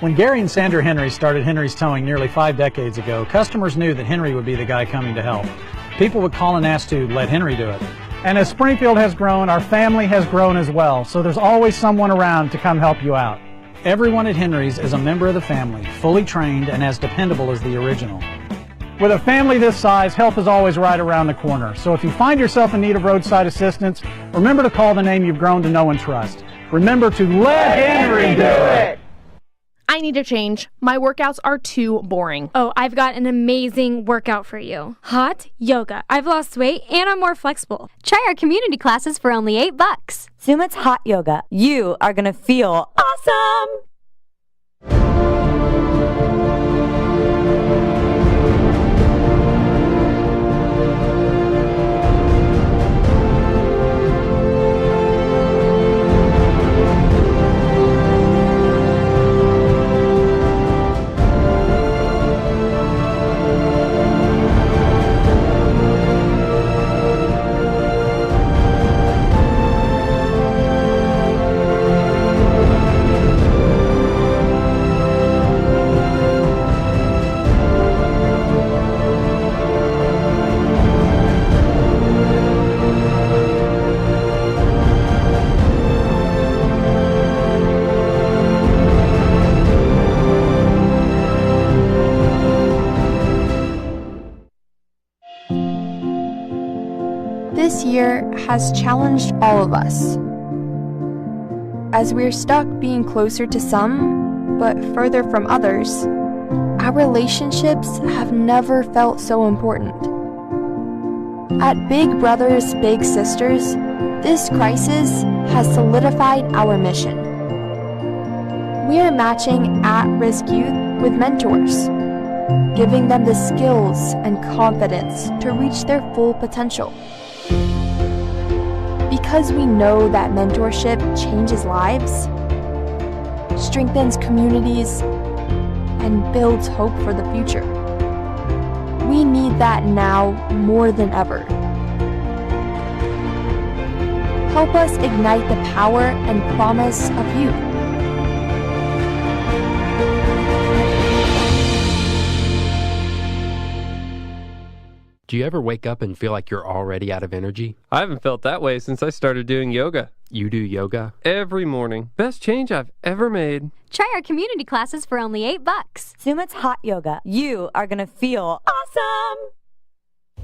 When Gary and Sandra Henry started Henry's Towing nearly 5 decades ago, customers knew that Henry would be the guy coming to help. People would call and ask to let Henry do it. And as Springfield has grown, our family has grown as well, so there's always someone around to come help you out. Everyone at Henry's is a member of the family, fully trained and as dependable as the original. With a family this size, help is always right around the corner. So if you find yourself in need of roadside assistance, remember to call the name you've grown to know and trust. Remember to let Henry do it! I need a change. My workouts are too boring. Oh, I've got an amazing workout for you. Hot yoga. I've lost weight and I'm more flexible. Try our community classes for only $8. Sumit's hot yoga. You are going to feel awesome. This year has challenged all of us, as we're stuck being closer to some, but further from others. Our relationships have never felt so important. At Big Brothers Big Sisters, this crisis has solidified our mission. We are matching at-risk youth with mentors, giving them the skills and confidence to reach their full potential. Because we know that mentorship changes lives, strengthens communities, and builds hope for the future. We need that now more than ever. Help us ignite the power and promise of youth. Do you ever wake up and feel like you're already out of energy? I haven't felt that way since I started doing yoga. You do yoga? Every morning. Best change I've ever made. Try our community classes for only $8. Sumit's hot yoga. You are going to feel awesome.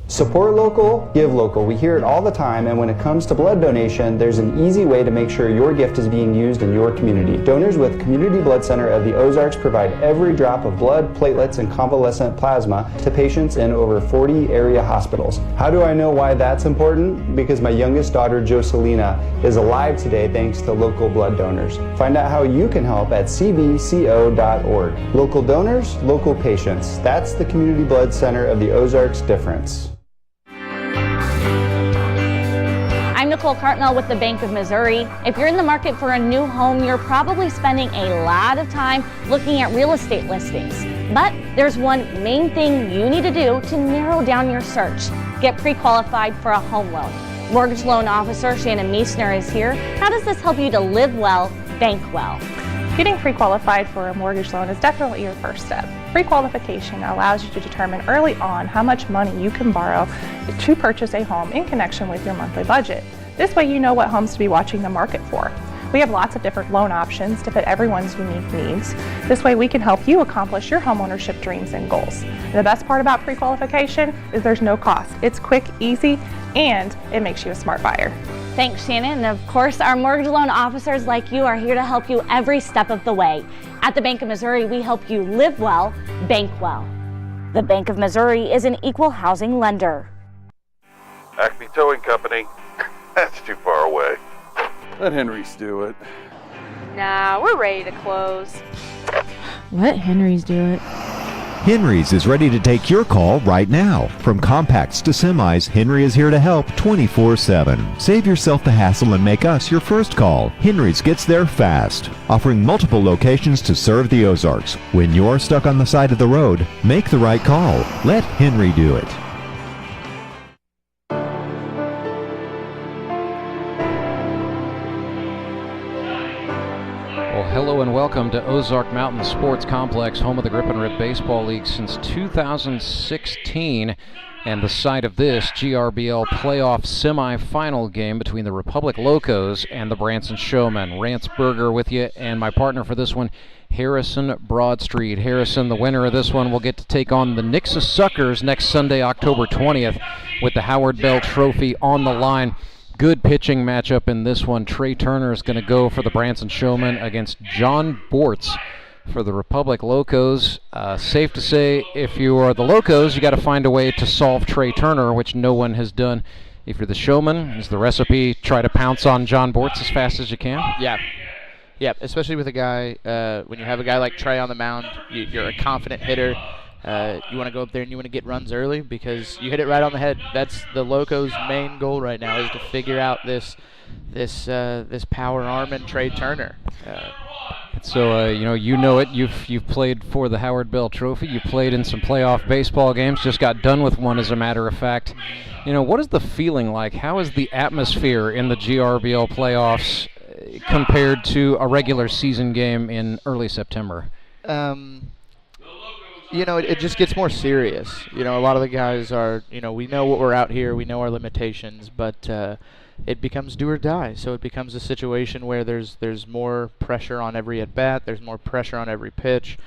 Support local, give local. We hear it all the time, and when it comes to blood donation, there's an easy way to make sure your gift is being used in your community. Donors with Community Blood Center of the Ozarks provide every drop of blood, platelets, and convalescent plasma to patients in over 40 area hospitals. How do I know why that's important? Because my youngest daughter, Joselina, is alive today thanks to local blood donors. Find out how you can help at cbco.org. Local donors, local patients. That's the Community Blood Center of the Ozarks difference. I'm Nicole Cartmel with the Bank of Missouri. If you're in the market for a new home, you're probably spending a lot of time looking at real estate listings. But there's one main thing you need to do to narrow down your search. Get pre-qualified for a home loan. Mortgage loan officer Shannon Meissner is here. How does this help you to live well, bank well? Getting pre-qualified for a mortgage loan is definitely your first step. Pre-qualification allows you to determine early on how much money you can borrow to purchase a home in connection with your monthly budget. This way you know what homes to be watching the market for. We have lots of different loan options to fit everyone's unique needs. This way we can help you accomplish your homeownership dreams and goals. And the best part about pre-qualification is there's no cost. It's quick, easy, and it makes you a smart buyer. Thanks, Shannon. And of course, our mortgage loan officers like you are here to help you every step of the way. At the Bank of Missouri, we help you live well, bank well. The Bank of Missouri is an equal housing lender. Acme Towing Company. That's too far away. Let Henry's do it. Nah, we're ready to close. Let Henry's do it. Henry's is ready to take your call right now. From compacts to semis, Henry is here to help 24/7. Save yourself the hassle and make us your first call. Henry's gets there fast, offering multiple locations to serve the Ozarks. When you're stuck on the side of the road, make the right call. Let Henry do it. Hello and welcome to Ozark Mountain Sports Complex, home of the Grip and Rip Baseball League since 2016, and the site of this GRBL playoff semifinal game between the Republic Locos and the Branson Showmen. Rance Berger with you, and my partner for this one, Harrison Broadstreet. Harrison, the winner of this one, will get to take on the Nixa Suckers next Sunday, October 20th, with the Howard Bell Trophy on the line. Good pitching matchup in this one. Trey Turner is going to go for the Branson Showmen against Jon Bortz for the Republic Locos. Safe to say, if you are the Locos, you got to find a way to solve Trey Turner, which no one has done. If you're the Showman, is the recipe try to pounce on Jon Bortz as fast as you can? Yeah, especially with a guy, when you have a guy like Trey on the mound, you're a confident hitter. You want to go up there and you want to get runs early because you hit it right on the head. That's the Locos' main goal right now, is to figure out this power arm in Trey Turner. So you know it. You've played for the Howard Bell Trophy. You played in some playoff baseball games. Just got done with one, as a matter of fact. What is the feeling like? How is the atmosphere in the GRBL playoffs compared to a regular season game in early September? It just gets more serious. A lot of the guys are, we know what we're out here, we know our limitations, but it becomes do or die. So it becomes a situation where there's more pressure on every at bat, there's more pressure on every pitch,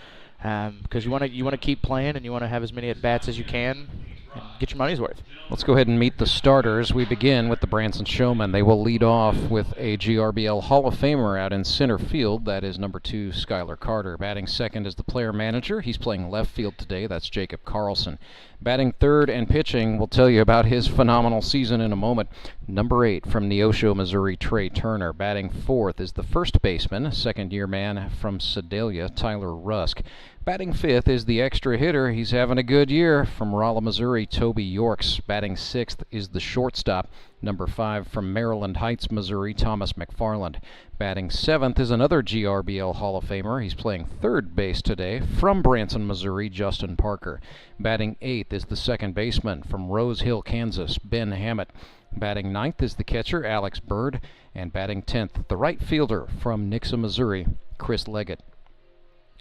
because you want to keep playing and you want to have as many at bats as you can and get your money's worth. Let's go ahead and meet the starters. We begin with the Branson Showmen. They will lead off with a GRBL Hall of Famer out in center field. That is number 2, Skylar Carter. Batting second is the player manager. He's playing left field today. That's Jacob Karlson. Batting third and pitching, we'll tell you about his phenomenal season in a moment. Number 8 from Neosho, Missouri, Trey Turner. Batting fourth is the first baseman, second-year man from Sedalia, Tyler Rusk. Batting fifth is the extra hitter. He's having a good year, from Rolla, Missouri, Toby Yorks. Batting sixth is the shortstop, number 5 from Maryland Heights, Missouri, Thomas McFarland. Batting seventh is another GRBL Hall of Famer. He's playing third base today, from Branson, Missouri, Justin Parker. Batting eighth is the second baseman from Rose Hill, Kansas, Ben Hammett. Batting ninth is the catcher, Alex Bird. And batting 10th, the right fielder from Nixa, Missouri, Chris Leggett.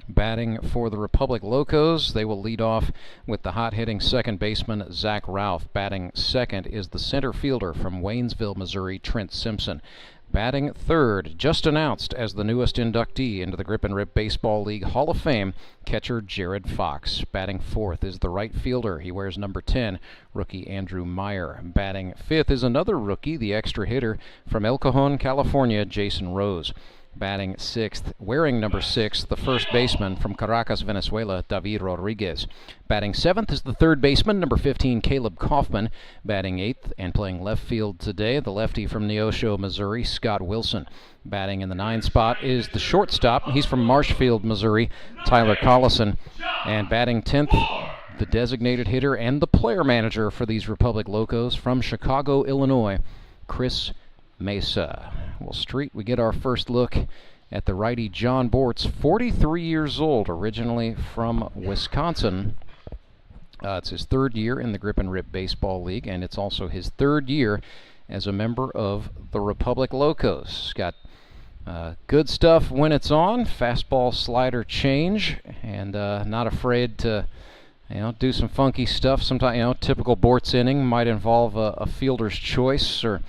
Batting for the Republic Locos, they will lead off with the hot-hitting second baseman, Zach Ralph. Batting second is the center fielder from Waynesville, Missouri, Trent Simpson. Batting third, just announced as the newest inductee into the Grip and Rip Baseball League Hall of Fame, catcher Jared Fox. Batting fourth is the right fielder. He wears number 10, rookie Andrew Meyer. Batting fifth is another rookie, the extra hitter from El Cajon, California, Jayson Rose. Batting sixth, wearing number 6, the first baseman from Caracas, Venezuela, David Rodriguez. Batting seventh is the third baseman, number 15, Caleb Kaufman. Batting eighth and playing left field today, the lefty from Neosho, Missouri, Scott Wilson. Batting in the 9 spot is the shortstop. He's from Marshfield, Missouri, Tyler Karlson. And batting 10th, the designated hitter and the player manager for these Republic Locos from Chicago, Illinois, Chris Mesa. Well, Street, we get our first look at the righty Jon Bortz, 43 years old, originally from Wisconsin. It's his third year in the Grip and Rip Baseball League, and it's also his third year as a member of the Republic Locos. Got good stuff when it's on, fastball slider change, and not afraid to do some funky stuff. Sometimes, typical Bortz inning might involve a fielder's choice or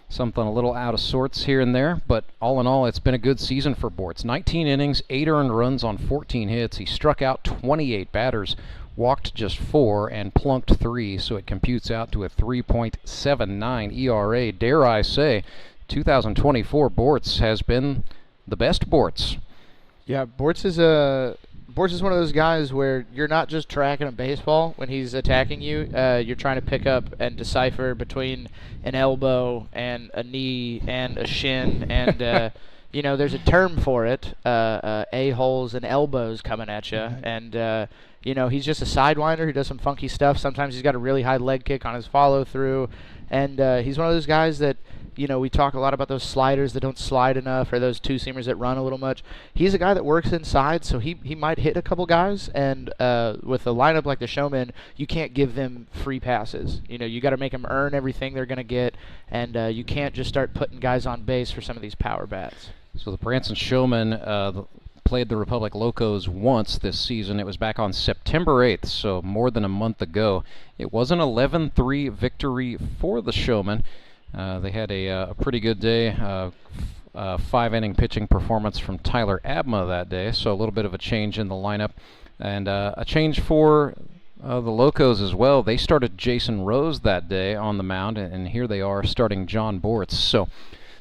something a little out of sorts here and there, but all in all, it's been a good season for Bortz. 19 innings, 8 earned runs on 14 hits. He struck out 28 batters, walked just 4, and plunked 3, so it computes out to a 3.79 ERA. Dare I say, 2024 Bortz has been the best Bortz. Yeah, Bortz is one of those guys where you're not just tracking a baseball when he's attacking you. You're trying to pick up and decipher between an elbow and a knee and a shin. And, there's a term for it, a-holes and elbows coming at you. And, he's just a sidewinder who does some funky stuff. Sometimes he's got a really high leg kick on his follow-through. And he's one of those guys that, we talk a lot about those sliders that don't slide enough or those two-seamers that run a little much. He's a guy that works inside, so he might hit a couple guys. And with a lineup like the Showmen, you can't give them free passes. You got to make them earn everything they're going to get, and you can't just start putting guys on base for some of these power bats. So the Branson Showmen, played the Republic Locos once this season. It was back on September 8th, so more than a month ago. It was an 11-3 victory for the Showmen. They had a pretty good day. 5-inning pitching performance from Tyler Abma that day, so a little bit of a change in the lineup. And a change for the Locos as well. They started Jayson Rose that day on the mound, and here they are starting Jon Bortz. So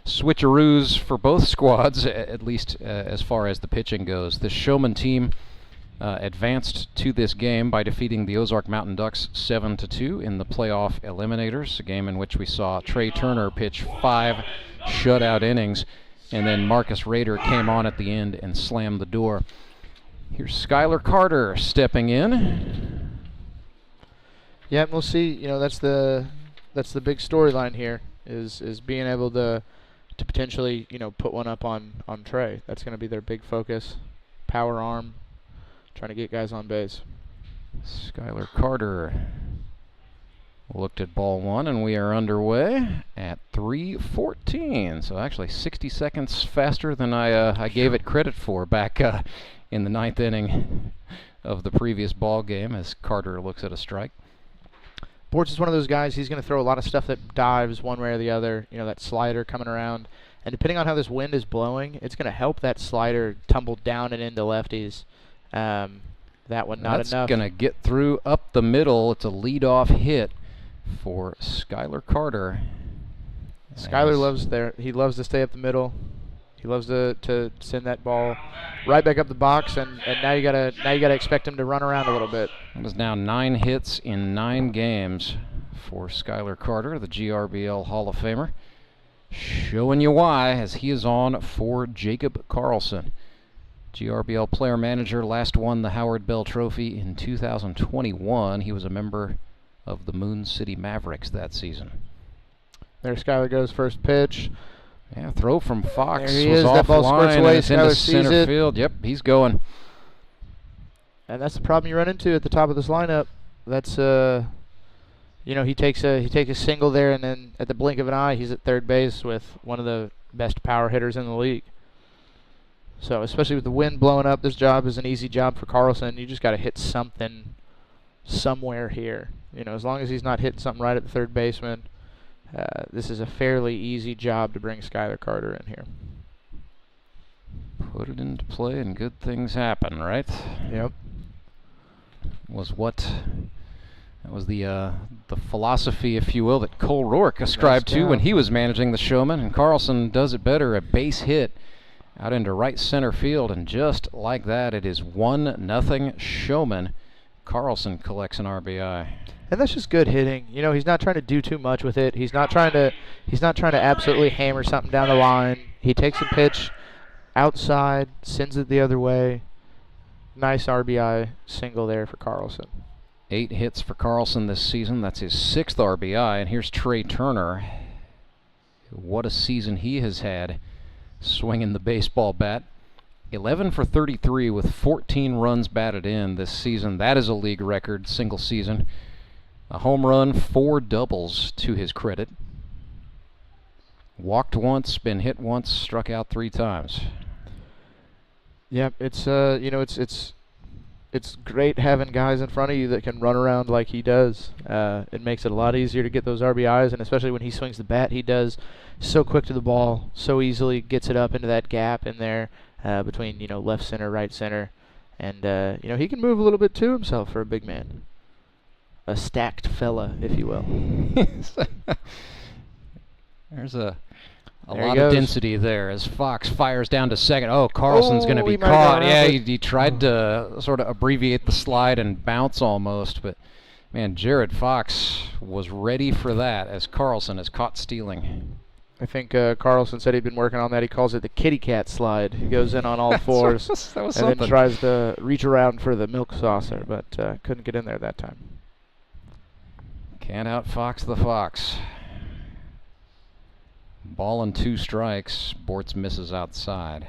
switcheroos for both squads, at least as far as the pitching goes. The Showman team advanced to this game by defeating the Ozark Mountain Ducks 7-2 in the playoff eliminators, a game in which we saw Trey Turner pitch 5 shutout innings, and then Marcus Rader came on at the end and slammed the door. Here's Skylar Carter stepping in. Yeah, we'll see. You know, that's the big storyline here is being able to potentially, you know, put one up on Trey. That's going to be their big focus. Power arm, trying to get guys on base. Skylar Carter looked at ball one, and we are underway at 3:14. So actually 60 seconds faster than I gave it credit for back in the 9th inning of the previous ball game as Carter looks at a strike. Bortz is one of those guys, he's going to throw a lot of stuff that dives one way or the other, you know, that slider coming around. And depending on how this wind is blowing, it's going to help that slider tumble down and into lefties. That one not That's enough. That's going to get through up the middle. It's a leadoff hit for Skylar Carter. Skylar loves to stay up the middle. He loves to send that ball right back up the box, and now you gotta expect him to run around a little bit. It was now 9 hits in 9 games for Skylar Carter, the GRBL Hall of Famer. Showing you why, as he is on for Jacob Karlson. GRBL player manager, last won the Howard Bell Trophy in 2021. He was a member of the Moon City Mavericks that season. There Skylar goes, first pitch. Yeah, throw from Fox there he was is. off That ball squirts line, away. and it's into Skylar sees center it. field. Yep, he's going. And that's the problem you run into at the top of this lineup. That's you know, he takes a single there, and then at the blink of an eye, he's at third base with one of the best power hitters in the league. So especially with the wind blowing up, this job is an easy job for Karlson. You just got to hit something somewhere here. You know, as long as he's not hitting something right at the third baseman, this is a fairly easy job to bring Skylar Carter in here. Put it into play and good things happen, right? Yep. That was the philosophy, if you will, that Cole Rourke ascribed to when he was managing the Showmen, and Karlson does it better. A base hit out into right center field, and just like that, it is 1-0 Showmen. Karlson collects an RBI. And that's just good hitting. You know, he's not trying to do too much with it. He's not trying to absolutely hammer something down the line. He takes a pitch outside, sends it the other way. Nice RBI single there for Karlson. 8 hits for Karlson this season. That's his 6th RBI. And here's Trey Turner. What a season he has had, swinging the baseball bat. 11 for 33 with 14 runs batted in this season. That is a league record, single season. A home run, 4 doubles to his credit. Walked once, been hit once, struck out 3 times. Yep, it's you know, it's great having guys in front of you that can run around like he does. It makes it a lot easier to get those RBIs, and especially when he swings the bat, he does so quick to the ball, so easily gets it up into that gap in there between, you know, left center, right center, and you know, he can move a little bit to himself for a big man. A stacked fella, if you will. There's a lot of density there as Fox fires down to second. Oh, Karlson's going to be caught. Yeah, he tried to sort of abbreviate the slide and bounce almost, but man, Jared Fox was ready for that as Karlson is caught stealing. I think Karlson said he'd been working on that. He calls it the kitty cat slide. He goes in on all fours and then tries to reach around for the milk saucer, but couldn't get in there that time. Can't outfox the Fox. Ball and 2 strikes. Bortz misses outside.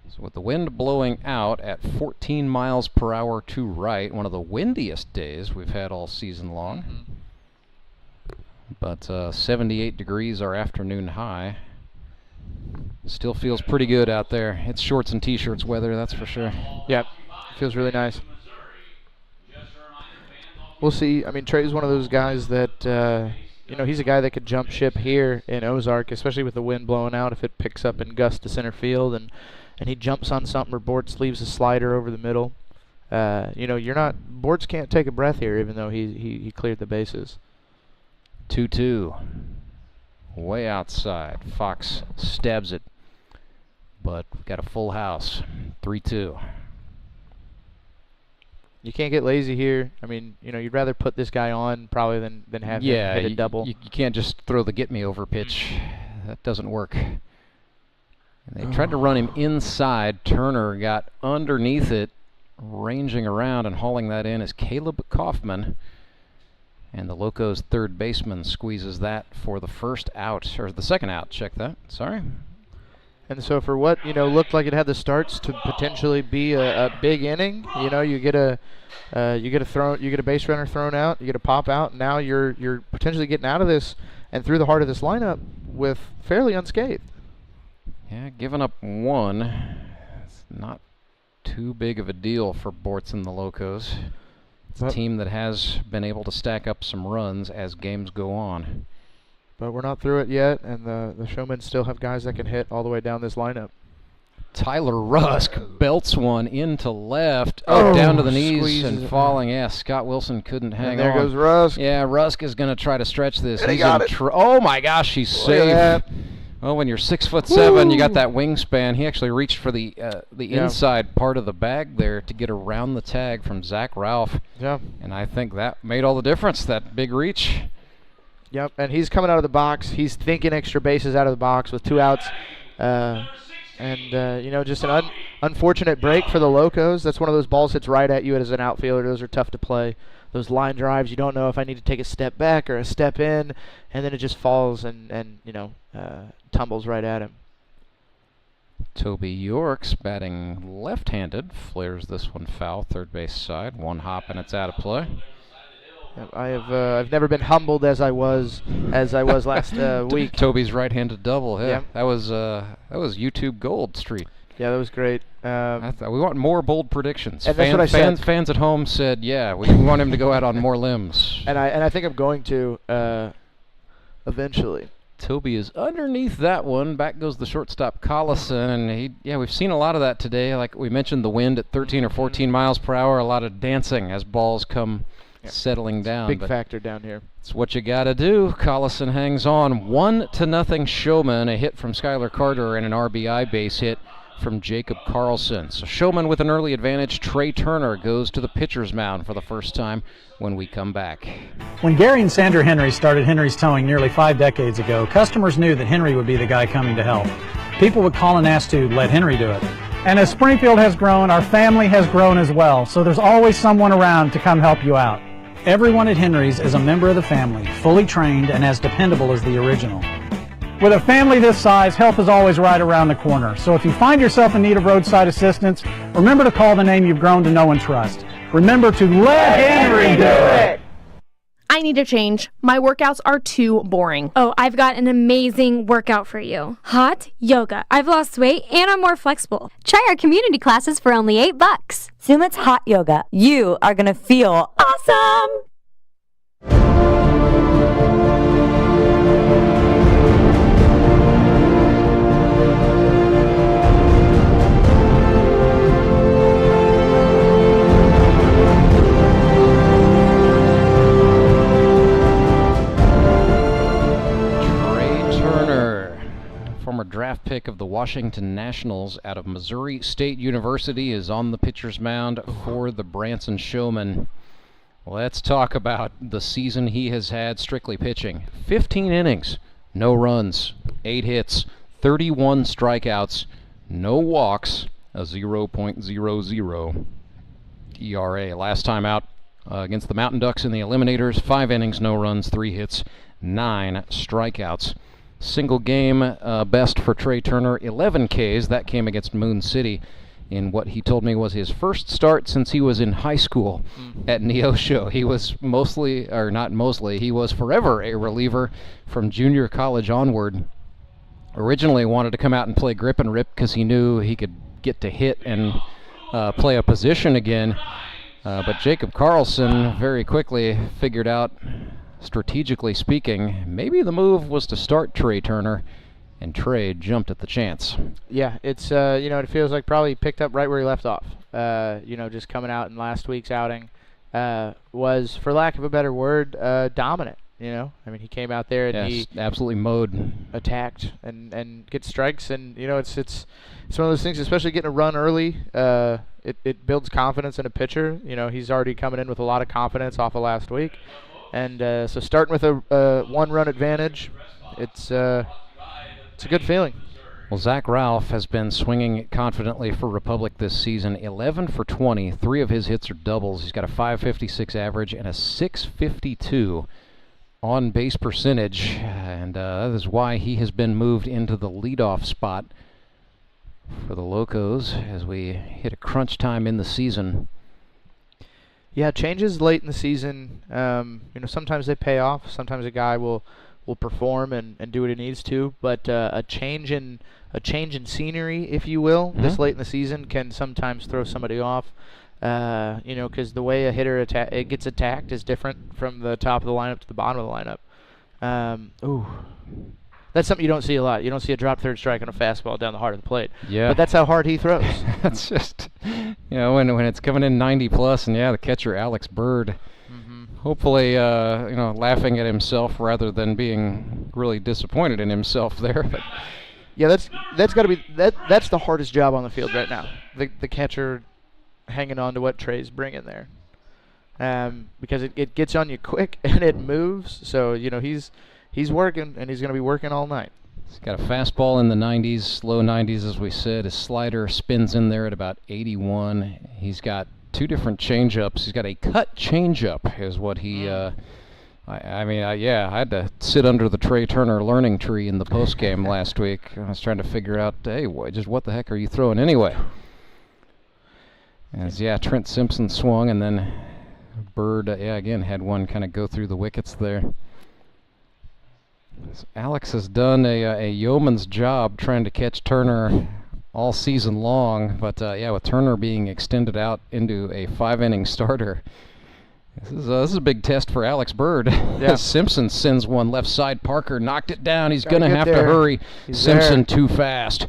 So with the wind blowing out at 14 miles per hour to right, one of the windiest days we've had all season long. But 78 degrees our afternoon high. Still feels pretty good out there. It's shorts and t-shirts weather, that's for sure. Yep, feels really nice. We'll see. I mean, Trey's one of those guys that, he's a guy that could jump ship here in Ozark, especially with the wind blowing out if it picks up and gusts to center field, and he jumps on something or Bortz leaves a slider over the middle. Bortz can't take a breath here, even though he cleared the bases. 2-2. Way outside. Fox stabs it, but we've got a full house. 3-2. You can't get lazy here. I mean, you'd rather put this guy on probably than have him hit a double. You can't just throw the get-me-over pitch. That doesn't work. And they tried to run him inside. Turner got underneath it, ranging around and hauling that in is Caleb Kaufman. And the Locos' third baseman squeezes that for the first out, or the second out. Check that. Sorry. And so for what looked like it had the starts to potentially be a big inning, you get a base runner thrown out, you get a pop out. And now you're potentially getting out of this and through the heart of this lineup with fairly unscathed. Yeah, giving up one. It's not too big of a deal for Bortz and the Locos. It's a team that has been able to stack up some runs as games go on. But we're not through it yet, and the Showmen still have guys that can hit all the way down this lineup. Tyler Rusk belts one into left, down to the knees and falling. Yeah, Scott Wilson couldn't hang on. There goes Rusk. Yeah, Rusk is going to try to stretch this. And he got it. Oh my gosh, he's safe. Well, when you're 6'7", you got that wingspan. He actually reached for the inside part of the bag there to get around the tag from Zach Ralph. Yeah. And I think that made all the difference, that big reach. Yep, and he's coming out of the box. He's thinking extra bases out of the box with 2 outs. Just an unfortunate break for the Locos. That's one of those balls hits right at you as an outfielder. Those are tough to play. Those line drives, you don't know if I need to take a step back or a step in, and then it just falls and tumbles right at him. Toby Yorks batting left-handed, flares this one foul, third base side. One hop and it's out of play. I've never been humbled as I was last week. Toby's right-handed double. Yeah, that was YouTube Gold Street. Yeah, that was great. We want more bold predictions. And that's what I said. Fans at home said, yeah, we want him to go out on more limbs. And I think I'm going to eventually. Toby is underneath that one. Back goes the shortstop Karlson, and we've seen a lot of that today. Like we mentioned, the wind at 13 or 14 miles per hour. A lot of dancing as balls come settling down. Big factor down here. It's what you got to do. Karlson hangs on. 1-0 Showmen. A hit from Skylar Carter and an RBI base hit from Jacob Karlson. So Showmen with an early advantage. Trey Turner goes to the pitcher's mound for the first time when we come back. When Gary and Sandra Henry started Henry's Towing nearly 5 decades ago, customers knew that Henry would be the guy coming to help. People would call and ask to let Henry do it. And as Springfield has grown, our family has grown as well, so there's always someone around to come help you out. Everyone at Henry's is a member of the family, fully trained and as dependable as the original. With a family this size, help is always right around the corner. So if you find yourself in need of roadside assistance, remember to call the name you've grown to know and trust. Remember to let Henry do it! I need to change. My workouts are too boring. Oh, I've got an amazing workout for you. Hot yoga. I've lost weight and I'm more flexible. Try our community classes for only $8. Sumit's Hot Yoga. You are going to feel awesome! Former draft pick of the Washington Nationals out of Missouri State University is on the pitcher's mound for the Branson Showmen. Let's talk about the season he has had strictly pitching. 15 innings, no runs, 8 hits, 31 strikeouts, no walks, a 0.00 ERA. Last time out against the Mountain Ducks in the Eliminators, 5 innings, no runs, 3 hits, 9 strikeouts. Single game best for Trey Turner, 11 Ks. That came against Moon City in what he told me was his first start since he was in high school at Neosho. He was he was forever a reliever from junior college onward. originally wanted to come out and play grip and rip because he knew he could get to hit and play a position again. But Jacob Karlson very quickly figured out, strategically speaking, maybe the move was to start Trey Turner, and Trey jumped at the chance. Yeah, it's it feels like probably picked up right where he left off. Just coming out in last week's outing was, for lack of a better word, dominant. He came out there and he absolutely mowed, attacked and get strikes, and it's one of those things, especially getting a run early. It builds confidence in a pitcher. He's already coming in with a lot of confidence off of last week, and so starting with a one-run advantage, it's a good feeling. Well, Zach Ralph has been swinging confidently for Republic this season. 11 for 20. 3 of his hits are doubles. He's got a .556 average and a .652 on-base percentage, and that is why he has been moved into the leadoff spot for the Locos as we hit a crunch time in the season. Yeah, changes late in the season, sometimes they pay off. Sometimes a guy will perform and do what he needs to, but a change in scenery, if you will, this late in the season can sometimes throw somebody off. Because the way a hitter gets attacked is different from the top of the lineup to the bottom of the lineup. That's something you don't see a lot. You don't see a drop third strike on a fastball down the heart of the plate. Yeah. But that's how hard he throws. That's just, when it's coming in 90 plus, and the catcher Alex Bird, hopefully, laughing at himself rather than being really disappointed in himself there. But yeah, that's got to be that's the hardest job on the field right now. The catcher hanging on to what Trey's bringing there, because it gets on you quick and it moves. So he's working, and he's going to be working all night. He's got a fastball in the 90s, low 90s, as we said. His slider spins in there at about 81. He's got 2 different changeups. He's got a cut changeup, is what he. I had to sit under the Trey Turner learning tree in the postgame last week. I was trying to figure out, hey, what the heck are you throwing anyway? As Trent Simpson swung, and then Bird, again had one kind of go through the wickets there. So Alex has done a yeoman's job trying to catch Turner all season long, but with Turner being extended out into a 5-inning starter, this is a big test for Alex Bird. Yeah. Simpson sends one left side. Parker knocked it down. He's going to have to hurry. Simpson too fast.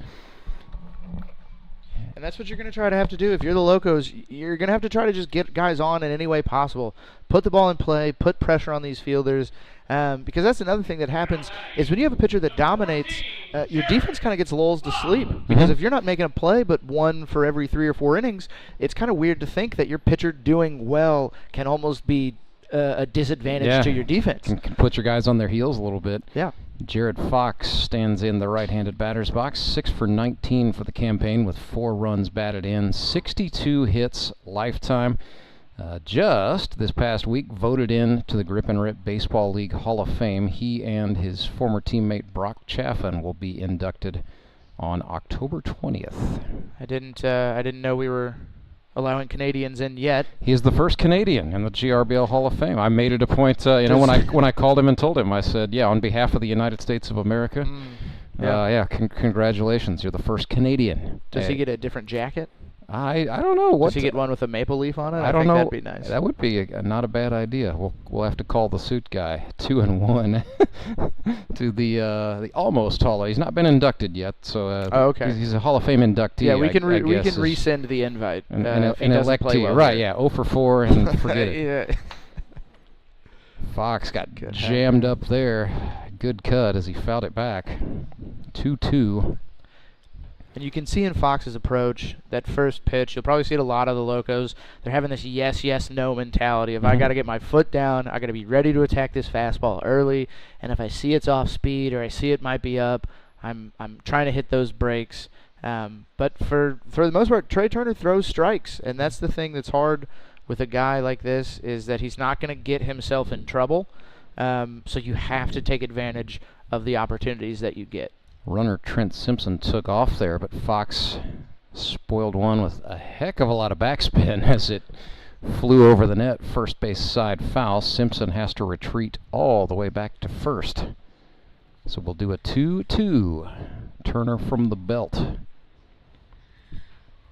And that's what you're going to try to have to do. If you're the Locos, you're going to have to try to just get guys on in any way possible. Put the ball in play, put pressure on these fielders, because that's another thing that happens is when you have a pitcher that dominates, your defense kind of gets lulls to sleep. Because if you're not making a play but 1 for every 3 or 4 innings, it's kind of weird to think that your pitcher doing well can almost be a disadvantage to your defense. Can put your guys on their heels a little bit. Yeah. Jared Fox stands in the right-handed batter's box, 6 for 19 for the campaign with 4 runs batted in, 62 hits lifetime. Just this past week voted in to the Grip and Rip Baseball League Hall of Fame. He and his former teammate Brock Chaffin will be inducted on October 20th. I didn't know we were allowing Canadians in yet. He is the first Canadian in the GRBL Hall of Fame. I made it a point, when I called him and told him, I said, on behalf of the United States of America, congratulations, you're the first Canadian. Does he get a different jacket? I don't know. Does he get one with a maple leaf on it? I don't know. That'd be nice. That would be not a bad idea. We'll have to call the suit guy 2-1 to the almost Hall. He's not been inducted yet, so okay. He's a Hall of Fame inductee. Yeah, we can resend the invite. An electee, well, right? Yeah, 0 for 4 and forget it. Yeah. Fox got jammed up there. Good cut as he fouled it back. 2-2. And you can see in Fox's approach, that first pitch, you'll probably see it a lot of the Locos. They're having this yes, yes, no mentality of I got to get my foot down, I got to be ready to attack this fastball early, and if I see it's off speed or I see it might be up, I'm trying to hit those breaks. But for the most part, Trey Turner throws strikes, and that's the thing that's hard with a guy like this is that he's not going to get himself in trouble. So you have to take advantage of the opportunities that you get. Runner Trent Simpson took off there, but Fox spoiled one with a heck of a lot of backspin as it flew over the net. First base side foul. Simpson has to retreat all the way back to first. So we'll do a 2-2. Turner from the belt.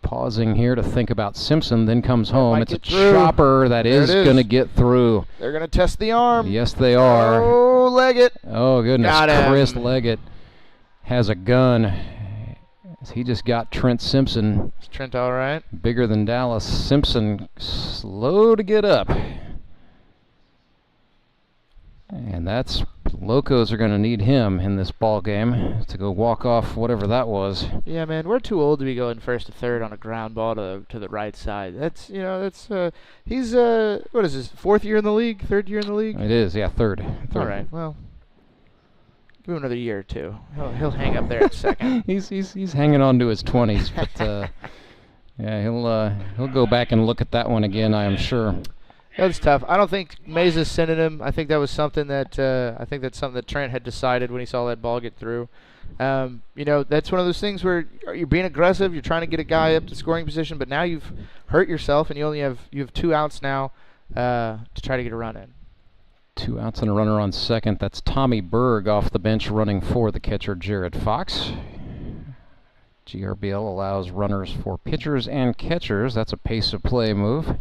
Pausing here to think about Simpson, then comes home. It's a chopper that is going to get through. They're going to test the arm. Yes, they are. Oh, Leggett. Oh, goodness. Got him. Chris Leggett has a gun. He just got Trent Simpson. Is Trent all right? Bigger than Dallas. Simpson slow to get up. And that's Locos are going to need him in this ball game to go walk off whatever that was. Yeah, man, we're too old to be going first to third on a ground ball to the right side. That's he's what is his 4th year in the league, 3rd year in the league? It is, yeah, third. All right, well, give him another year or two. He'll hang up there at second. he's hanging on to his 20s, but yeah, he'll go back and look at that one again, I am sure. That was tough. I don't think Mesa's sending him. I think that was something that Trent had decided when he saw that ball get through. That's one of those things where you're being aggressive. You're trying to get a guy up to scoring position, but now you've hurt yourself, and you have 2 outs now to try to get a run in. 2 outs and a runner on second. That's Tommy Berg off the bench running for the catcher Jared Fox. GRBL allows runners for pitchers and catchers. That's a pace of play move.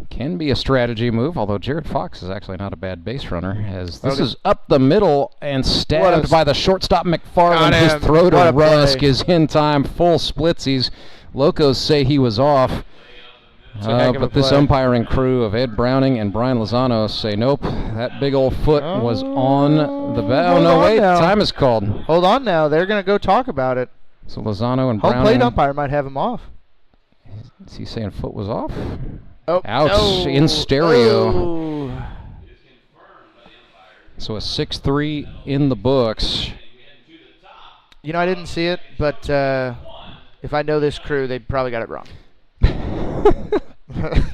Can be a strategy move, although Jared Fox is actually not a bad base runner. As this is up the middle and stabbed by the shortstop McFarland. His throw to Rusk is in time, full splitsies. Locos say he was off. But this umpiring crew of Ed Browning and Brian Lozano say nope, that big old foot was on the bat. Oh, no, wait, time is called. Hold on now, they're going to go talk about it. So Lozano and Browning. Home plate umpire might have him off. Is he saying foot was off? Oh, ouch, in stereo. Oh. So a 6-3 in the books. I didn't see it, but if I know this crew, they probably got it wrong.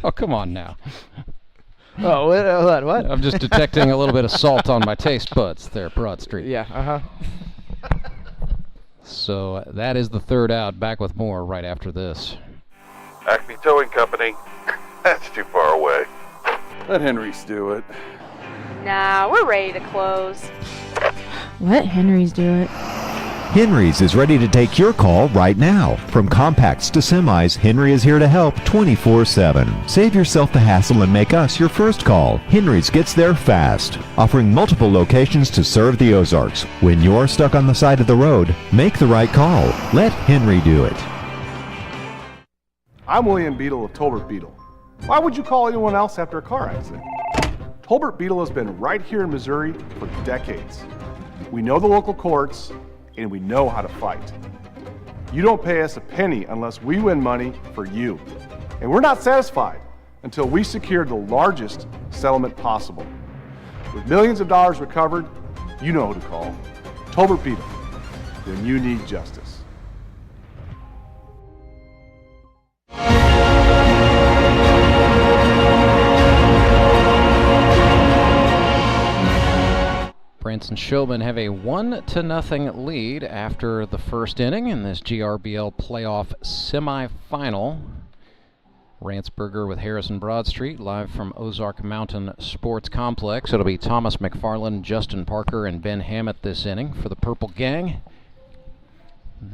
Oh, come on now. Oh, what? I'm just detecting a little bit of salt on my taste buds there, Broadstreet. Yeah, So that is the 3rd out. Back with more right after this. Acme Towing Company. That's too far away. Let Henry's do it. Nah, we're ready to close. Let Henry's do it. Henry's is ready to take your call right now. From compacts to semis, Henry is here to help 24/7. Save yourself the hassle and make us your first call. Henry's gets there fast, offering multiple locations to serve the Ozarks. When you're stuck on the side of the road, make the right call. Let Henry do it. I'm William Beadle of Tolbert Beadle. Why would you call anyone else after a car accident? Tolbert Beadle has been right here in Missouri for decades. We know the local courts, and we know how to fight. You don't pay us a penny unless we win money for you. And we're not satisfied until we secure the largest settlement possible. With millions of dollars recovered, you know who to call. Tolbert Beadle, when you need justice. Branson Showmen have a 1-0 lead after the first inning in this GRBL playoff semifinal. Rance with Harrison Broadstreet, live from Ozark Mountain Sports Complex. It'll be Thomas McFarland, Justin Parker, and Ben Hammett this inning for the Purple Gang.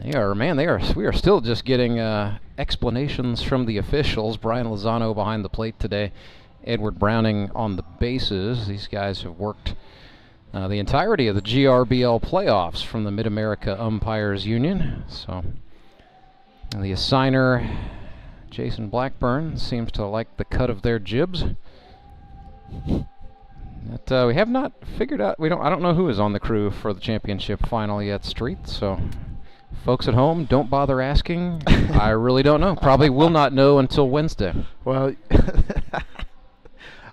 We are still just getting explanations from the officials. Brian Lozano behind the plate today, Edward Browning on the bases. These guys have worked the entirety of the GRBL playoffs from the Mid-America Umpires Union. So the assigner, Jason Blackburn, seems to like the cut of their jibs. But, we have not figured out. I don't know who is on the crew for the championship final yet, Street. So, folks at home, don't bother asking. I really don't know. Probably will not know until Wednesday. Well,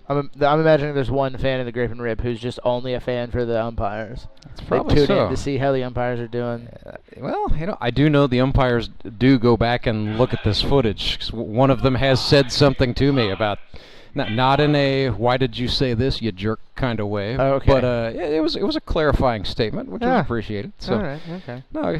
I'm imagining there's one fan in the Grape and Rib who's just only a fan for the umpires. It's probably tune in to see how the umpires are doing. I do know the umpires do go back and look at this footage. 'Cause one of them has said something to me about, not in a "why did you say this, you jerk" kind of way. Oh, okay. But it was a clarifying statement, which was appreciated. So, all right, okay. No,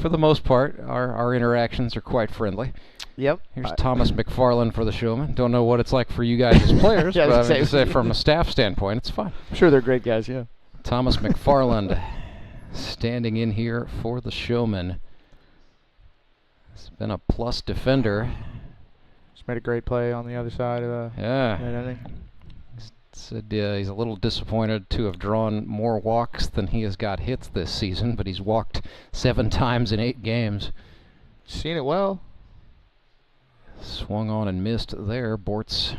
for the most part, our interactions are quite friendly. Yep. Here's Thomas McFarland for the Showman. Don't know what it's like for you guys as players, but I would say from a staff standpoint, it's fine. I'm sure they're great guys, yeah. Thomas McFarland standing in here for the Showmen. He's been a plus defender. Just made a great play on the other side of the inning. Said he's a little disappointed to have drawn more walks than he has got hits this season, but he's walked 7 times in 8 games. Seen it well. Swung on and missed there. Bortz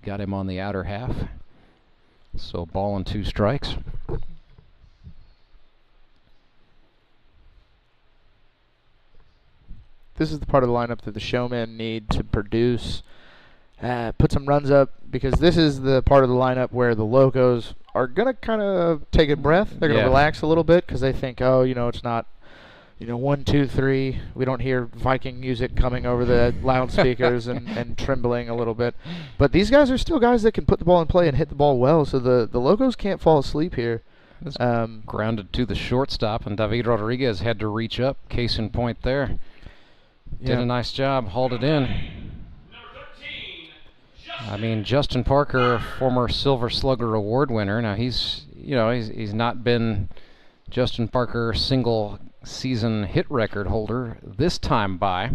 got him on the outer half. So ball and 2 strikes. This is the part of the lineup that the Showmen need to produce, put some runs up, because this is the part of the lineup where the Locos are going to kind of take a breath. They're going to relax a little bit because they think, oh, it's not, 1, 2, 3. We don't hear Viking music coming over the loudspeakers and trembling a little bit. But these guys are still guys that can put the ball in play and hit the ball well, so the Locos can't fall asleep here. Grounded to the shortstop, and David Rodriguez had to reach up. Case in point there. Did a nice job, hauled it in. I mean, Justin Parker, former Silver Slugger Award winner. Now he's not been Justin Parker single season hit record holder this time by,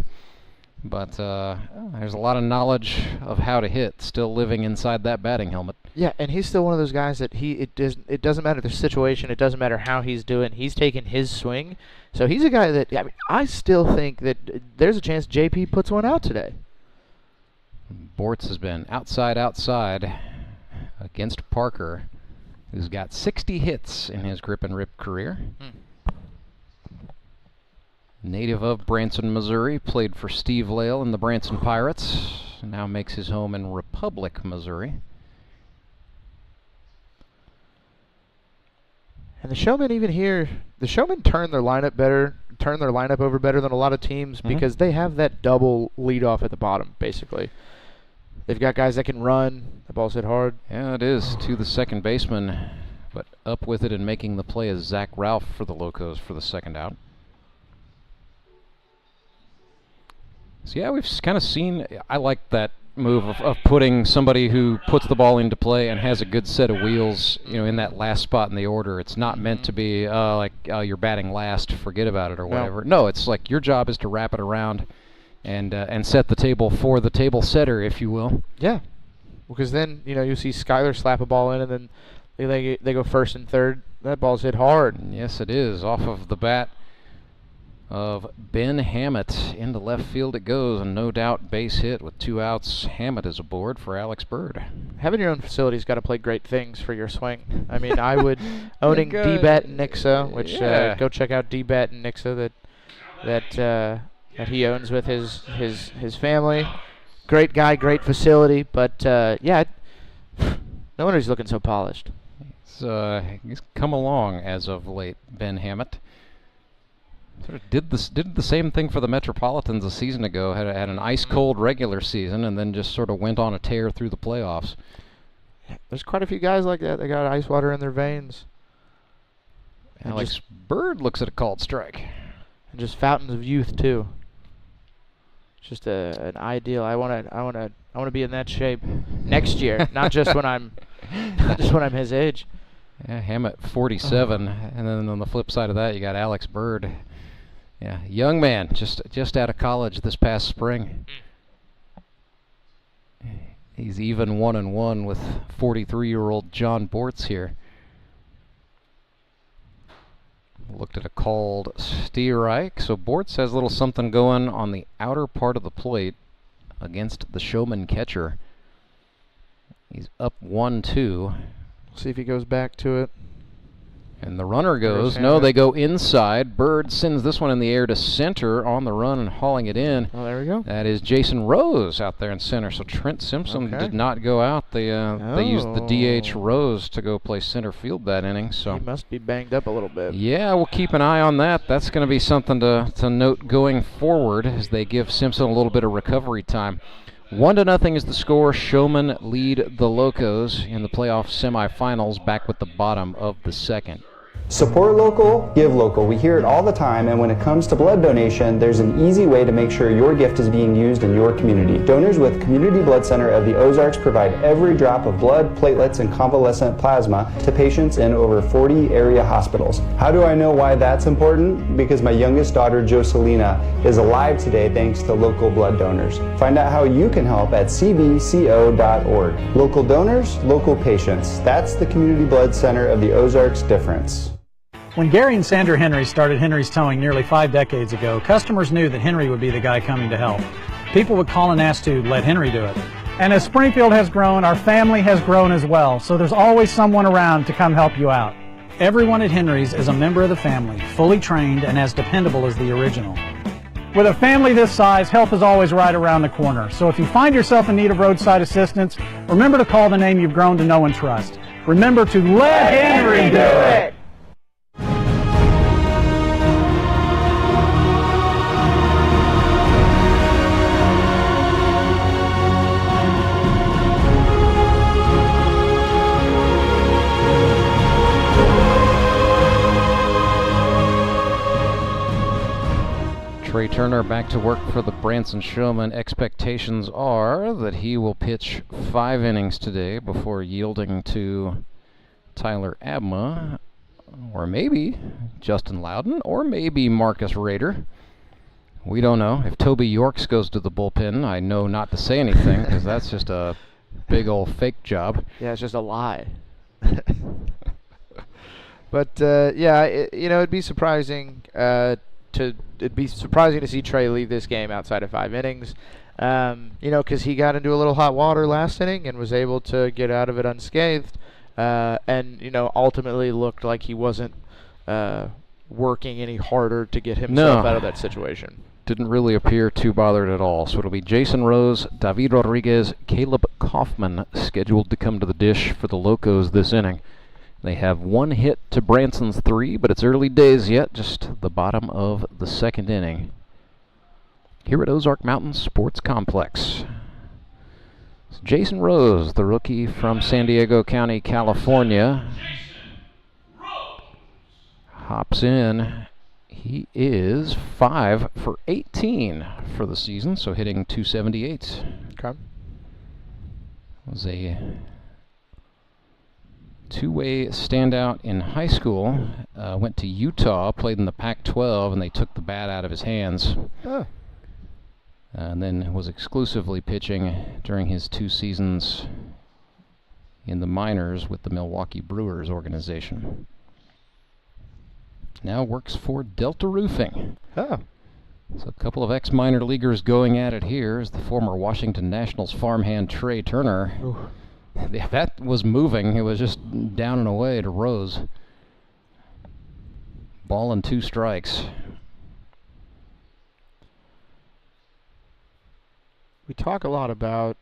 but there's a lot of knowledge of how to hit still living inside that batting helmet. Yeah, and he's still one of those guys that it doesn't matter the situation, it doesn't matter how he's doing, he's taking his swing. So he's a guy that, I still think that there's a chance JP puts one out today. Bortz has been outside against Parker, who's got 60 hits in his grip and rip career. Native of Branson, Missouri, played for Steve Lale and the Branson Pirates, now makes his home in Republic, Missouri. And the Showmen even here, the Showmen turn their lineup over better than a lot of teams because they have that double leadoff at the bottom, basically. They've got guys that can run. The ball's hit hard. Yeah, it is to the second baseman, but up with it and making the play is Zach Ralph for the Locos for the second out. So yeah, we've kind of seen, I like that move of putting somebody who puts the ball into play and has a good set of wheels, in that last spot in the order. It's not meant to be you're batting last, forget about it or whatever. No, it's like your job is to wrap it around and set the table for the table setter, if you will. Yeah, because then you see Skyler slap a ball in and then they go first and third. That ball's hit hard. Yes, it is. Off of the bat of Ben Hammett into left field it goes, and no doubt base hit with 2 outs. Hammett is aboard for Alex Bird. Having your own facility's got to play great things for your swing. I mean, I would owning D-Bat and Nixa, which go check out D-Bat and Nixa that he owns with his family. Great guy, great facility, but no wonder he's looking so polished. He's come along as of late, Ben Hammett. Sort of did the same thing for the Metropolitans a season ago. Had an ice cold regular season and then just sort of went on a tear through the playoffs. There's quite a few guys like that. They got ice water in their veins. Alex Bird looks at a called strike. And just fountains of youth too. Just an ideal. I want to be in that shape next year, not just when I'm his age. Yeah, Hammett 47, and then on the flip side of that, you got Alex Bird. Yeah, young man, just out of college this past spring. He's even 1-1 with 43-year-old Jon Bortz here. Looked at a called strike, so Bortz has a little something going on the outer part of the plate against the Showman catcher. He's up 1-2. See if he goes back to it. And the runner goes. No, they go inside. Bird sends this one in the air to center on the run and hauling it in. Oh, there we go. That is Jayson Rose out there in center. So Trent Simpson did not go out. They used the DH Rose to go play center field that inning. So he must be banged up a little bit. Yeah, we'll keep an eye on that. That's going to be something to note going forward as they give Simpson a little bit of recovery time. 1-0 is the score. Showmen lead the Locos in the playoff semifinals, back with the bottom of the second. Support local, give local. We hear it all the time, and when it comes to blood donation, there's an easy way to make sure your gift is being used in your community. Donors with Community Blood Center of the Ozarks provide every drop of blood, platelets, and convalescent plasma to patients in over 40 area hospitals. How do I know why that's important? Because my youngest daughter, Jocelina, is alive today thanks to local blood donors. Find out how you can help at cbco.org. Local donors, local patients. That's the Community Blood Center of the Ozarks difference. When Gary and Sandra Henry started Henry's Towing nearly 5 decades ago, customers knew that Henry would be the guy coming to help. People would call and ask to let Henry do it. And as Springfield has grown, our family has grown as well, so there's always someone around to come help you out. Everyone at Henry's is a member of the family, fully trained and as dependable as the original. With a family this size, help is always right around the corner. So if you find yourself in need of roadside assistance, remember to call the name you've grown to know and trust. Remember to let Henry do it! Trey Turner back to work for the Branson Showmen. Expectations are that he will pitch 5 innings today before yielding to Tyler Abma, or maybe Justin Loudon, or maybe Marcus Rader. We don't know. If Toby Yorks goes to the bullpen, I know not to say anything because that's just a big old fake job. Yeah, it's just a lie. But yeah, it'd be surprising it'd be surprising to see Trey leave this game outside of 5 innings. Because he got into a little hot water last inning and was able to get out of it unscathed. And ultimately looked like he wasn't working any harder to get himself out of that situation. Didn't really appear too bothered at all. So it'll be Jayson Rose, David Rodriguez, Caleb Kaufman scheduled to come to the dish for the Locos this inning. They have 1 hit to Branson's 3, but it's early days yet, just the bottom of the 2nd inning. Here at Ozark Mountain Sports Complex. It's Jayson Rose, the rookie from San Diego County, California. Hops in. He is 5 for 18 for the season, so hitting .278. Okay. Was a two-way standout in high school. Went to Utah, played in the Pac-12, and they took the bat out of his hands. Oh. And then was exclusively pitching during his 2 seasons in the minors with the Milwaukee Brewers organization. Now works for Delta Roofing. Oh. So a couple of ex-minor leaguers going at it here is the former Washington Nationals farmhand Trey Turner. Ooh. Yeah, that was moving. It was just down and away to Rose. Ball and 2 strikes. We talk a lot about...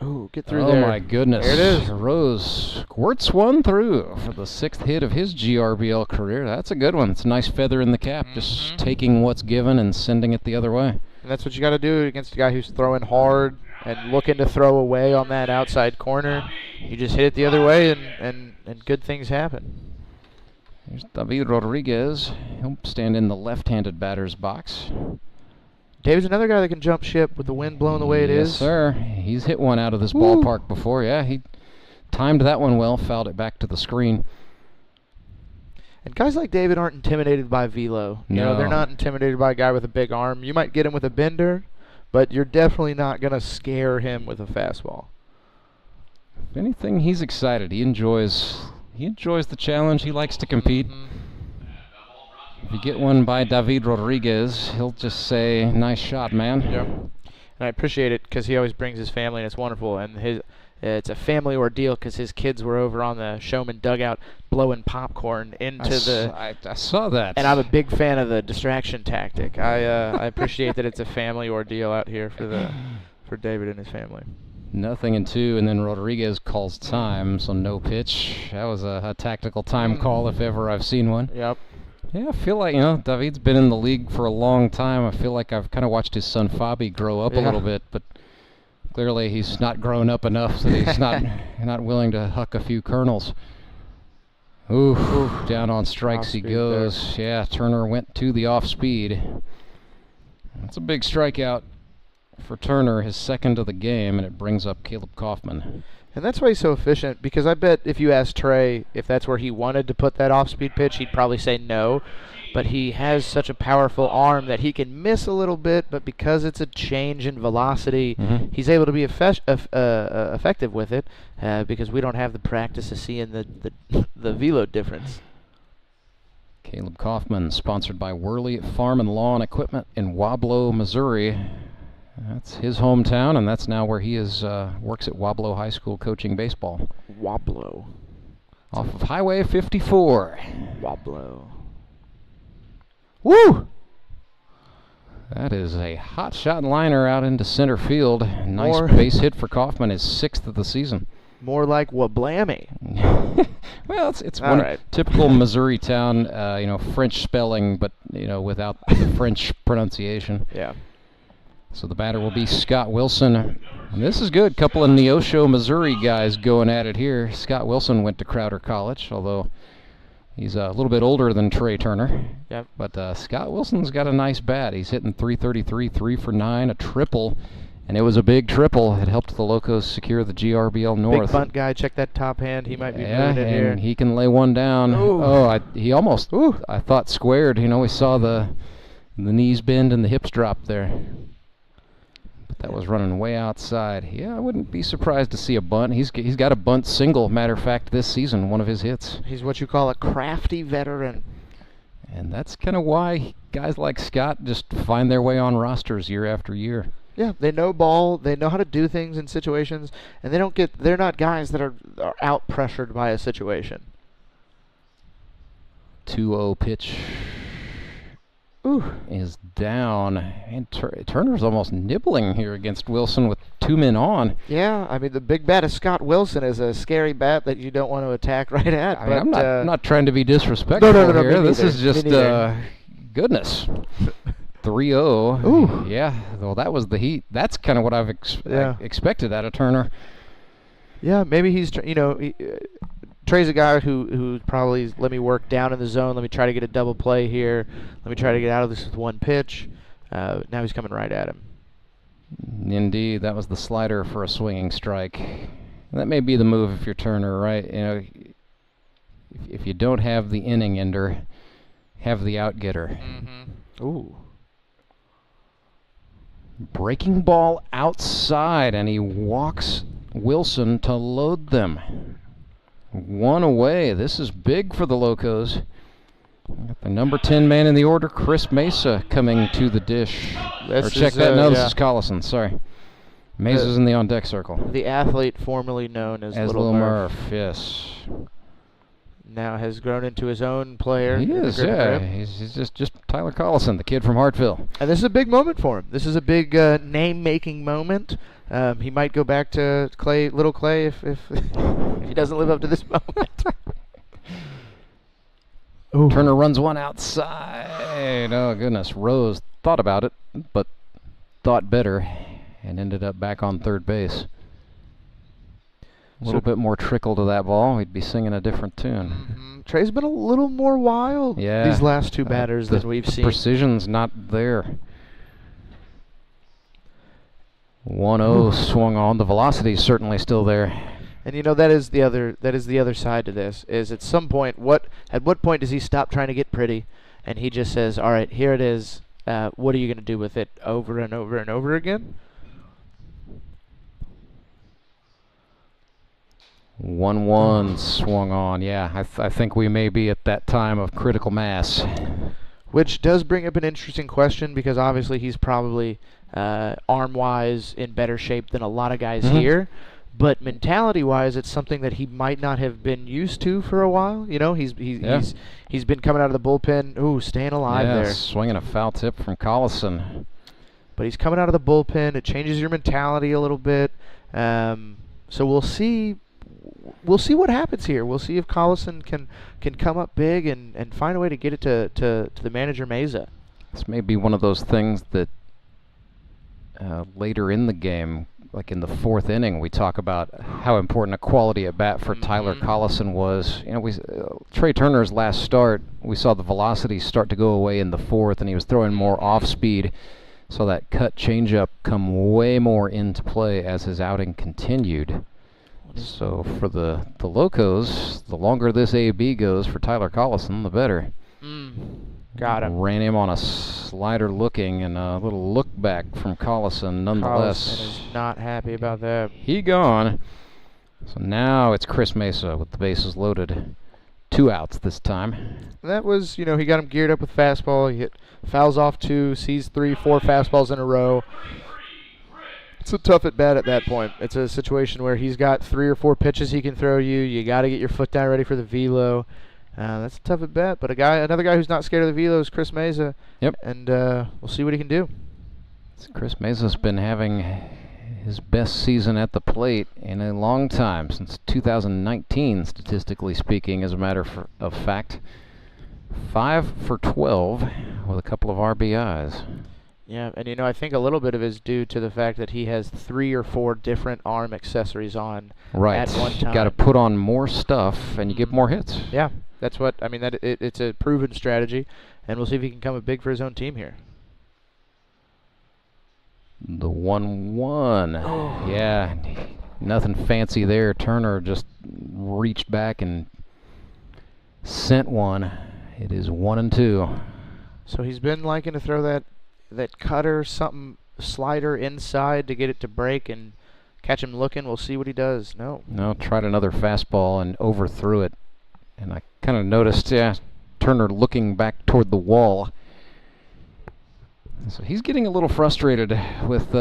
Ooh, get through there. Oh, my goodness. There it is. Rose squirts one through for the 6th hit of his GRBL career. That's a good one. It's a nice feather in the cap, just taking what's given and sending it the other way. And that's what you got to do against a guy who's throwing hard and looking to throw away on that outside corner. You just hit it the other way, and good things happen. Here's David Rodriguez. He'll stand in the left-handed batter's box. David's another guy that can jump ship with the wind blowing the way it is. Yes, sir. He's hit one out of this ballpark before. Yeah, he timed that one well, fouled it back to the screen. And guys like David aren't intimidated by velo. No. You know, they're not intimidated by a guy with a big arm. You might get him with a bender, but you're definitely not going to scare him with a fastball. If anything, he's excited. He enjoys the challenge. He likes to compete. If you get one by David Rodriguez, he'll just say, "Nice shot, man." Yep. And I appreciate it because he always brings his family, and it's wonderful. And it's a family ordeal because his kids were over on the Showman dugout blowing popcorn into I saw that. And I'm a big fan of the distraction tactic. I appreciate that it's a family ordeal out here for David and his family. 0-2, and then Rodriguez calls time, so no pitch. That was a tactical time call if ever I've seen one. Yep. Yeah, I feel like, David's been in the league for a long time. I feel like I've kind of watched his son Fabi grow up a little bit, but clearly he's not grown up enough that he's not willing to huck a few kernels. Ooh, down on strikes he goes. There. Yeah, Turner went to the off speed. That's a big strikeout for Turner, his second of the game, and it brings up Caleb Kaufman. And that's why he's so efficient, because I bet if you asked Trey if that's where he wanted to put that off-speed pitch, he'd probably say no. But he has such a powerful arm that he can miss a little bit, but because it's a change in velocity, he's able to be effective with it, because we don't have the practice of seeing the velo difference. Caleb Kaufman, sponsored by Worley Farm and Lawn Equipment in Wablo, Missouri. That's his hometown, and that's now where he is works at Wablo High School coaching baseball. Wablo. Off of Highway 54. Wablo. Woo! That is a hot shot liner out into center field. Nice base hit for Kaufman, his 6th of the season. More like Wablammy. Well, it's one typical Missouri town, French spelling, but without the French pronunciation. Yeah. So the batter will be Scott Wilson. And this is good. Couple of Neosho, Missouri guys going at it here. Scott Wilson went to Crowder College, although he's a little bit older than Trey Turner. Yep. But Scott Wilson's got a nice bat. He's hitting .333, 3 for 9, a triple. And it was a big triple. It helped the Locos secure the GRBL North. Big bunt guy, check that top hand. He might be moving it here. And he can lay one down. Ooh. Oh, he almost, I thought, squared. We saw the knees bend and the hips drop there. But that was running way outside. Yeah, I wouldn't be surprised to see a bunt. He's got a bunt single, matter of fact, this season, one of his hits. He's what you call a crafty veteran. And that's kind of why guys like Scott just find their way on rosters year after year. Yeah, they know ball, they know how to do things in situations, and they're not guys that are out pressured by a situation. 2-0 pitch. Ooh. Is down, and Turner's almost nibbling here against Wilson with 2 men on. Yeah, I mean, the big bat of Scott Wilson is a scary bat that you don't want to attack right at. I'm not trying to be disrespectful here. This is just goodness. 3-0. Ooh. Yeah, well, that was the heat. That's kind of what I've expected out of Turner. Yeah, maybe he's, Trey's a guy who probably let me work down in the zone. Let me try to get a double play here. Let me try to get out of this with one pitch. Now he's coming right at him. Indeed, that was the slider for a swinging strike. That may be the move if you're Turner, right? If you don't have the inning ender, have the out getter. Ooh. Breaking ball outside, and he walks Wilson to load them. 1 away. This is big for the Locos. Got the number 10 man in the order, Chris Mesa, coming to the dish. This is Karlson, sorry. Mesa's in the on-deck circle. The athlete formerly known as Little Murph, yes. Now has grown into his own player. He is, yeah. He's just Tyler Karlson, the kid from Hartville. And this is a big moment for him. This is a big name-making moment. He might go back to Little Clay if he doesn't live up to this moment. Turner runs one outside. Oh, goodness. Rose thought about it, but thought better and ended up back on third base. A little bit more trickle to that ball. We'd be singing a different tune. Trey's been a little more wild these last two batters than we've seen. Precision's not there. 1-0 swung on. The velocity's certainly still there. And that is the other side to this. Is at some point, at what point does he stop trying to get pretty, and he just says, "All right, here it is. What are you going to do with it over and over and over again?" 1-1 swung on. Yeah, I think we may be at that time of critical mass. Which does bring up an interesting question, because obviously he's probably arm-wise in better shape than a lot of guys here. But mentality-wise, it's something that he might not have been used to for a while. He's been coming out of the bullpen. Ooh, staying alive there. Swinging a foul tip from Karlson. But he's coming out of the bullpen. It changes your mentality a little bit. So we'll see. We'll see what happens here. We'll see if Karlson can come up big and find a way to get it to the manager Mesa. This may be one of those things that later in the game, like in the 4th inning, we talk about how important a quality at bat for Tyler Karlson was. You know, Trey Turner's last start, we saw the velocity start to go away in the 4th, and he was throwing more off speed. So that cut changeup come way more into play as his outing continued. So for the Locos, the longer this AB goes for Tyler Karlson, the better. Got him. Ran him on a slider looking, and a little look back from Karlson nonetheless. Karlson is not happy about that. He gone. So now it's Chris Mesa with the bases loaded. 2 outs this time. That was, he got him geared up with fastball. He hit fouls off 2, sees 3, 4 fastballs in a row. It's a tough at bat at that point. It's a situation where he's got 3 or 4 pitches he can throw you. You got to get your foot down ready for the velo. That's a tough at bat, but another guy who's not scared of the velo is Chris Mesa. Yep. And we'll see what he can do. Chris Mesa's been having his best season at the plate in a long time, since 2019, statistically speaking, as a matter of fact. 5 for 12 with a couple of RBIs. Yeah, and I think a little bit of it is due to the fact that he has 3 or 4 different arm accessories on at one time. Got to put on more stuff, and you get more hits. Yeah, that's what I mean. It's a proven strategy, and we'll see if he can come up big for his own team here. The 1-1. Oh. Yeah, nothing fancy there. Turner just reached back and sent one. It is 1-2. So he's been liking to throw that cutter, slider inside to get it to break and catch him looking. We'll see what he does. No, tried another fastball and overthrew it. And I kind of noticed, Turner looking back toward the wall. So he's getting a little frustrated with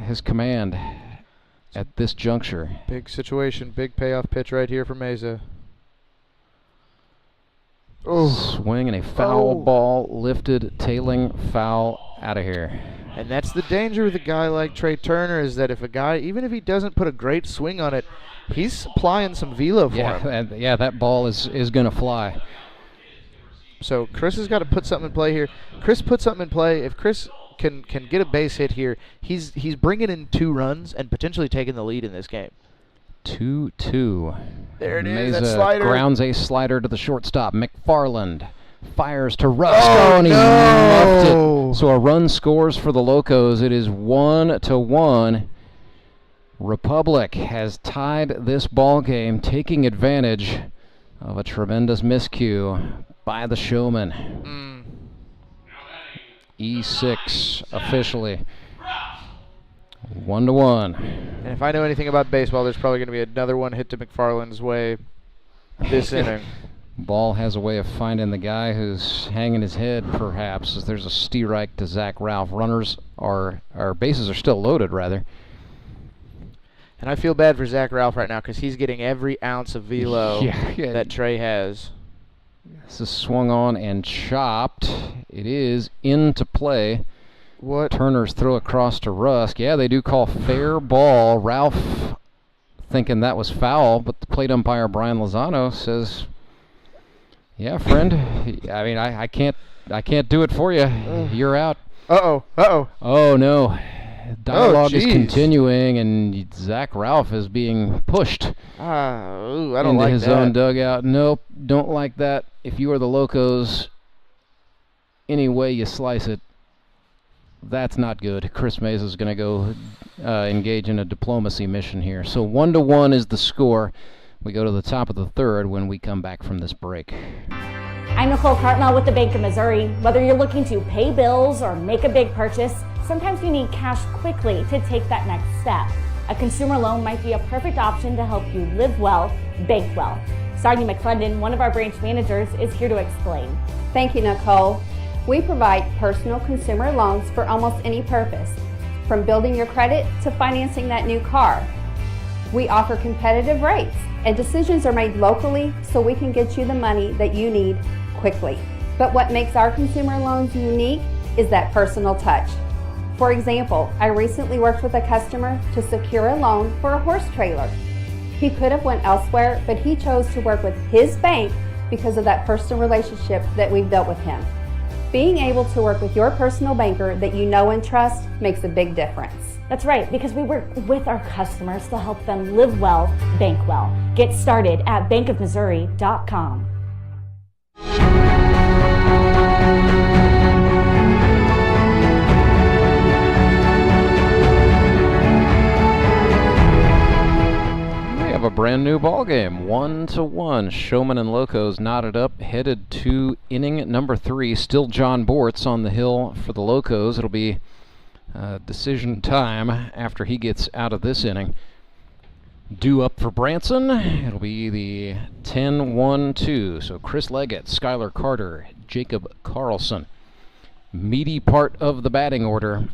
his command at this juncture. Big situation, big payoff pitch right here for Mesa. Oh. Swing and a foul ball, lifted, tailing, foul, out of here. And that's the danger with a guy like Trey Turner, is that if a guy, even if he doesn't put a great swing on it, he's supplying some velo for him. That ball is going to fly. So Chris has got to put something in play here. Chris put something in play. If Chris can get a base hit here, he's bringing in 2 runs and potentially taking the lead in this game. 2-2. There it Mesa is, that slider. Grounds a slider to the shortstop. McFarland fires to Rusk. And he muffed it. So a run scores for the Locos. It is 1-1. Republic has tied this ball game, taking advantage of a tremendous miscue by the Showmen. E6 officially. 1-1. And if I know anything about baseball, there's probably going to be another one hit to McFarland's way this inning. Ball has a way of finding the guy who's hanging his head, perhaps, as there's a strike to Zach Ralph. Bases are still loaded, rather. And I feel bad for Zach Ralph right now because he's getting every ounce of velo that Trey has. This is swung on and chopped. It is into play. What? Turner's throw across to Rusk. Yeah, they do call fair ball. Ralph thinking that was foul, but the plate umpire, Brian Lozano, says, yeah, friend, I mean, I can't do it for you. You're out. Uh-oh. Oh, no. Dialogue is continuing, and Zach Ralph is being pushed I don't into like his own dugout. Nope, don't like that. If you are the Locos, any way you slice it, that's not good. Chris Mesa is going to go engage in a diplomacy mission here. So 1-1 is the score. We go to the top of the 3rd when we come back from this break. I'm Nicole Cartmel with the Bank of Missouri. Whether you're looking to pay bills or make a big purchase, sometimes you need cash quickly to take that next step. A consumer loan might be a perfect option to help you live well, bank well. Sonia McClendon, one of our branch managers, is here to explain. Thank you, Nicole. We provide personal consumer loans for almost any purpose, from building your credit to financing that new car. We offer competitive rates, and decisions are made locally so we can get you the money that you need quickly. But what makes our consumer loans unique is that personal touch. For example, I recently worked with a customer to secure a loan for a horse trailer. He could have went elsewhere, but he chose to work with his bank because of that personal relationship that we've built with him. Being able to work with your personal banker that you know and trust makes a big difference. That's right, because we work with our customers to help them live well, bank well. Get started at bankofmissouri.com. We have a brand new ball game, 1-1. Showmen and Locos knotted up, headed to inning number 3. Still Jon Bortz on the hill for the Locos. It'll be decision time after he gets out of this inning. Due up for Branson, it'll be the 10-1-2. So Chris Leggett, Skylar Carter, Jacob Karlson. Meaty part of the batting order.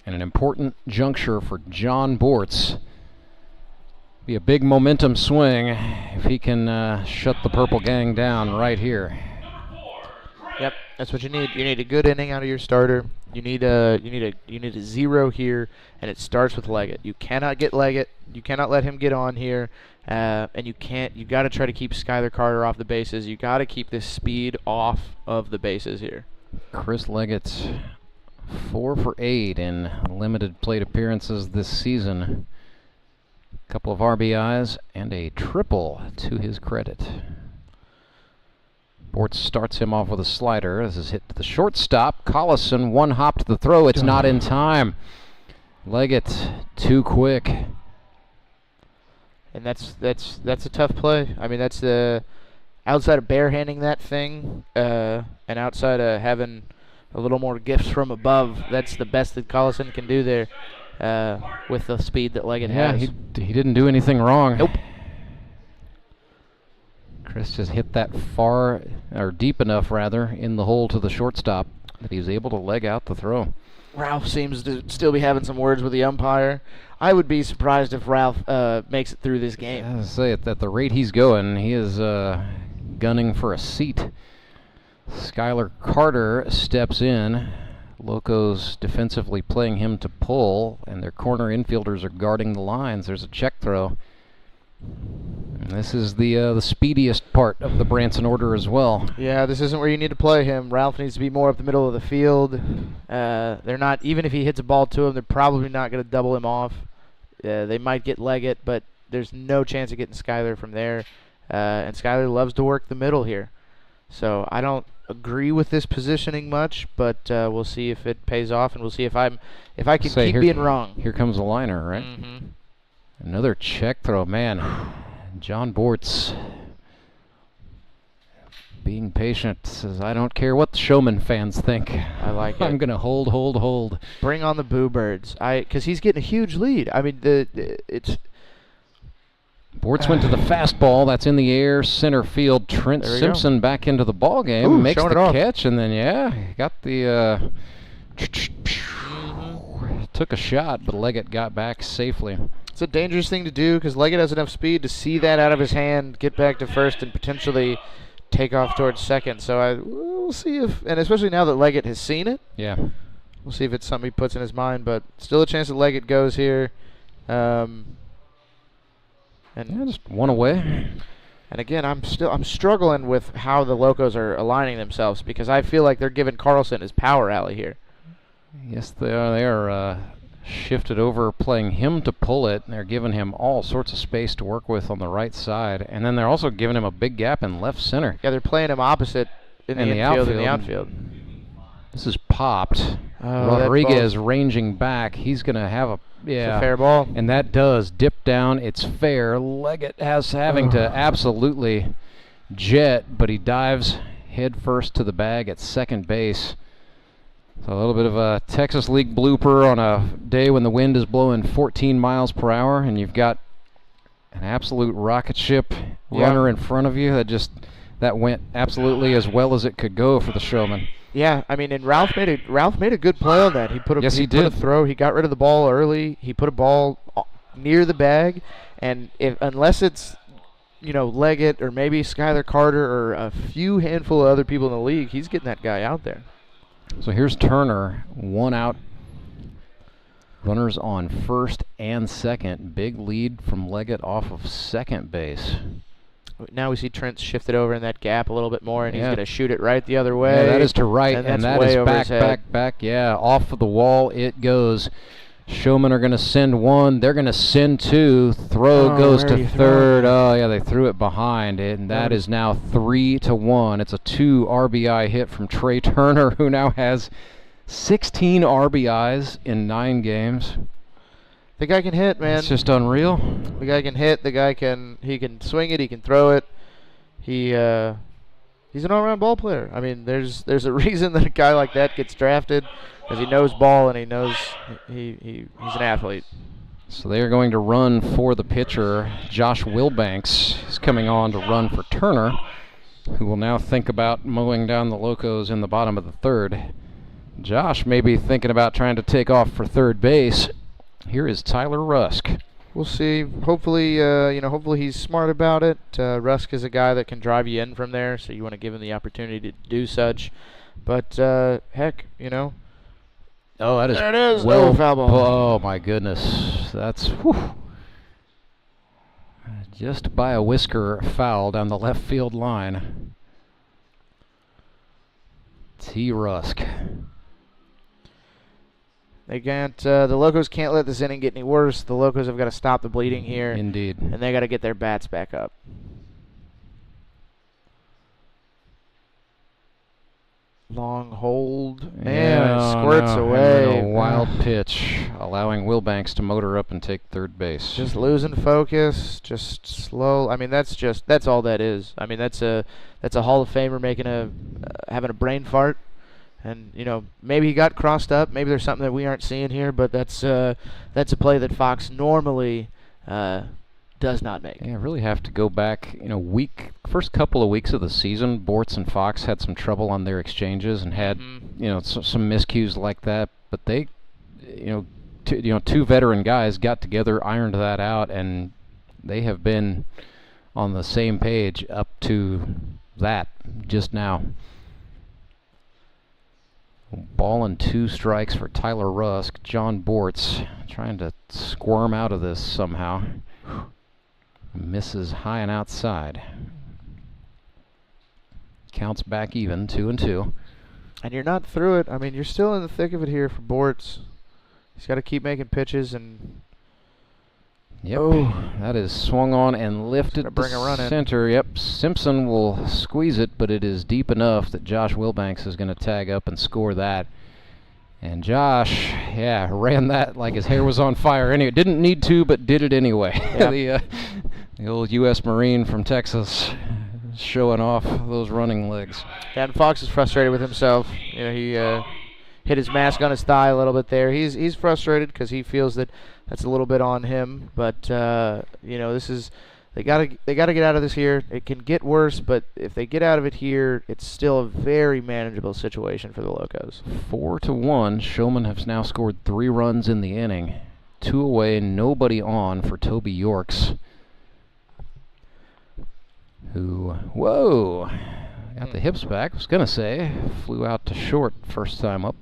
And an important juncture for Jon Bortz. Be a big momentum swing if he can shut the Purple Gang down right here. Yep, that's what you need. You need a good inning out of your starter. You need a 0 here, and it starts with Leggett. You cannot get Leggett. You cannot let him get on here, and you got to try to keep Skylar Carter off the bases. You got to keep this speed off of the bases here. Chris Leggett's 4 for 8 in limited plate appearances this season. Couple of RBIs and a triple to his credit. Bortz starts him off with a slider. This is hit to the shortstop. Karlson, one hop to the throw. It's not in time. Leggett too quick. And that's a tough play. I mean, that's outside of barehanding that thing, and outside of having a little more gifts from above. That's the best that Karlson can do there. With the speed that Leggett has. He didn't do anything wrong. Nope. Chris just hit that far, or deep enough rather, in the hole to the shortstop that he was able to leg out the throw. Ralph seems to still be having some words with the umpire. I would be surprised if Ralph makes it through this game. I say at the rate he's going, he is gunning for a seat. Skylar Carter steps in. Locos defensively playing him to pull, and their corner infielders are guarding the lines. There's a check throw. And this is the speediest part of the Branson order as well. Yeah, this isn't where you need to play him. Ralph needs to be more up the middle of the field. They're not, even if he hits a ball to him, they're probably not going to double him off. They might get Leggett, but there's no chance of getting Skylar from there. And Skylar loves to work the middle here. So I don't agree with this positioning much, but we'll see if it pays off, and we'll see if I can keep being wrong. Here comes the liner, right? Mm-hmm. Another check throw, man. Jon Bortz being patient says, I don't care what the Showman fans think. I like it. I'm gonna hold. Bring on the Boo Birds. Because he's getting a huge lead. I mean, it's. Bortz went to the fastball. That's in the air, center field. Trent Simpson back into the ball game. Ooh, makes the off. catch, and then, got the... took a shot, but Leggett got back safely. It's a dangerous thing to do because Leggett has enough speed to see that out of his hand, get back to first, and potentially take off towards second. So we'll see if... And especially now that Leggett has seen it. Yeah. We'll see if it's something he puts in his mind, but still a chance that Leggett goes here. And just one away. And again, I'm struggling with how the Locos are aligning themselves because I feel like they're giving Karlson his power alley here. Yes, they are. They are shifted over, playing him to pull it. And they're giving him all sorts of space to work with on the right side, and then they're also giving him a big gap in left center. Yeah, they're playing him opposite in the infield and the outfield. This is popped. Rodriguez ranging back. He's going to have a It's a fair ball. And that does dip down. It's fair. Leggett having to absolutely jet, but he dives head first to the bag at second base. So a little bit of a Texas League blooper on a day when the wind is blowing 14 miles per hour and you've got an absolute rocket ship runner in front of you. That went absolutely as well as it could go for the Showman. Yeah, I mean, and Ralph made a good play on that. He put a a throw. He got rid of the ball early. He put a ball near the bag, and unless it's Leggett or maybe Skylar Carter or a few handful of other people in the league, he's getting that guy out there. So here's Turner, one out. Runners on first and second. Big lead from Leggett off of second base. Now we see Trent shifted over in that gap a little bit more, and he's going to shoot it right the other way. Yeah, that is to right, and that is back. Yeah, off of the wall it goes. Showmen are going to send one. They're going to send two. Throw goes to third. Oh, yeah, they threw it behind it, and that is now 3-1. It's a 2 RBI hit from Trey Turner, who now has 16 RBIs in 9 games. The guy can hit, man. It's just unreal. The guy can hit. The guy can swing it. He can throw it. He's an all-around ball player. I mean, there's a reason that a guy like that gets drafted, because he knows ball and he knows he's an athlete. So they are going to run for the pitcher. Josh Wilbanks is coming on to run for Turner, who will now think about mowing down the Locos in the bottom of the third. Josh may be thinking about trying to take off for third base. Here is Tyler Rusk. We'll see. Hopefully, hopefully he's smart about it. Rusk is a guy that can drive you in from there, so you want to give him the opportunity to do such. But heck, Oh, that is. There it is. Well, foul ball. Oh my goodness, that's just by a whisker foul down the left field line. T. Rusk. They can't. The Locos can't let this inning get any worse. The Locos have got to stop the bleeding here. Indeed. And they got to get their bats back up. Long hold. Man, squirts away. A wild pitch, allowing Wilbanks to motor up and take third base. Just losing focus, just slow. I mean, that's all that is. I mean, that's a Hall of Famer having a brain fart. And maybe he got crossed up. Maybe there's something that we aren't seeing here. But that's a play that Fox normally does not make. Yeah, really have to go back. First couple of weeks of the season, Bortz and Fox had some trouble on their exchanges and had some miscues like that. But they, two veteran guys got together, ironed that out, and they have been on the same page up to that just now. Ball and 2 strikes for Tyler Rusk. Jon Bortz trying to squirm out of this somehow. Misses high and outside. Counts back even, 2-2. And you're not through it. I mean, you're still in the thick of it here for Bortz. He's got to keep making pitches and. Yep, that is swung on and lifted to center. Yep, Simpson will squeeze it, but it is deep enough that Josh Wilbanks is going to tag up and score that. And Josh, ran that like his hair was on fire. Anyway, didn't need to, but did it anyway. Yep. The old U.S. Marine from Texas showing off those running legs. And Fox is frustrated with himself. He hit his mask on his thigh a little bit there. He's frustrated because he feels that that's a little bit on him. But this is they gotta get out of this here. It can get worse, but if they get out of it here, it's still a very manageable situation for the Locos. 4-1. Showmen have now scored 3 runs in the inning. 2 away, nobody on for Toby Yorks. Who, got the hips back. I was gonna say, flew out to short first time up.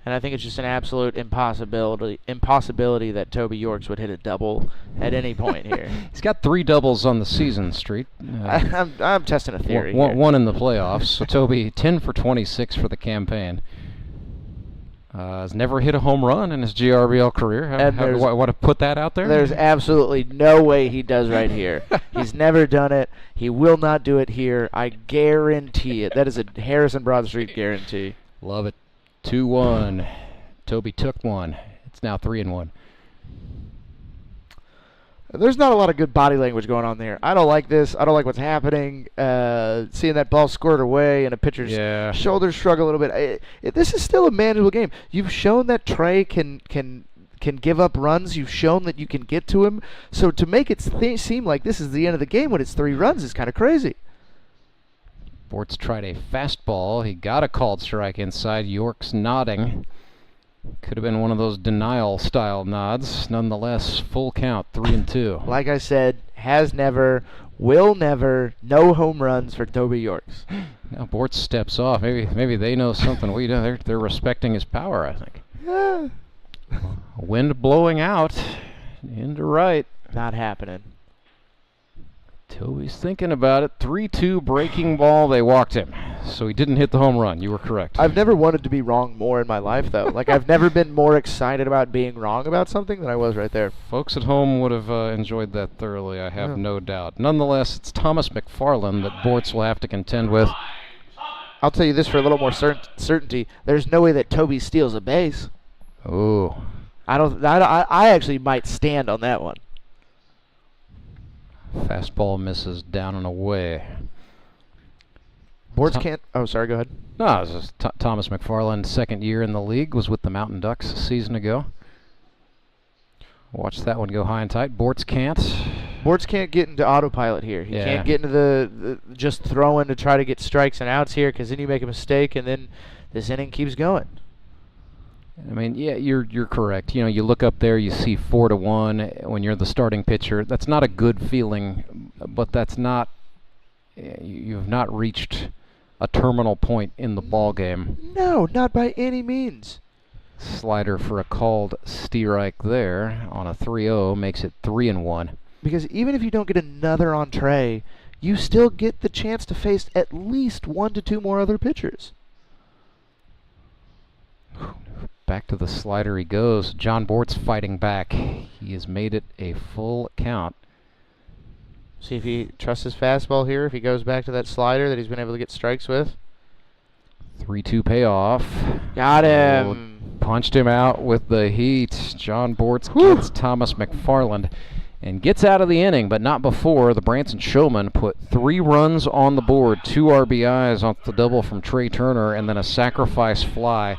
And I think it's just an absolute impossibility that Toby Yorks would hit a double at any point here. He's got 3 doubles on the season, Street. I'm testing a theory. One in the playoffs. So Toby, 10 for 26 for the campaign. Has never hit a home run in his GRBL career. Want to put that out there? There's absolutely no way he does right here. He's never done it. He will not do it here. I guarantee it. That is a Harrison Broadstreet guarantee. Love it. 2-1. Toby took one. It's now 3-1. There's not a lot of good body language going on there. I don't like this. I don't like what's happening. Seeing that ball squirt away and a pitcher's shoulders shrug a little bit. This is still a manageable game. You've shown that Trey can give up runs. You've shown that you can get to him. So to make it seem like this is the end of the game when it's 3 runs is kind of crazy. Bortz tried a fastball. He got a called strike inside. York's nodding. Could have been one of those denial-style nods. Nonetheless, full count, 3-2. Like I said, has never, will never, no home runs for Toby Yorks. Now Bortz steps off. Maybe they know something we don't. They're respecting his power, I think. Yeah. Wind blowing out into right. Not happening. Toby's thinking about it. 3-2 breaking ball. They walked him. So he didn't hit the home run. You were correct. I've never wanted to be wrong more in my life, though. Like, I've never been more excited about being wrong about something than I was right there. Folks at home would have enjoyed that thoroughly, I have no doubt. Nonetheless, it's Thomas McFarland that Bortz will have to contend with. I'll tell you this for a little more certainty. There's no way that Toby steals a base. Oh. I actually might stand on that one. Fastball misses down and away. Bortz can't. Oh, sorry. Go ahead. No, it was just Thomas McFarland's second year in the league, was with the Mountain Ducks a season ago. Watch that one go high and tight. Bortz can't. Bortz can't get into autopilot here. He can't get into the just throwing to try to get strikes and outs here, because then you make a mistake and then this inning keeps going. I mean, yeah, you're correct. You know, you look up there, you see 4-1 when you're the starting pitcher. That's not a good feeling, but that's not. You've not reached a terminal point in the ball game. No, not by any means. Slider for a called strike there on a 3-0 makes it 3-1. Because even if you don't get another on Trey, you still get the chance to face at least 1 to 2 more other pitchers. Back to the slider he goes. Jon Bortz fighting back. He has made it a full count. See if he trusts his fastball here, if he goes back to that slider that he's been able to get strikes with. 3-2 payoff. Got him. Punched him out with the heat. Jon Bortz gets Thomas McFarland and gets out of the inning, but not before the Branson Showmen put 3 runs on the board, 2 RBIs off the double from Trey Turner, and then a sacrifice fly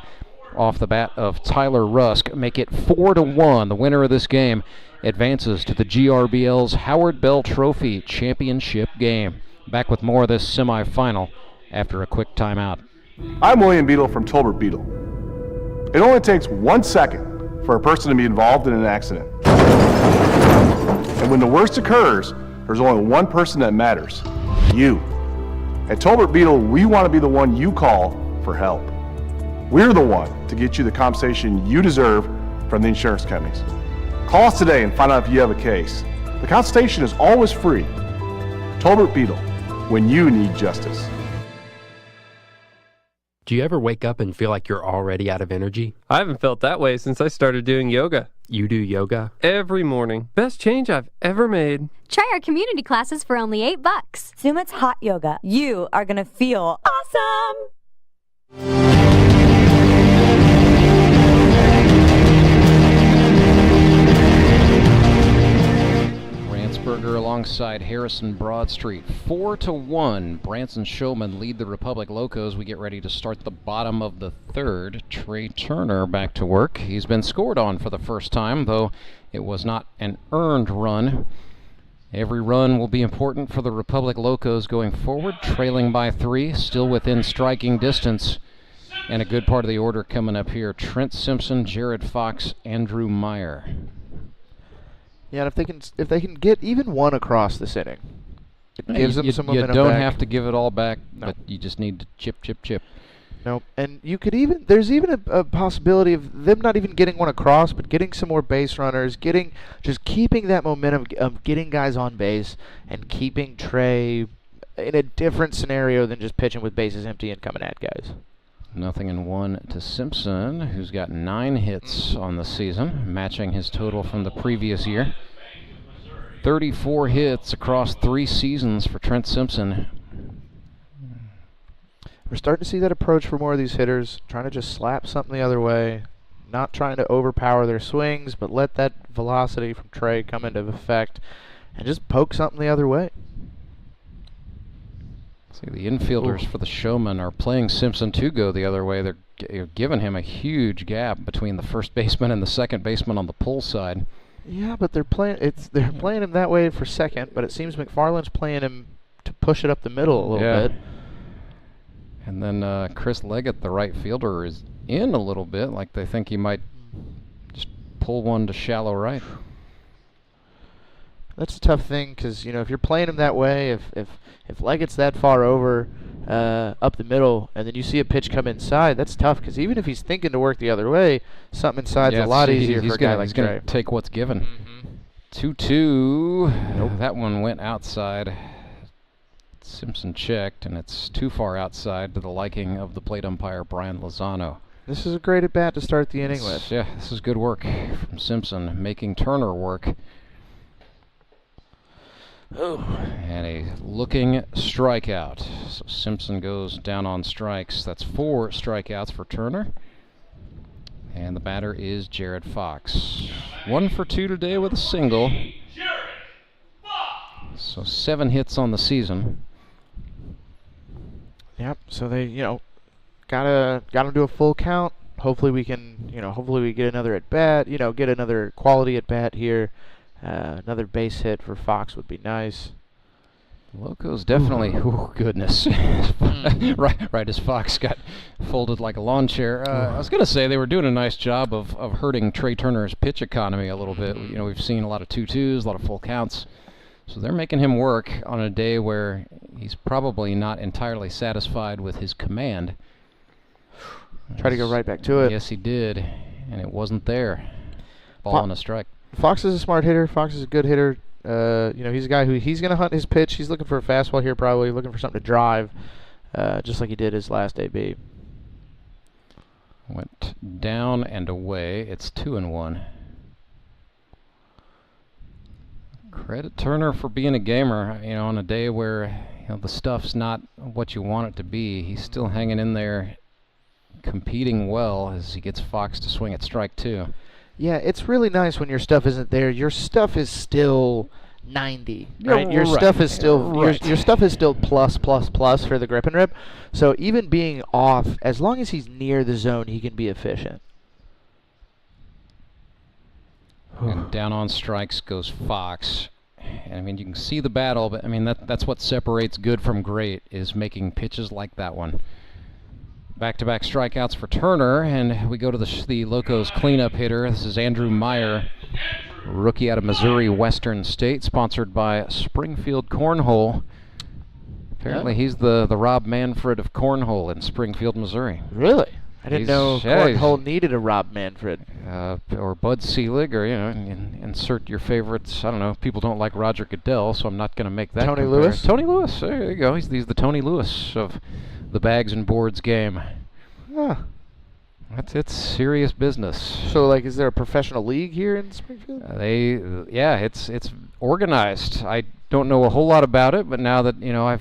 off the bat of Tyler Rusk, make it 4-1. The winner of this game advances to the GRBL's Howard Bell Trophy Championship game. Back with more of this semifinal after a quick timeout. I'm William Beadle from Tolbert Beadle. It only takes 1 second for a person to be involved in an accident. And when the worst occurs, there's only one person that matters: you. At Tolbert Beadle, we want to be the one you call for help. We're the one to get you the compensation you deserve from the insurance companies. Call us today and find out if you have a case. The consultation is always free. Tolbert Beadle, when you need justice. Do you ever wake up and feel like you're already out of energy? I haven't felt that way since I started doing yoga. You do yoga? Every morning. Best change I've ever made. Try our community classes for only $8. Sumit's hot yoga. You are going to feel awesome. Ranceberger alongside Harrison Broadstreet. 4-1. Branson Showmen lead the Republic Locos. We get ready to start the bottom of the third. Trey Turner back to work. He's been scored on for the first time, though it was not an earned run. Every run will be important for the Republic Locos going forward, trailing by 3, still within striking distance. And a good part of the order coming up here: Trent Simpson, Jared Fox, Andrew Meyer. Yeah, and if they can get even 1 across this inning, it gives them some momentum. You don't back. have to give it all back, but you just need to chip. Nope. And you could even, there's even a possibility of them not even getting 1 across, but getting some more base runners, just keeping that momentum of getting guys on base and keeping Trey in a different scenario than just pitching with bases empty and coming at guys. 0-1 to Simpson, who's got 9 hits on the season, matching his total from the previous year. 34 hits across 3 seasons for Trent Simpson. We're starting to see that approach for more of these hitters, trying to just slap something the other way, not trying to overpower their swings, but let that velocity from Trey come into effect and just poke something the other way. See, the infielders for the Showmen are playing Simpson to go the other way. They're giving him a huge gap between the first baseman and the second baseman on the pull side. Yeah, but they're playing him that way for second, but it seems McFarland's playing him to push it up the middle a little bit. And then Chris Leggett, the right fielder, is in a little bit, like they think he might just pull one to shallow right. That's a tough thing, because if you're playing him that way, if Leggett's that far over up the middle, and then you see a pitch come inside, that's tough, because even if he's thinking to work the other way, something inside's a lot easier for a guy like Trey. He's going to take what's given. 2-2. Nope. That one went outside. Simpson checked, and it's too far outside to the liking of the plate umpire, Brian Lozano. This is a great at-bat to start the inning with. Yeah, this is good work from Simpson, making Turner work. Oh, and a looking strikeout. So Simpson goes down on strikes. That's 4 strikeouts for Turner. And the batter is Jared Fox. 1 for 2 today with a single. So 7 hits on the season. Yep, so they, gotta do a full count. Hopefully we can, hopefully we get another at bat, get another quality at bat here. Another base hit for Fox would be nice. Locos definitely, oh goodness. right as Fox got folded like a lawn chair. I was going to say they were doing a nice job of hurting Trey Turner's pitch economy a little bit. We've seen a lot of 2-2s, a lot of full counts. So they're making him work on a day where he's probably not entirely satisfied with his command. Try to go right back to it. Yes, he did, and it wasn't there. Ball on a strike. Fox is a smart hitter. Fox is a good hitter. He's a guy who he's going to hunt his pitch. He's looking for a fastball here, probably looking for something to drive, just like he did his last AB. Went down and away. It's 2-1. Credit Turner for being a gamer. On a day where the stuff's not what you want it to be, he's still hanging in there, competing well as he gets Fox to swing at strike 2. Yeah, it's really nice when your stuff isn't there. Your stuff is still 90, right? Your stuff is still your stuff is still plus for the grip and rip. So even being off, as long as he's near the zone, he can be efficient. And down on strikes goes Fox. And you can see the battle, but that's what separates good from great, is making pitches like that one. Back-to-back strikeouts for Turner, and we go to the Locos cleanup hitter. This is Andrew Meyer, rookie out of Missouri Western State, sponsored by Springfield Cornhole. Apparently he's the Rob Manfred of Cornhole in Springfield, Missouri. Really? I didn't know Cornhole needed a Rob Manfred. Or Bud Selig, or, insert your favorites. I don't know. People don't like Roger Goodell, so I'm not going to make that Tony comparison. Lewis? Tony Lewis. There you go. He's the Tony Lewis of the bags and boards game. Huh. It's serious business. So, is there a professional league here in Springfield? It's organized. I don't know a whole lot about it, but now that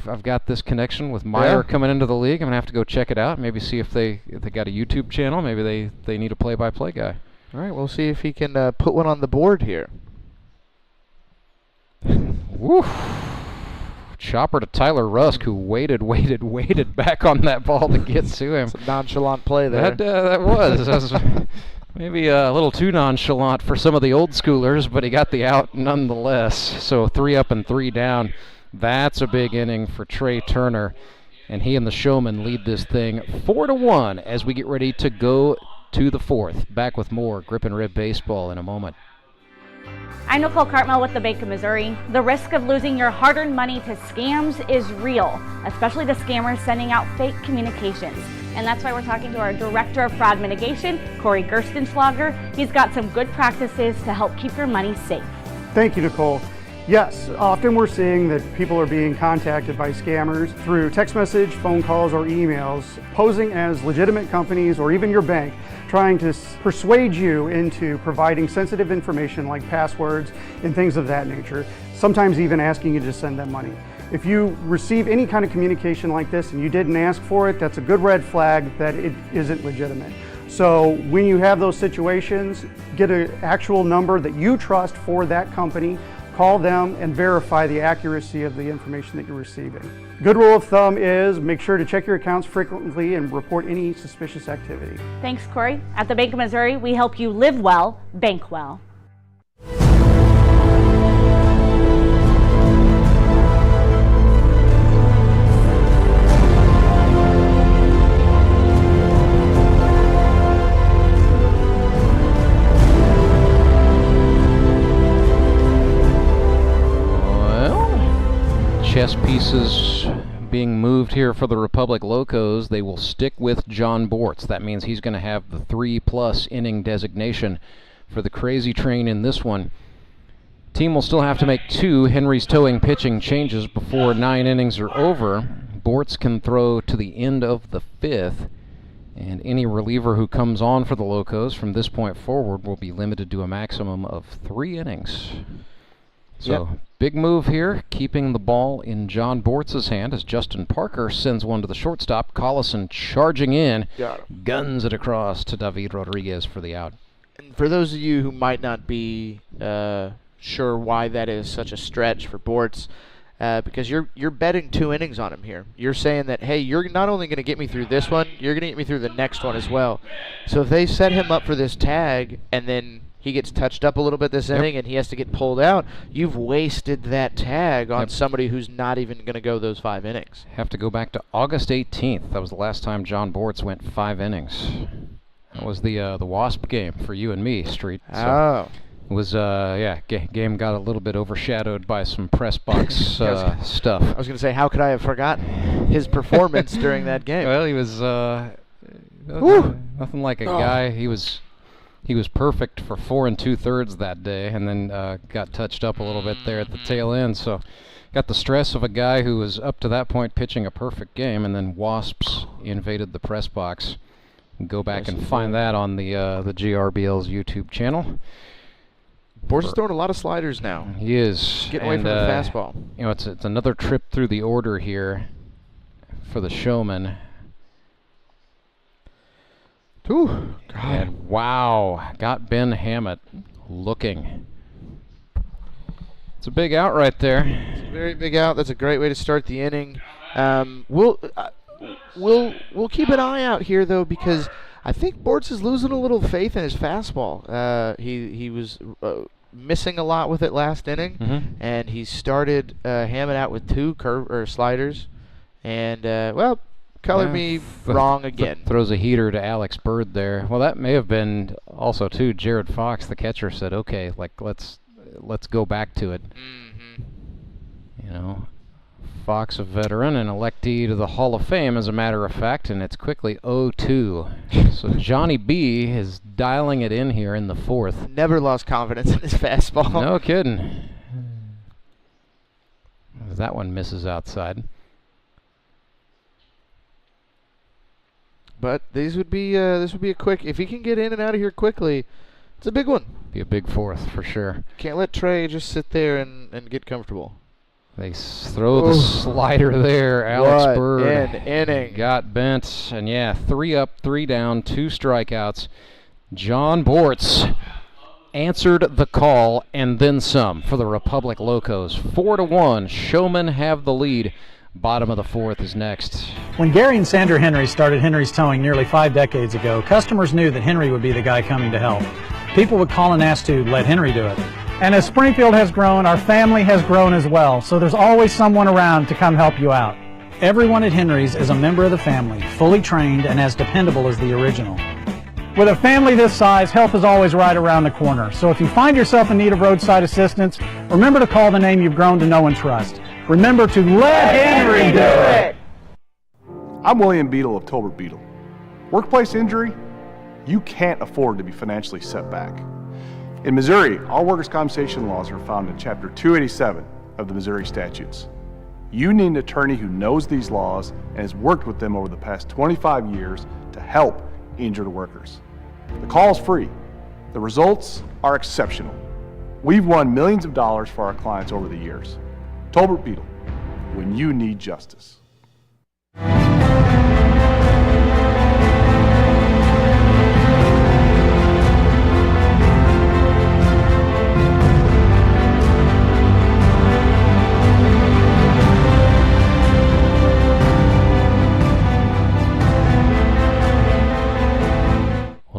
I've got this connection with Meyer coming into the league, I'm gonna have to go check it out. Maybe see if they got a YouTube channel. Maybe they need a play-by-play guy. All right, we'll see if he can put one on the board here. Woo! Chopper to Tyler Rusk, who waited back on that ball to get to him. It's a nonchalant play there. That was maybe a little too nonchalant for some of the old schoolers, but he got the out nonetheless. So 3 up and 3 down. That's a big inning for Trey Turner, and he and the Showmen lead this thing 4-1 as we get ready to go to the 4th. Back with more Grip and Rib baseball in a moment. I'm Nicole Cartmel with the Bank of Missouri. The risk of losing your hard-earned money to scams is real, especially the scammers sending out fake communications. And that's why we're talking to our Director of Fraud Mitigation, Corey Gerstenschlager. He's got some good practices to help keep your money safe. Thank you, Nicole. Yes, often we're seeing that people are being contacted by scammers through text message, phone calls, or emails, posing as legitimate companies or even your bank, trying to persuade you into providing sensitive information like passwords and things of that nature, sometimes even asking you to send them money. If you receive any kind of communication like this and you didn't ask for it, that's a good red flag that it isn't legitimate. So when you have those situations, get an actual number that you trust for that company, call them and verify the accuracy of the information that you're receiving. Good rule of thumb is make sure to check your accounts frequently and report any suspicious activity. Thanks, Corey. At the Bank of Missouri, we help you live well, bank well. Chess pieces being moved here for the Republic Locos. They will stick with Jon Bortz. That means he's going to have the 3+ inning designation for the Crazy Train in this one. Team will still have to make 2 Henry's towing pitching changes before 9 innings are over. Bortz can throw to the end of the 5th, and any reliever who comes on for the Locos from this point forward will be limited to a maximum of 3 innings. So, big move here, keeping the ball in Jon Bortz's hand as Justin Parker sends one to the shortstop. Karlson charging in, guns it across to David Rodriguez for the out. And for those of you who might not be sure why that is such a stretch for Bortz, because you're betting 2 innings on him here. You're saying that, hey, you're not only going to get me through this one, you're going to get me through the next one as well. So if they set him up for this tag and then he gets touched up a little bit this inning and he has to get pulled out, you've wasted that tag on somebody who's not even going to go those 5 innings. Have to go back to August 18th. That was the last time Jon Bortz went 5 innings. That was the Wasp game for you and me, Street. So it was, game got a little bit overshadowed by some press box stuff. I was going to say, how could I have forgotten his performance during that game? Well, he was nothing like a guy. He was perfect for 4 2/3 that day, and then got touched up a little bit there at the tail end. So got the stress of a guy who was up to that point pitching a perfect game, and then Wasps invaded the press box. Go back and find that on the GRBL's YouTube channel. Bortz is throwing a lot of sliders now. He is. Getting away from the fastball. You know, it's another trip through the order here for the Showmen. Ooh, God. And wow, got Ben Hammett looking. It's a big out right there. It's a very big out. That's a great way to start the inning. We'll keep an eye out here though, because I think Bortz is losing a little faith in his fastball. He was missing a lot with it last inning, and he started Hammett out with 2 sliders, and color me wrong again. Throws a heater to Alex Bird there. Well, that may have been also too. Jared Fox, the catcher, said, "Okay, like let's go back to it." You know, Fox, a veteran and electee to the Hall of Fame, as a matter of fact, and it's quickly 0-2. So Johnny B is dialing it in here in the 4th. Never lost confidence in his fastball. No kidding. That one misses outside. But this would be a quick. If he can get in and out of here quickly, it's a big one. Be a big 4th for sure. Can't let Trey just sit there and get comfortable. They throw the slider there. Alex Bird an inning. Got bent, and 3 up, 3 down, 2 strikeouts. Jon Bortz answered the call and then some for the Republic Locos. 4-1. Showmen have the lead. Bottom of the 4th is next. When Gary and Sandra Henry started Henry's Towing nearly 5 decades ago, customers knew that Henry would be the guy coming to help. People would call and ask to let Henry do it. And as Springfield has grown, our family has grown as well, so there's always someone around to come help you out. Everyone at Henry's is a member of the family, fully trained and as dependable as the original. With a family this size, help is always right around the corner. So if you find yourself in need of roadside assistance, remember to call the name you've grown to know and trust. Remember to let Henry do it! I'm William Beadle of Tolbert Beadle. Workplace injury? You can't afford to be financially set back. In Missouri, all workers' compensation laws are found in Chapter 287 of the Missouri statutes. You need an attorney who knows these laws and has worked with them over the past 25 years to help injured workers. The call is free. The results are exceptional. We've won millions of dollars for our clients over the years. Tolbert Beadle, when you need justice.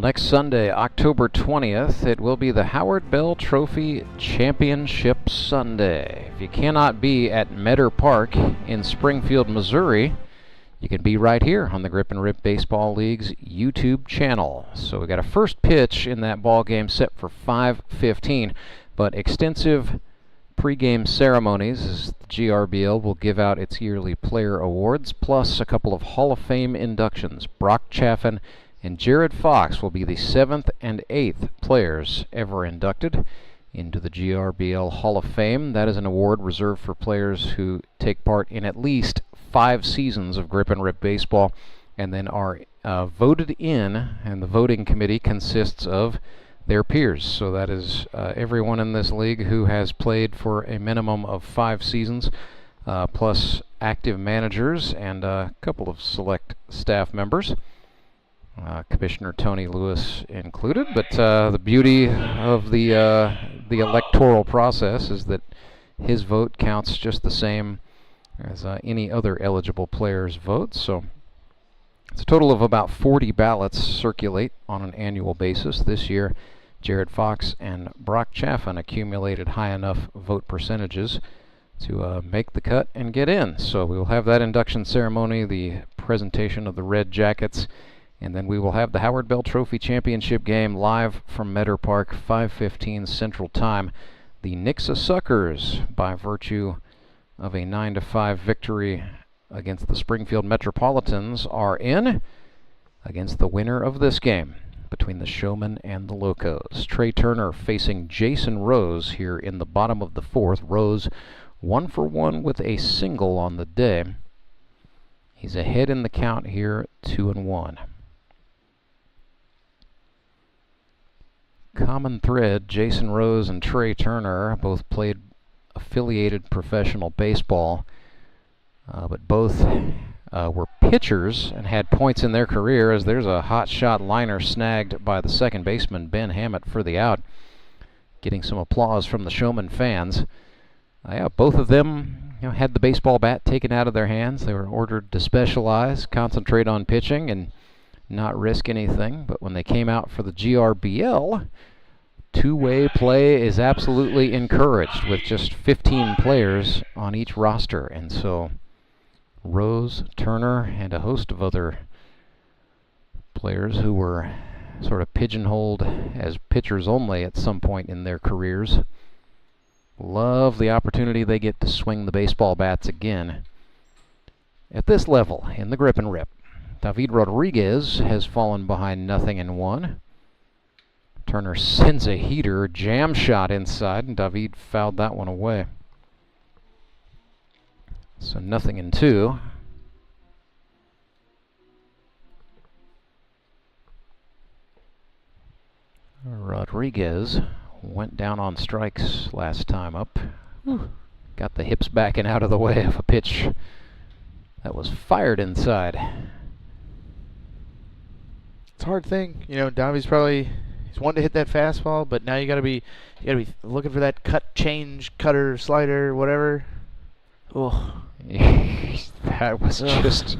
Next Sunday, October 20th, it will be the Howard Bell Trophy Championship Sunday. If you cannot be at Metter Park in Springfield, Missouri, you can be right here on the Grip and Rip Baseball League's YouTube channel. So we got a first pitch in that ball game set for 5:15, but extensive pregame ceremonies as the GRBL will give out its yearly player awards, plus a couple of Hall of Fame inductions. Brock Chaffin and Jared Fox will be the 7th and 8th players ever inducted into the GRBL Hall of Fame. That is an award reserved for players who take part in at least 5 seasons of grip and rip baseball and then are voted in, and the voting committee consists of their peers. So that is everyone in this league who has played for a minimum of 5 seasons, plus active managers and a couple of select staff members. Commissioner Tony Lewis included, but the beauty of the electoral process is that his vote counts just the same as any other eligible player's vote. So it's a total of about 40 ballots circulate on an annual basis. This year, Jared Fox and Brock Chaffin accumulated high enough vote percentages to make the cut and get in. So we will have that induction ceremony, the presentation of the red jackets, and then we will have the Howard Bell Trophy Championship game live from Meadow Park, 5:15 Central Time. The Nixa Suckers, by virtue of a 9-5 victory against the Springfield Metropolitans, are in against the winner of this game between the Showmen and the Locos. Trey Turner facing Jayson Rose here in the bottom of the 4th. Rose 1 for 1 with a single on the day. He's ahead in the count here, 2-1. Common thread, Jayson Rose and Trey Turner both played affiliated professional baseball, but both were pitchers and had points in their career, as there's a hot shot liner snagged by the second baseman Ben Hammett for the out, getting some applause from the Showman fans. Yeah, both of them had the baseball bat taken out of their hands. They were ordered to specialize, concentrate on pitching, and not risk anything. But when they came out for the GRBL, two-way play is absolutely encouraged with just 15 players on each roster. And so Rose, Turner, and a host of other players who were sort of pigeonholed as pitchers only at some point in their careers love the opportunity they get to swing the baseball bats again at this level in the grip and rip. David Rodriguez has fallen behind 0-1. Turner sends a heater, jam shot inside, and David fouled that one away. So 0-2. Rodriguez went down on strikes last time up. Got the hips back and out of the way of a pitch that was fired inside. It's a hard thing, Davi's he's wanting to hit that fastball, but now you gotta be looking for that cutter, slider, whatever. Oh, that was just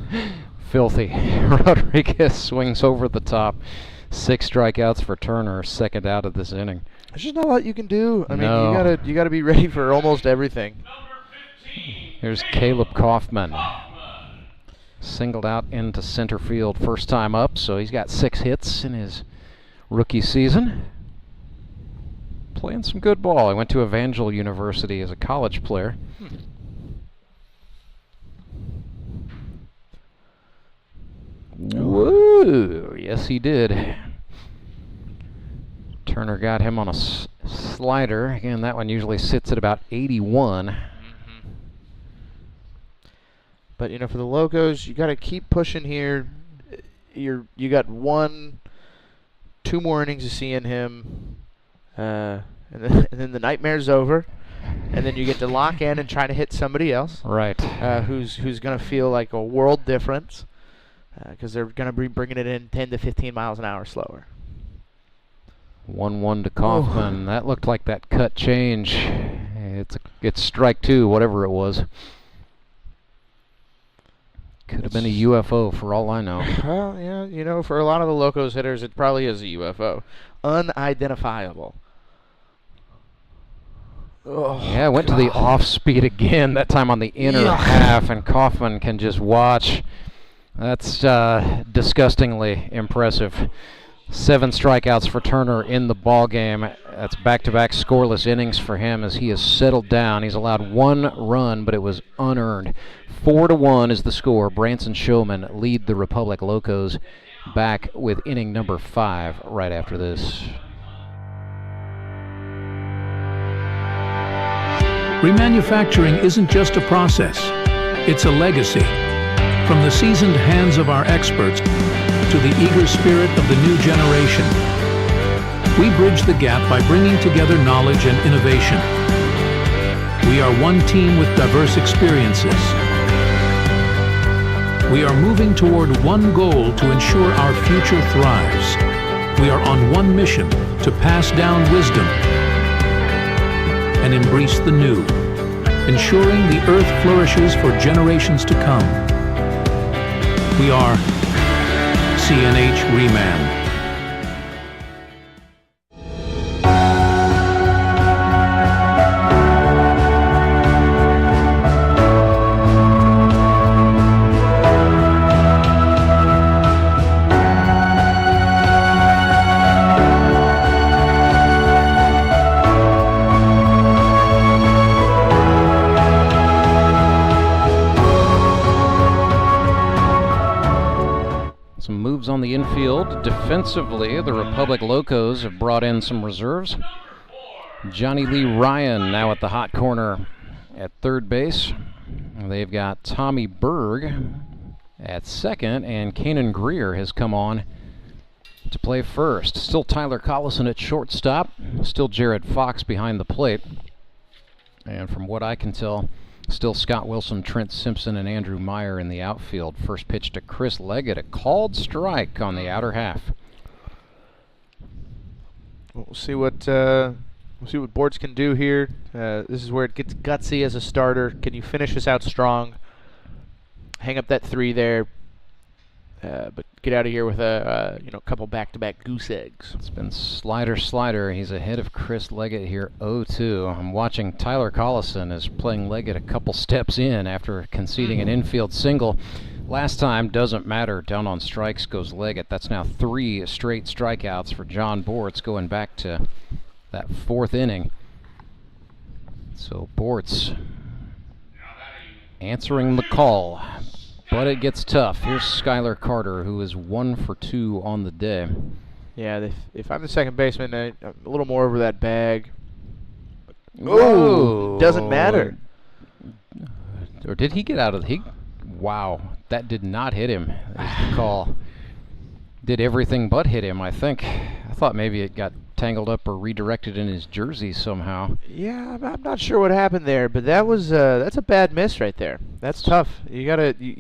filthy. Rodriguez swings over the top. 6 strikeouts for Turner, second out of this inning. There's just not a lot you can do. I mean, you gotta be ready for almost everything. Here's Caleb Kaufman. Singled out into center field first time up, so he's got 6 hits in his rookie season. Playing some good ball. He went to Evangel University as a college player. Whoa, yes he did. Turner got him on a slider. Again, that one usually sits at about 81. But for the Locos, you got to keep pushing here. You got 2 more innings of seeing him, and then the nightmare's over, and then you get to lock in and try to hit somebody else, right? Who's going to feel like a world difference, because they're going to be bringing it in 10 to 15 miles an hour slower. 1-1 to Kaufman. Oh. That looked like that cut change. It's strike 2, whatever it was. Could have been a UFO for all I know. Well, yeah, for a lot of the Locos hitters, it probably is a UFO. Unidentifiable. Oh, yeah, went to the off speed again, that time on the inner half, and Kaufman can just watch. That's disgustingly impressive. 7 strikeouts for Turner in the ball game. That's back-to-back scoreless innings for him as he has settled down. He's allowed 1 run, but it was unearned. 4-1 is the score. Branson Showmen lead the Republic Locos. Back with inning number 5 right after this. Remanufacturing isn't just a process, it's a legacy. From the seasoned hands of our experts to the eager spirit of the new generation, we bridge the gap by bringing together knowledge and innovation. We are one team with diverse experiences. We are moving toward one goal to ensure our future thrives. We are on one mission to pass down wisdom and embrace the new, ensuring the earth flourishes for generations to come. We are CNH Reman. On the infield. Defensively, the Republic Locos have brought in some reserves. Johnny Lee Ryan now at the hot corner at third base. They've got Tommy Berg at second, and Kanan Greer has come on to play first. Still Tyler Karlson at shortstop. Still Jared Fox behind the plate. And from what I can tell, still Scott Wilson, Trent Simpson, and Andrew Meyer in the outfield. First pitch to Chris Leggett, a called strike on the outer half. We'll see what Bortz can do here. This is where it gets gutsy as a starter. Can you finish this out strong? Hang up that 3 there, but get out of here with a couple back-to-back goose eggs. It's been slider. He's ahead of Chris Leggett here, 0-2. I'm watching Tyler Karlson is playing Leggett a couple steps in after conceding an infield single. Last time, doesn't matter. Down on strikes goes Leggett. That's now 3 straight strikeouts for Jon Bortz going back to that 4th inning. So Bortz answering the call. But it gets tough. Here's Skylar Carter, who is 1 for 2 on the day. Yeah, if I'm the second baseman, I'm a little more over that bag. Whoa! Doesn't matter. Or did he get out of the... Wow, that did not hit him, is the call. Did everything but hit him, I think. I thought maybe it got tangled up or redirected in his jersey somehow. Yeah, I'm not sure what happened there, but that was that's a bad miss right there. That's tough. You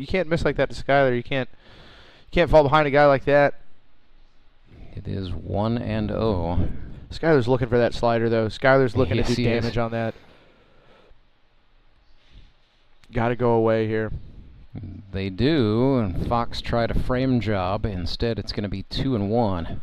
can't miss like that to Skylar. You can't fall behind a guy like that. It is 1-0. Skylar's looking for that slider though. Skylar's looking to do damage on that. Got to go away here. They do, and Fox tried a frame job. Instead, it's going to be 2-1.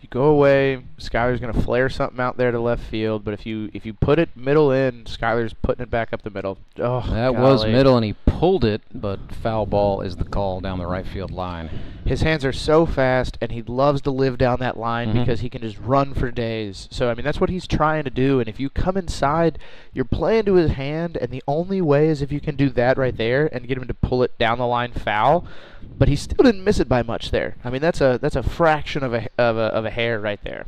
You go away, Skylar's going to flare something out there to left field, but if you put it middle in, Skylar's putting it back up the middle. Oh, that was middle, and he pulled it, but foul ball is the call down the right field line. His hands are so fast, and he loves to live down that line because he can just run for days. So, I mean, that's what he's trying to do, and if you come inside, you're playing to his hand, and the only way is if you can do that right there and get him to pull it down the line foul. But he still didn't miss it by much there. I mean, that's a fraction of a hair right there.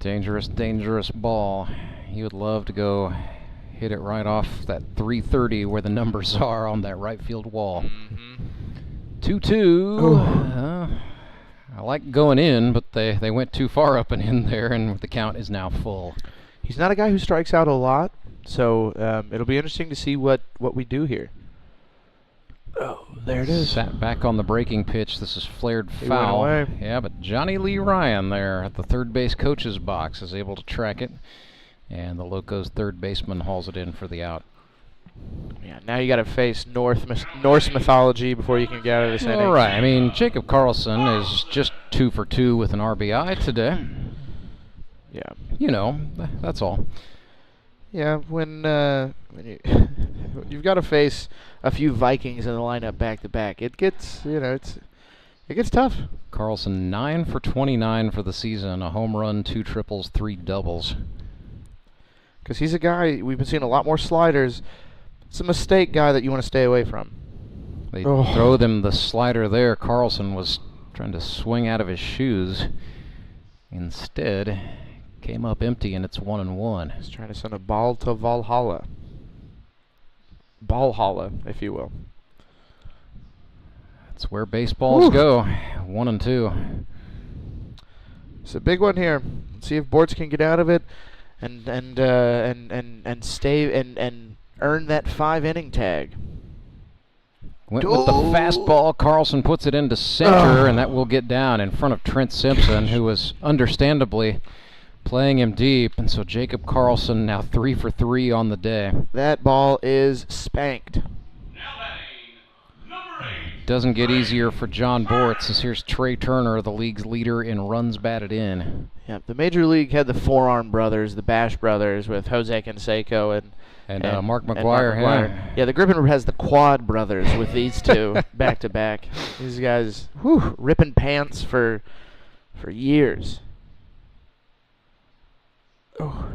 Dangerous ball. He would love to go hit it right off that 330 where the numbers are on that right field wall. 2-2. I like going in, but they went too far up and in there, and the count is now full. He's not a guy who strikes out a lot, so it'll be interesting to see what we do here. Oh, there it is. Sat back on the breaking pitch. This is flared foul. Went away. Yeah, but Johnny Lee Ryan there at the third base coach's box is able to track it, and the Locos third baseman hauls it in for the out. Yeah, now you got to face Norse mythology before you can get out of this inning. All right. I mean, Jacob Karlson is just 2 for 2 with an RBI today. Yeah. You know, that's all. Yeah, when you've got to face a few Vikings in the lineup back to back, it gets it gets tough. Karlson 9 for 29 for the season, a home run, 2 triples, 3 doubles. Because he's a guy we've been seeing a lot more sliders. It's a mistake guy that you want to stay away from. They throw them the slider there. Karlson was trying to swing out of his shoes. Instead, came up empty, and it's 1-1. He's trying to send a ball to Valhalla. ball holla, if you will. That's where baseballs go. 1 and 2. It's a big one here. Let's see if Bortz can get out of it and stay and earn that 5-inning tag. Went with the fastball. Karlson puts it into center, and that will get down in front of Trent Simpson, who was understandably playing him deep. And so Jacob Karlson now 3 for 3 on the day. That ball is spanked. Doesn't get easier for Jon Bortz, as here's Trey Turner, the league's leader in runs batted in. Yeah, the Major League had the Forearm brothers, the Bash brothers, with Jose Canseco and Mark McGuire. Yeah, the Griffin has the Quad brothers with these two back to back. These guys, ripping pants for years. Oh.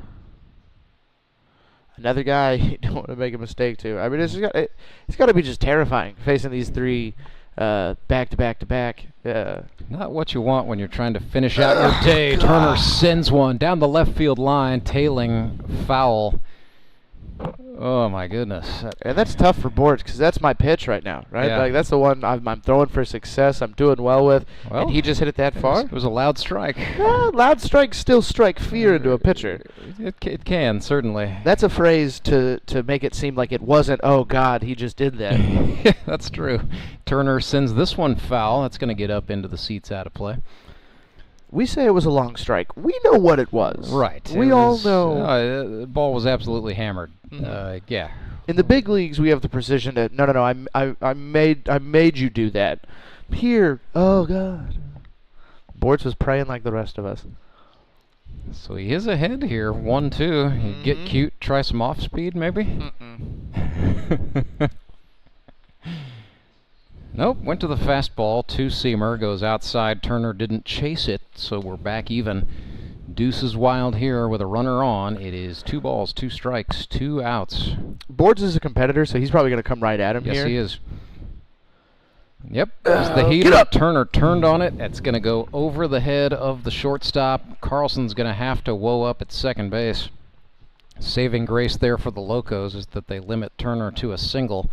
Another guy you don't want to make a mistake to. I mean, it's got to be just terrifying facing these three back to back to back. Not what you want when you're trying to finish out your day. Turner sends one down the left field line, tailing foul. Oh my goodness! And that's tough for Bortz because that's my pitch right now, right? Yeah. Like that's the one I'm throwing for success. I'm doing well with, and he just hit it that far. It was a loud strike. Loud strikes still strike fear into a pitcher. It can certainly. That's a phrase to make it seem like it wasn't. Oh God, he just did that. That's true. Turner sends this one foul. That's going to get up into the seats out of play. We say it was a long strike. We know what it was. Right. We all know. The ball was absolutely hammered. Yeah. In the big leagues, we have the precision to no. I made you do that. Here, oh God. Bortz was praying like the rest of us. So he is ahead here, 1-2. You get cute, try some off speed, maybe. Nope, went to the fastball, 2-seamer, goes outside. Turner didn't chase it, so we're back even. Deuce is wild here with a runner on. It is 2 balls, 2 strikes, 2 outs. Bortz is a competitor, so he's probably going to come right at him here. Yes, he is. Yep, there's the heater. Turner turned on it. It's going to go over the head of the shortstop. Karlson's going to have to woe up at second base. Saving grace there for the Locos is that they limit Turner to a single.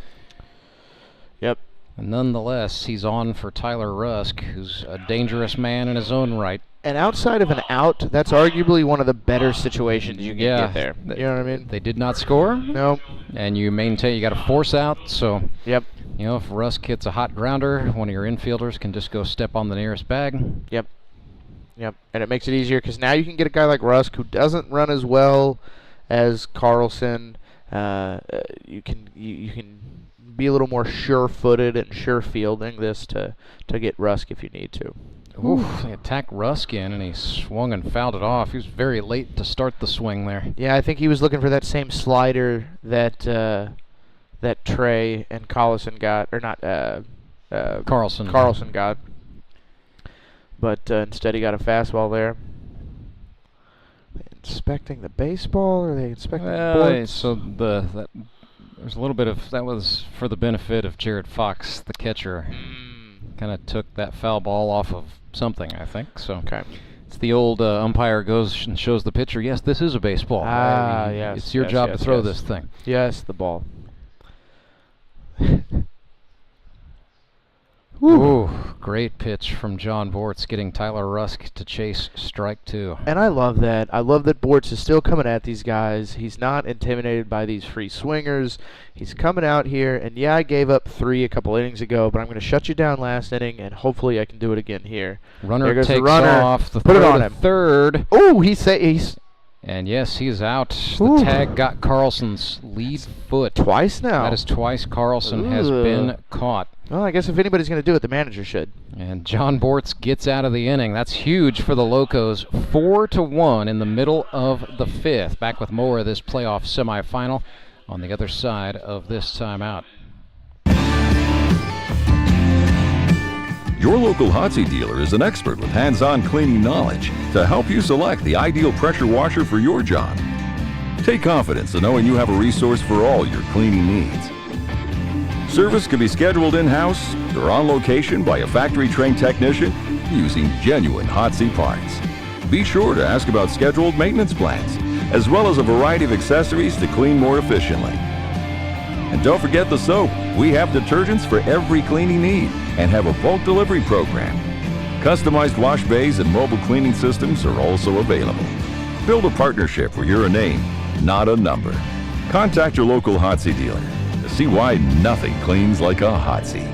Yep. And nonetheless, he's on for Tyler Rusk, who's a dangerous man in his own right. And outside of an out, that's arguably one of the better situations you can get there. You know what I mean? They did not score. Nope. And you maintain, you got to force out. So, yep. You know, if Rusk hits a hot grounder, one of your infielders can just go step on the nearest bag. Yep. Yep. And it makes it easier because now you can get a guy like Rusk who doesn't run as well as Karlson. You can be a little more sure-footed and sure-fielding this to get Rusk if you need to. Oof, they attacked Rusk in, and he swung and fouled it off. He was very late to start the swing there. Yeah, I think he was looking for that same slider that that Trey and Karlson got, or not, Karlson. Karlson got. But instead he got a fastball there. Are they inspecting the baseball, or are they inspecting the boards? So there's a little bit of, that was for the benefit of Jared Fox, the catcher. Kind of took that foul ball off of something, I think. So okay. It's the old umpire goes and shows the pitcher, yes, this is a baseball. Yes. It's your job to throw this thing. Yes, the ball. Ooh, great pitch from Jon Bortz, getting Tyler Rusk to chase strike 2. And I love that. I love that Bortz is still coming at these guys. He's not intimidated by these free swingers. He's coming out here, and yeah, I gave up 3 a couple innings ago, but I'm going to shut you down last inning, and hopefully I can do it again here. Runner takes the off. The Put it on him. Third. Oh, he's. And yes, he's out. The tag got Karlson's lead foot. Twice now. That is twice Karlson has been caught. Well, I guess if anybody's going to do it, the manager should. And Jon Bortz gets out of the inning. That's huge for the Locos. 4-1 in the middle of the 5th. Back with more of this playoff semifinal on the other side of this timeout. Your local hot seat dealer is an expert with hands-on cleaning knowledge to help you select the ideal pressure washer for your job. Take confidence in knowing you have a resource for all your cleaning needs. Service can be scheduled in-house or on location by a factory-trained technician using genuine hot seat parts. Be sure to ask about scheduled maintenance plans, as well as a variety of accessories to clean more efficiently. And don't forget the soap. We have detergents for every cleaning need and have a bulk delivery program. Customized wash bays and mobile cleaning systems are also available. Build a partnership where you're a name, not a number. Contact your local Hotsy dealer to see why nothing cleans like a Hotsy.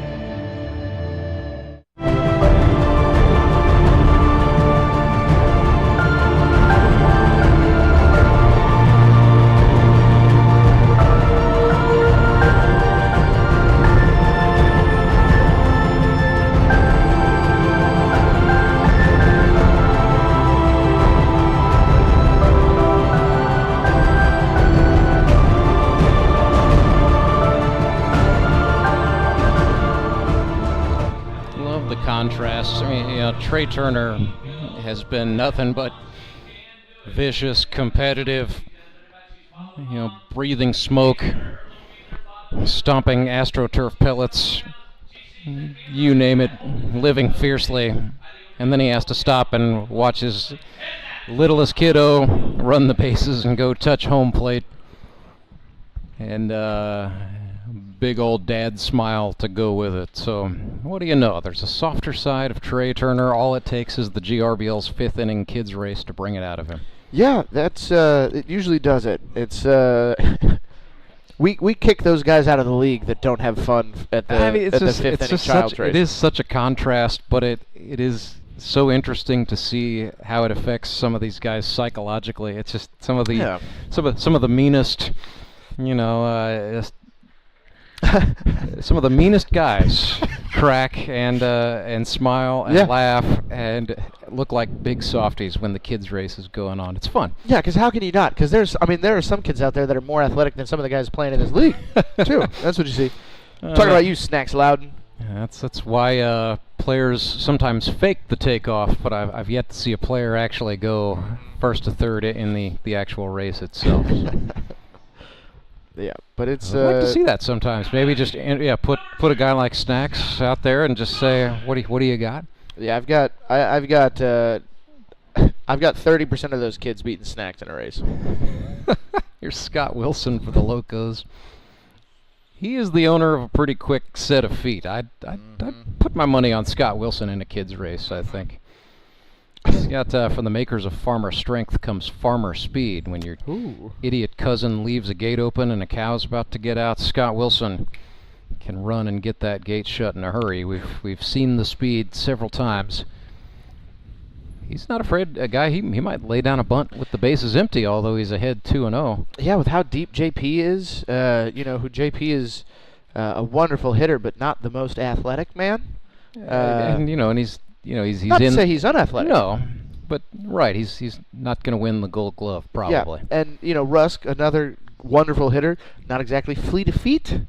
Contrasts. I mean, Trey Turner has been nothing but vicious, competitive, breathing smoke, stomping AstroTurf pellets, you name it, living fiercely. And then he has to stop and watch his littlest kiddo run the bases and go touch home plate. And big old dad smile to go with it. So what do you know? There's a softer side of Trey Turner. All it takes is the GRBL's 5th inning kids race to bring it out of him. Yeah, that's it usually does it. It's we kick those guys out of the league that don't have fun at the 5th inning child race. It is such a contrast, but it is so interesting to see how it affects some of these guys psychologically. It's just some of the meanest, some of the meanest guys crack and smile and laugh and look like big softies when the kids race is going on. It's fun. Yeah, because how can you not? Because there are some kids out there that are more athletic than some of the guys playing in this league too. That's what you see. Talking about you, Snacks Loudon. That's why players sometimes fake the takeoff, but I've yet to see a player actually go first to third in the actual race itself. Yeah, but it's. I'd like to see that sometimes. Maybe just put a guy like Snacks out there and just say, what do you got? Yeah, I've got 30% of those kids beating Snacks in a race. Here's Scott Wilson for the Locos. He is the owner of a pretty quick set of feet. I'd put my money on Scott Wilson in a kids race, I think. He's got, from the makers of Farmer Strength comes Farmer Speed. When your idiot cousin leaves a gate open and a cow's about to get out, Scott Wilson can run and get that gate shut in a hurry. We've seen the speed several times. He's not afraid. A guy, he might lay down a bunt with the bases empty, although he's ahead 2-0. Yeah, with how deep JP is, who JP is a wonderful hitter, but not the most athletic man. And he's not to say he's unathletic. No, but right, he's not going to win the Gold Glove probably. Yeah, and Rusk, another wonderful hitter, not exactly fleet of feet.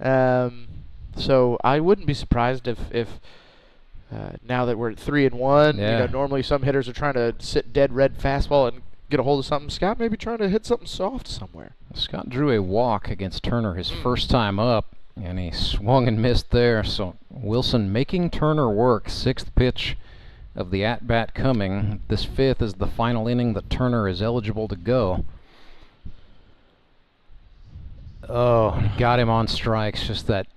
So I wouldn't be surprised if now that we're at 3-1, normally some hitters are trying to sit dead red fastball and get a hold of something. Scott maybe trying to hit something soft somewhere. Scott drew a walk against Turner his first time up, and he swung and missed there. So Wilson making Turner work. 6th pitch of the at-bat coming. This 5th is the final inning that Turner is eligible to go. Oh, got him on strikes. Just that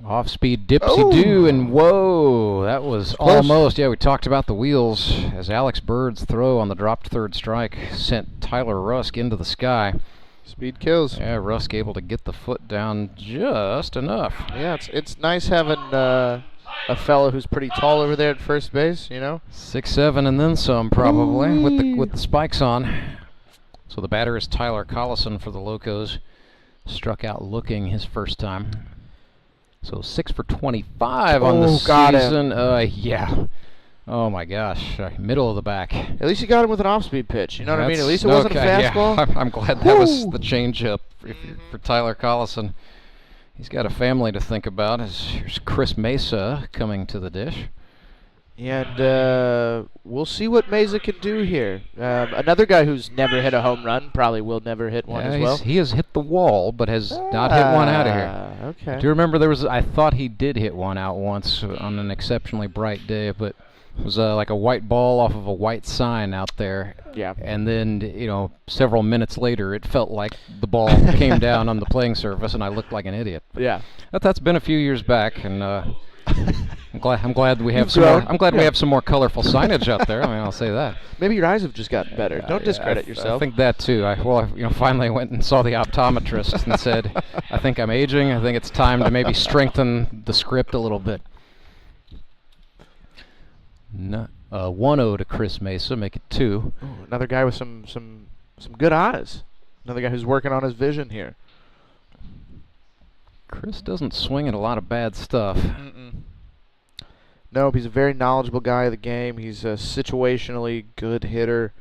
off-speed dipsy-do, and whoa, that was almost. Yeah, we talked about the wheels as Alex Bird's throw on the dropped third strike sent Tyler Rusk into the sky. Speed kills. Yeah, Rusk able to get the foot down just enough. Yeah, it's nice having a fellow who's pretty tall over there at first base. 6'7" and then some probably with the spikes on. So the batter is Tyler Karlson for the Locos. Struck out looking his first time. So 6 for 25 on the season. Yeah. Oh my gosh, middle of the back. At least you got him with an off-speed pitch. You know what I mean? At least it wasn't a fastball. Yeah. I'm glad that was the changeup for Tyler Karlson. He's got a family to think about. Here's Chris Mesa coming to the dish. And we'll see what Mesa can do here. Another guy who's never hit a home run, probably will never hit one as well. He has hit the wall, but has not hit one out of here. Okay. Do you remember I thought he did hit one out once on an exceptionally bright day, but It was like a white ball off of a white sign out there. Yeah. And then, several minutes later, it felt like the ball came down on the playing surface, and I looked like an idiot. Yeah. That's been a few years back, and I'm glad we have some more. I'm glad we have some more colorful signage out there. I mean, I'll say that. Maybe your eyes have just gotten better. Don't discredit yourself. I think that too. Finally went and saw the optometrist and said, I think I'm aging. I think it's time to maybe strengthen the script a little bit. 1-0 to Chris Mesa, make it 2. Ooh, another guy with some good eyes. Another guy who's working on his vision here. Chris doesn't swing at a lot of bad stuff. No, he's a very knowledgeable guy of the game. He's a situationally good hitter.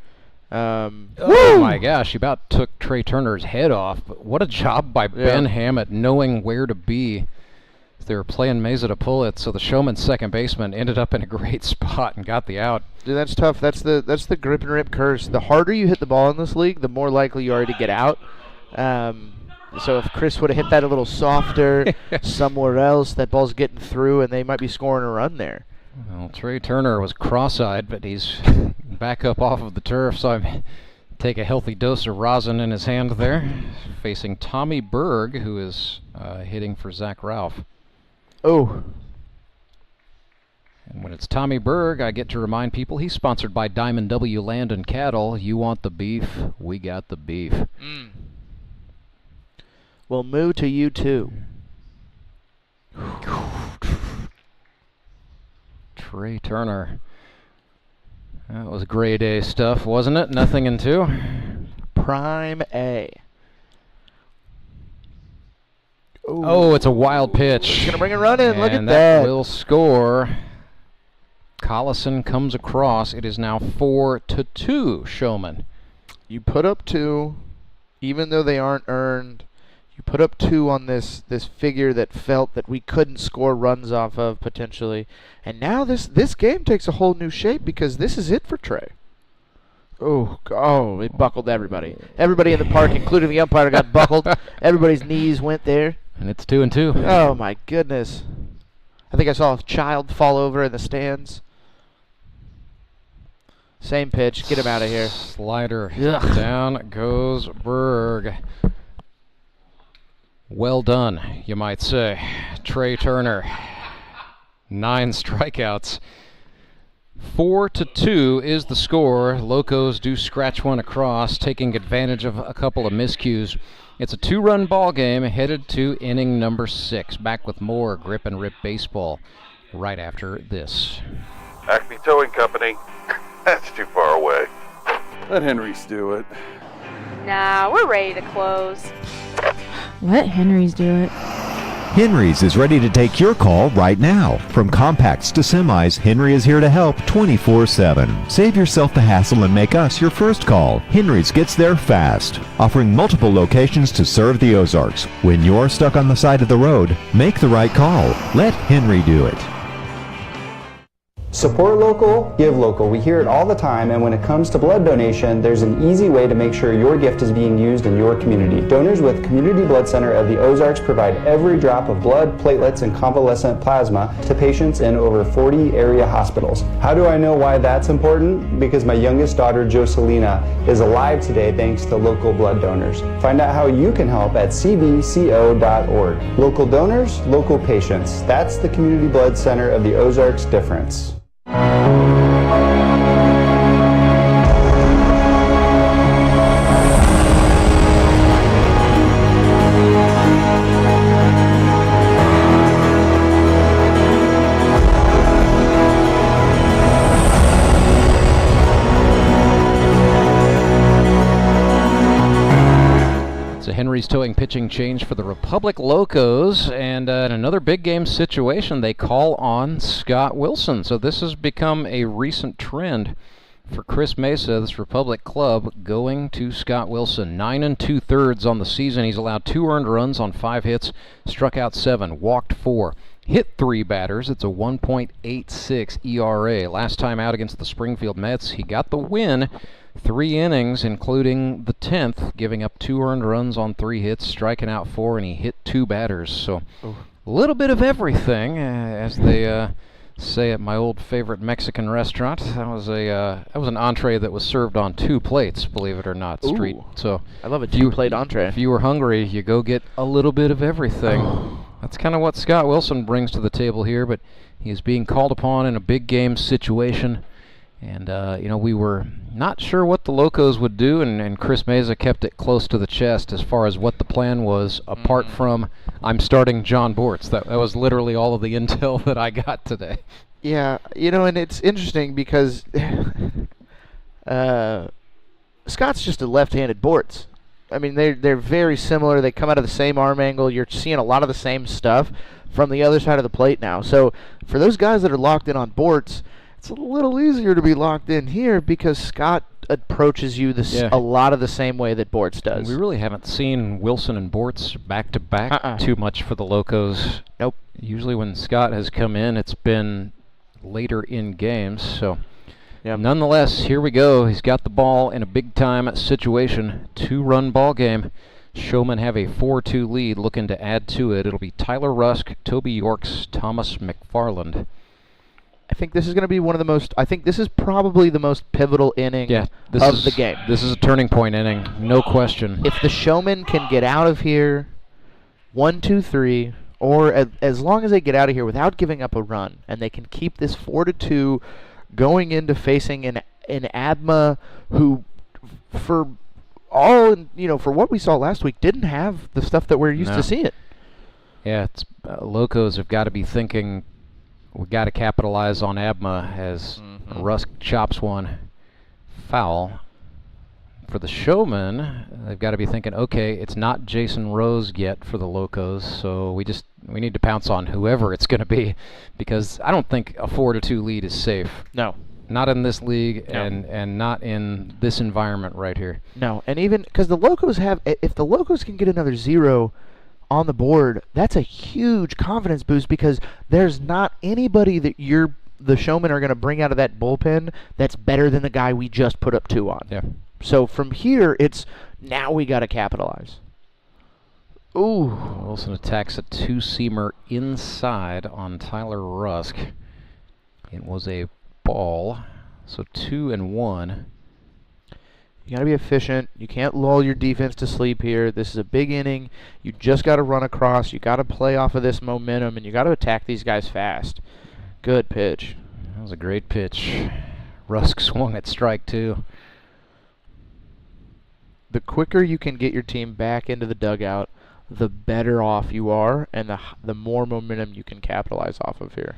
Oh my gosh, he about took Trey Turner's head off. But what a job by Ben Hammett knowing where to be. They were playing Mesa to pull it, so the Showman's second baseman ended up in a great spot and got the out. Dude, that's tough. That's the grip and rip curse. The harder you hit the ball in this league, the more likely you are to get out. So if Chris would have hit that a little softer somewhere else, that ball's getting through, and they might be scoring a run there. Well, Trey Turner was cross-eyed, but he's back up off of the turf, so I take a healthy dose of rosin in his hand there, facing Tommy Berg, who is hitting for Zach Ralph. Oh. And when it's Tommy Berg, I get to remind people he's sponsored by Diamond W Land and Cattle. You want the beef, we got the beef. Well, moo to you too. Trey Turner. That was grade A stuff, wasn't it? Nothing in 2. Prime A. Ooh. Oh, it's a wild pitch. He's going to bring a run in. Look at and that. Will score. Karlson comes across. It is now 4-2, Showman. You put up 2, even though they aren't earned. You put up 2 on this figure that felt that we couldn't score runs off of potentially. And now this game takes a whole new shape because this is it for Trey. Oh, it buckled everybody. Everybody in the park, including the umpire, got buckled. Everybody's knees went there. And it's 2-2. Oh, my goodness. I think I saw a child fall over in the stands. Same pitch. Get him out of here. Slider. Down goes Berg. Well done, you might say. Trey Turner. 9 strikeouts. 4-2 is the score. Locos do scratch one across, taking advantage of a couple of miscues. It's a 2-run ball game headed to inning number 6. Back with more Grip and Rip baseball right after this. Acme Towing Company. That's too far away. Let Henry's do it. Nah, we're ready to close. Let Henry's do it. Henry's is ready to take your call right now. From compacts to semis, Henry is here to help 24/7. Save yourself the hassle and make us your first call. Henry's gets there fast, offering multiple locations to serve the Ozarks. When you're stuck on the side of the road, make the right call. Let Henry do it. Support local, give local. We hear it all the time, and when it comes to blood donation, there's an easy way to make sure your gift is being used in your community. Donors with Community Blood Center of the Ozarks provide every drop of blood, platelets, and convalescent plasma to patients in over 40 area hospitals. How do I know why that's important? Because my youngest daughter, Jocelina, is alive today thanks to local blood donors. Find out how you can help at cbco.org. Local donors, local patients. That's the Community Blood Center of the Ozarks difference. Henry's towing pitching change for the Republic Locos, and in another big game situation, they call on Scott Wilson. So this has become a recent trend for Chris Mesa, this Republic club, going to Scott Wilson. 9 2/3 on the season. He's allowed 2 earned runs on 5 hits, struck out 7, walked 4, hit 3 batters. It's a 1.86 ERA. Last time out against the Springfield Mets, he got the win. 3 innings, including the 10th, giving up 2 earned runs on 3 hits, striking out 4, and he hit 2 batters. So a little bit of everything as they say at my old favorite Mexican restaurant. That was an entree that was served on 2 plates, believe it or not, Street. Ooh, So I love a 2-plate entree. If you were hungry, you go get a little bit of everything. That's kind of what Scott Wilson brings to the table here, but he is being called upon in a big game situation. And, we were not sure what the Locos would do, and Chris Meza kept it close to the chest as far as what the plan was, apart from, I'm starting Jon Bortz. That was literally all of the intel that I got today. Yeah, and it's interesting because Scott's just a left-handed Bortz. I mean, they're very similar. They come out of the same arm angle. You're seeing a lot of the same stuff from the other side of the plate now. So for those guys that are locked in on Bortz, it's a little easier to be locked in here because Scott approaches you a lot of the same way that Bortz does. We really haven't seen Wilson and Bortz back-to-back too much for the Locos. Nope. Usually when Scott has come in, it's been later in games. So nonetheless, here we go. He's got the ball in a big-time situation. 2-run ball game. Showmen have a 4-2 lead, looking to add to it. It'll be Tyler Rusk, Toby Yorks, Thomas McFarland. I think this is going to be one of the most. I think this is probably the most pivotal inning of the game. This is a turning point inning, no question. If the Showmen can get out of here 1, 2, 3, or as long as they get out of here without giving up a run, and they can keep this 4-2 going into facing an ABMA who, for what we saw last week, didn't have the stuff that we're used to seeing. Yeah, it's Locos have got to be thinking, we got to capitalize on ABMA as Rusk chops one foul. For the Showmen, they've got to be thinking, okay, it's not Jayson Rose yet for the Locos, so we need to pounce on whoever it's going to be, because I don't think a 4-2 lead is safe. No. Not in this league and not in this environment right here. No, and even because the Locos if the Locos can get another 0 on the board, that's a huge confidence boost because there's not anybody that the Showmen are going to bring out of that bullpen that's better than the guy we just put up 2 on. Yeah. So from here, it's now we got to capitalize. Ooh. Wilson attacks a 2-seamer inside on Tyler Rusk. It was a ball, so 2-1. You got to be efficient. You can't lull your defense to sleep here. This is a big inning. You just got to run across. You got to play off of this momentum, and you got to attack these guys fast. Good pitch. That was a great pitch. Rusk swung at strike 2. The quicker you can get your team back into the dugout, the better off you are, and the more momentum you can capitalize off of here.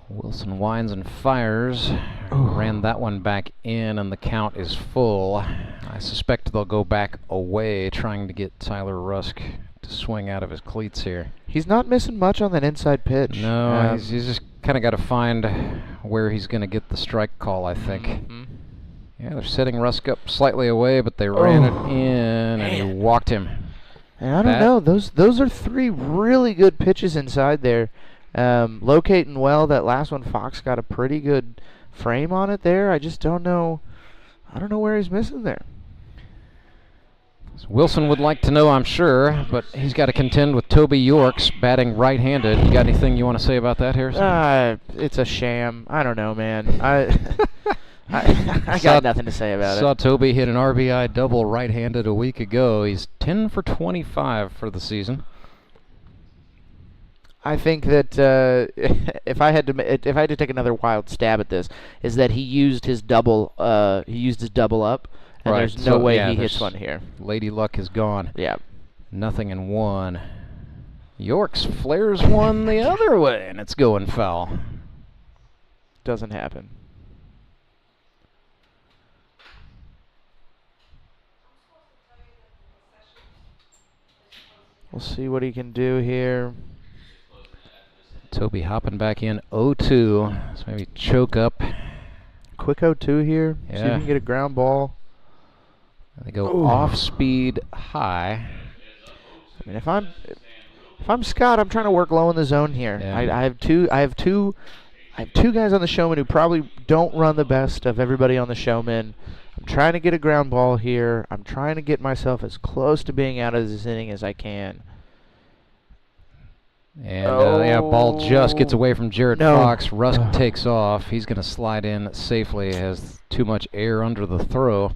Wilson winds and fires. Ran that one back in, and the count is full. I suspect they'll go back away, trying to get Tyler Rusk to swing out of his cleats here. He's not missing much on that inside pitch. No, he's just kind of got to find where he's going to get the strike call, I think. Yeah, they're setting Rusk up slightly away, but they ran it in, and he walked him. And I don't know. Those are 3 really good pitches inside there. Locating well. That last one, Fox got a pretty good frame on it there. I just don't know. I don't know where he's missing there. So Wilson would like to know, I'm sure, but he's got to contend with Toby Yorks batting right-handed. You got anything you want to say about that, Harrison? It's a sham. I don't know, man. I got nothing to say about it. Saw Toby hit an RBI double right-handed a week ago. He's 10 for 25 for the season. I think that if I had to take another wild stab at this, is that he used his double. He used his double up, and there's no way he hits one here. Lady Luck is gone. Yeah. Nothing in 1. Yorks flares one the other way, and it's going foul. Doesn't happen. We'll see what he can do here. Toby hopping back in 0-2. So maybe choke up. Quick 0-2 here. Yeah. See if we can get a ground ball. They go off speed high. I mean, if I'm Scott, I'm trying to work low in the zone here. Yeah. I have two guys on the Showmen who probably don't run the best of everybody on the Showmen. I'm trying to get a ground ball here. I'm trying to get myself as close to being out of this inning as I can. And Yeah, ball just gets away from Jared No. Fox. Rusk takes off. He's going to slide in safely. Has too much air under the throw.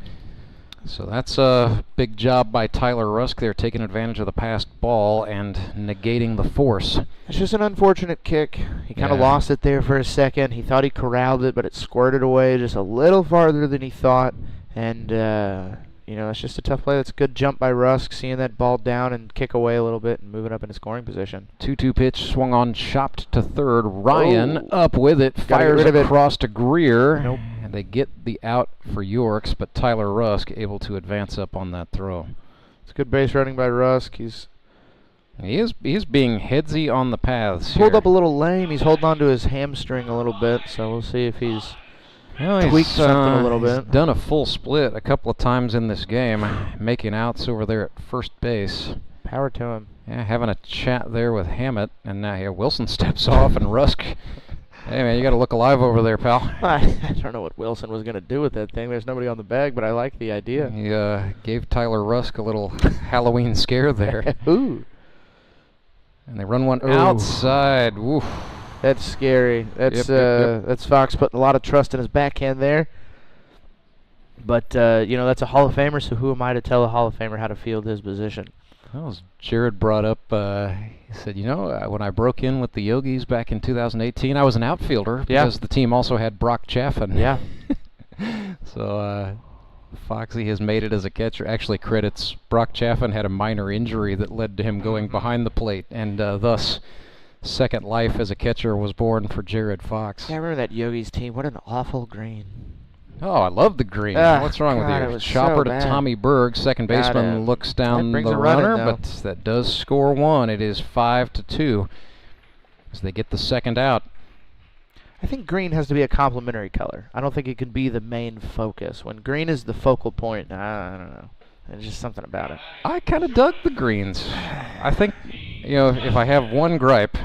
So that's a big job by Tyler Rusk there, taking advantage of the passed ball and negating the force. It's just an unfortunate kick. He kind of lost it there for a second. He thought he corralled it, but it squirted away just a little farther than he thought. And, you know, it's just a tough play. That's a good jump by Rusk, seeing that ball down and kick away a little bit and moving up into scoring position. 2-2 pitch swung on, chopped to third. Ryan up with it, Gotta fires get rid of it. across to Greer. Nope. And they get the out for Yorks, but Tyler Rusk able to advance up on that throw. It's good base running by Rusk. He is being headsy on the paths Pulled here. up a little lame. He's holding on to his hamstring a little bit, so we'll see if he's Well, tweaked something a little he's bit. done a full split a couple of times in this game, making outs over there at first base. Power to him. Yeah, having a chat there with Hammett, and now here Wilson steps off, and Rusk. Hey man, you got to look alive over there, pal. I don't know what Wilson was going to do with that thing. There's nobody on the bag, but I like the idea. He gave Tyler Rusk a little Halloween scare there. Ooh. And they run one outside. Woof. That's scary. That's Yep. that's Fox putting a lot of trust in his backhand there. But you know, that's a Hall of Famer, so who am I to tell a Hall of Famer how to field his position? Well, as Jared brought up, he said, you know, when I broke in with the Yogis back in 2018, I was an outfielder because the team also had Brock Chaffin. Yeah. So Foxy has made it as a catcher. Actually credits Brock Chaffin had a minor injury that led to him going behind the plate, and thus second life as a catcher was born for Jared Fox. Yeah, I remember that Yogis team. What an awful green. Oh, I love the green. What's wrong God, with it you? was Chopper so to bad. Tommy Berg. Second baseman looks down brings the a run in, runner, though. but that does score one. It is 5-2 as they get the second out. I think green has to be a complementary color. I don't think it can be the main focus. When green is the focal point, I don't know. There's just something about it. I kind of dug the greens. I think, you know, if I have one gripe,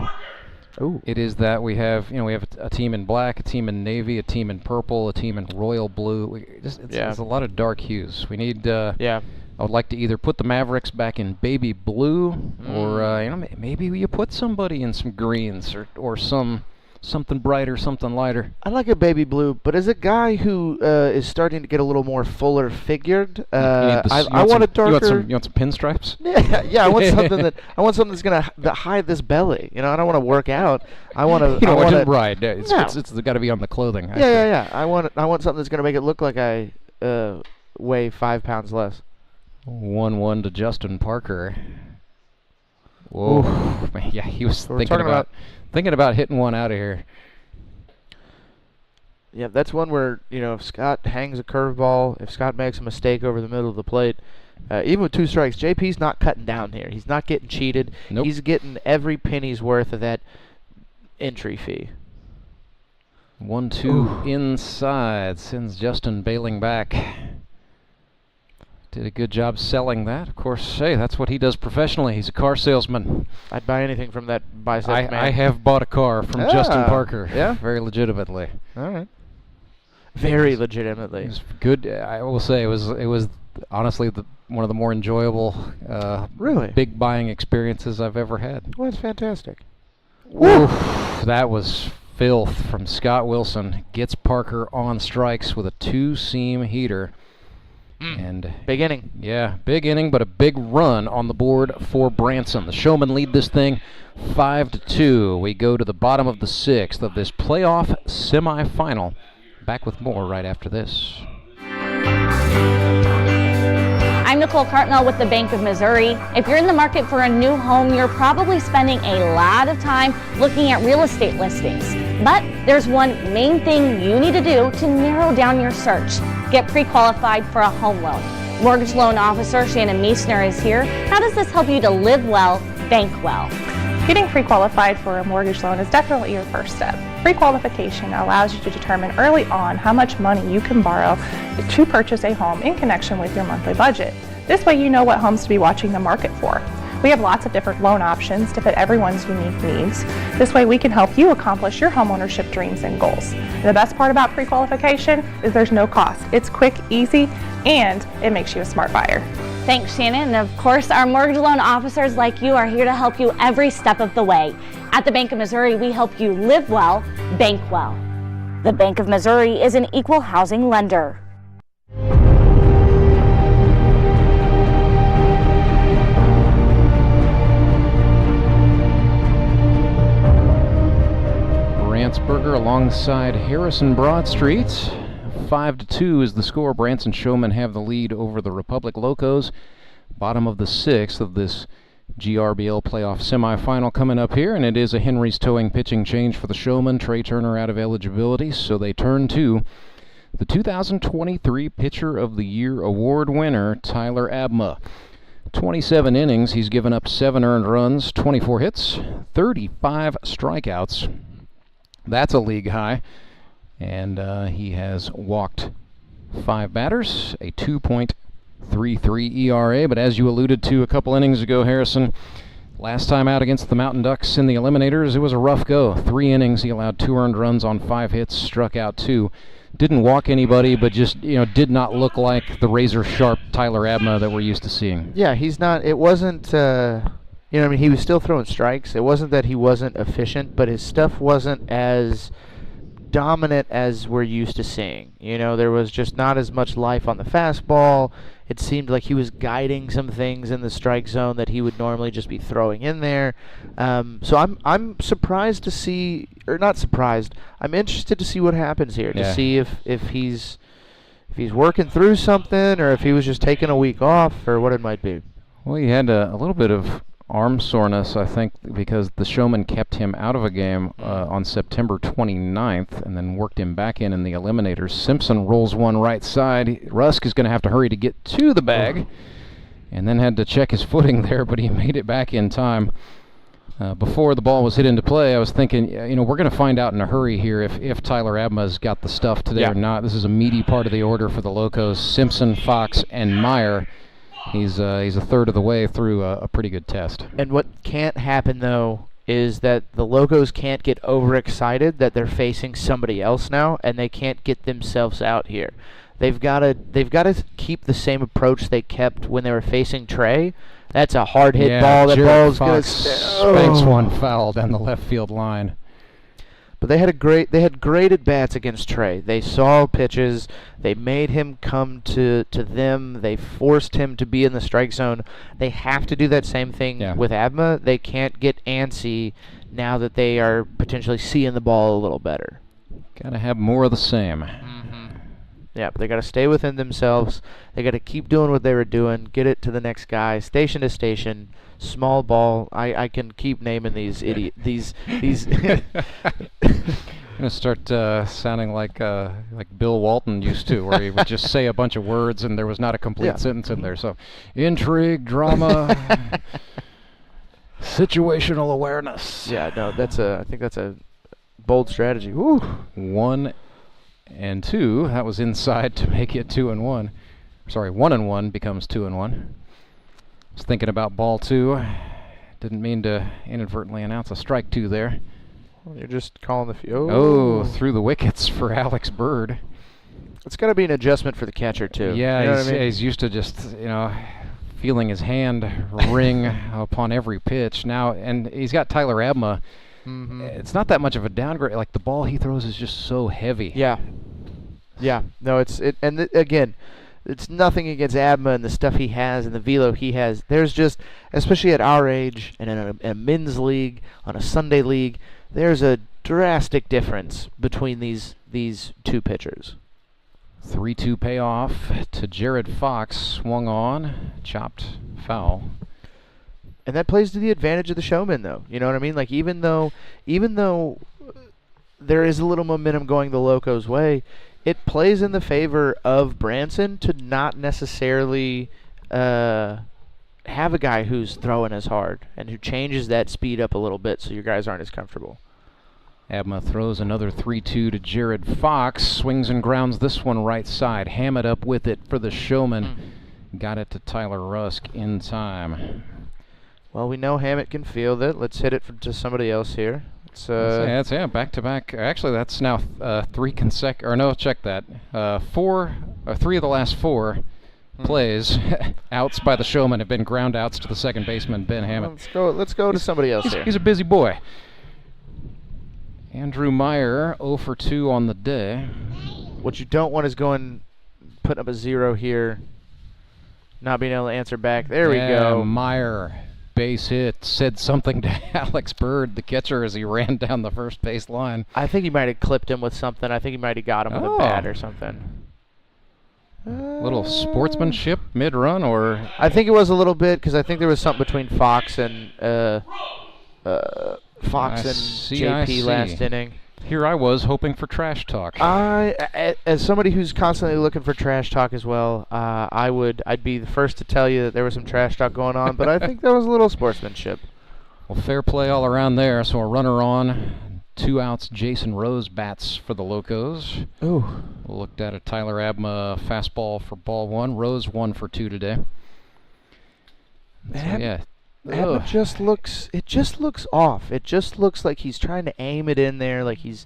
it is that we have a team in black, a team in navy, a team in purple, a team in royal blue. It's a lot of dark hues. We need. I would like to either put the Mavericks back in baby blue, or maybe you put somebody in some greens or something brighter, something lighter. I like a baby blue, but as a guy who is starting to get a little more fuller figured, I want a darker. You want some pinstripes? Yeah. I want something that's gonna hide this belly. You know, I don't want to work out. I want to. You know, just ride. It's got to be on the clothing. Yeah. I want something that's gonna make it look like I weigh 5 pounds less. 1-1 to Justin Parker. Whoa. Yeah, he was thinking about hitting one out of here. Yeah, that's one where, you know, if Scott hangs a curveball, if Scott makes a mistake over the middle of the plate, even with 2 strikes, JP's not cutting down here. He's not getting cheated. Nope. He's getting every penny's worth of that entry fee. 1-2 inside, sends Justin bailing back. Did a good job selling that. Of course, hey, that's what he does professionally. He's a car salesman. I'd buy anything from that bicep man. I have bought a car from Justin Parker. Yeah? Very legitimately. All right. Very legitimately. It was good. I will say it was honestly one of the more enjoyable really big buying experiences I've ever had. Well, it's fantastic. Oof, that was filth from Scott Wilson. Gets Parker on strikes with a 2-seam heater. And big inning. Yeah, big inning, but a big run on the board for Branson. The Showmen lead this thing 5-2. We go to the bottom of the 6th of this playoff semifinal. Back with more right after this. I'm Nicole Cartmel with the Bank of Missouri. If you're in the market for a new home, you're probably spending a lot of time looking at real estate listings. But there's one main thing you need to do to narrow down your search. Get pre-qualified for a home loan. Mortgage loan officer Shannon Meissner is here. How does this help you to live well, bank well? Getting pre-qualified for a mortgage loan is definitely your first step. Pre-qualification allows you to determine early on how much money you can borrow to purchase a home in connection with your monthly budget. This way you know what homes to be watching the market for. We have lots of different loan options to fit everyone's unique needs. This way we can help you accomplish your homeownership dreams and goals. And the best part about pre-qualification is there's no cost. It's quick, easy, and it makes you a smart buyer. Thanks, Shannon. And of course, our mortgage loan officers like you are here to help you every step of the way. At the Bank of Missouri, we help you live well, bank well. The Bank of Missouri is an equal housing lender. Rance alongside Harrison Broadstreet. 5-2 is the score. Branson Showmen have the lead over the Republic Locos. Bottom of the 6th of this GRBL playoff semifinal coming up here, and it is a Henry's Towing pitching change for the Showmen. Trey Turner out of eligibility, so they turn to the 2023 Pitcher of the Year award winner, Tyler Abma. 27 innings, he's given up 7 earned runs, 24 hits, 35 strikeouts. That's a league high, and he has walked 5 batters, a 2.33 ERA, but as you alluded to a couple innings ago, Harrison, last time out against the Mountain Ducks in the eliminators, it was a rough go. 3 innings, he allowed 2 earned runs on 5 hits, struck out 2. Didn't walk anybody, but just, did not look like the razor-sharp Tyler Abma that we're used to seeing. Yeah, he's not, it wasn't, he was still throwing strikes. It wasn't that he wasn't efficient, but his stuff wasn't as dominant as we're used to seeing. There was just not as much life on the fastball. It seemed like he was guiding some things in the strike zone that he would normally just be throwing in there. So I'm surprised to see, or not surprised, I'm interested to see what happens here, to see if he's working through something, or if he was just taking a week off, or what it might be. Well, he had a little bit of arm soreness, I think, because the Showmen kept him out of a game on September 29th and then worked him back in the eliminators. Simpson rolls one right side. Rusk is going to have to hurry to get to the bag and then had to check his footing there, but he made it back in time. Before the ball was hit into play, I was thinking, we're going to find out in a hurry here if Tyler Abma's got the stuff today or not. This is a meaty part of the order for the Locos. Simpson, Fox, and Meyer. He's a third of the way through a pretty good test. And what can't happen, though, is that the Locos can't get overexcited that they're facing somebody else now, and they can't get themselves out here. They've got to keep the same approach they kept when they were facing Trey. That's a hard hit ball. That ball's going to spanks one foul down the left field line. But they had great at bats against Trey. They saw pitches. They made him come to them. They forced him to be in the strike zone. They have to do that same thing with Abma. They can't get antsy now that they are potentially seeing the ball a little better. Got to have more of the same. Yeah, but they got to stay within themselves. They got to keep doing what they were doing. Get it to the next guy, station to station. Small ball. I can keep naming these these. I'm gonna start sounding like Bill Walton used to, where he would just say a bunch of words and there was not a complete sentence in there. So, intrigue, drama, situational awareness. Yeah, no, I think that's a bold strategy. Woo. 1 and 2. That was inside to make it 2 and 1. Sorry, 1 and 1 becomes 2 and 1. Was thinking about ball 2. Didn't mean to inadvertently announce a strike 2 there. Well, you're just calling the field. Oh, through the wickets for Alex Bird. It's got to be an adjustment for the catcher too. Yeah, he's used to just feeling his hand ring upon every pitch now, and he's got Tyler Abma. It's not that much of a downgrade. Like the ball he throws is just so heavy. Yeah. No, again. It's nothing against Abma and the stuff he has and the velo he has. There's just, especially at our age and in a men's league, on a Sunday league, there's a drastic difference between these two pitchers. 3-2 payoff to Jared Fox. Swung on, chopped foul. And that plays to the advantage of the Showmen, though. You know what I mean? Like even though there is a little momentum going the Locos' way, it plays in the favor of Branson to not necessarily have a guy who's throwing as hard and who changes that speed up a little bit so your guys aren't as comfortable. Abma throws another 3-2 to Jared Fox. Swings and grounds this one right side. Hammett up with it for the Showmen. Got it to Tyler Rusk in time. Well, we know Hammett can field it. Let's hit it to somebody else here. That's back-to-back. Actually, that's now 3 consecutive. Or no, check that. 3 of the last 4 plays, outs by the Showmen have been ground outs to the second baseman, Ben Hammett. Let's go to somebody else here. He's a busy boy. Andrew Meyer 0 for 2 on the day. What you don't want is putting up a 0 here, not being able to answer back. There we go. Meyer, base hit, said something to Alex Bird, the catcher, as he ran down the first base line. I think he might have clipped him with something. I think he might have got him with a bat or something. Little sportsmanship mid-run, or? I think it was a little bit, because I think there was something between Fox and JP last inning. Here I was hoping for trash talk. As somebody who's constantly looking for trash talk as well, I'd be the first to tell you that there was some trash talk going on, but I think there was a little sportsmanship. Well, fair play all around there. So a runner on, 2 outs. Jayson Rose bats for the Locos. Ooh. Looked at a Tyler Abma fastball for ball 1. Rose 1 for 2 today. So, yeah. Abma just looks off. It just looks like he's trying to aim it in there, like he's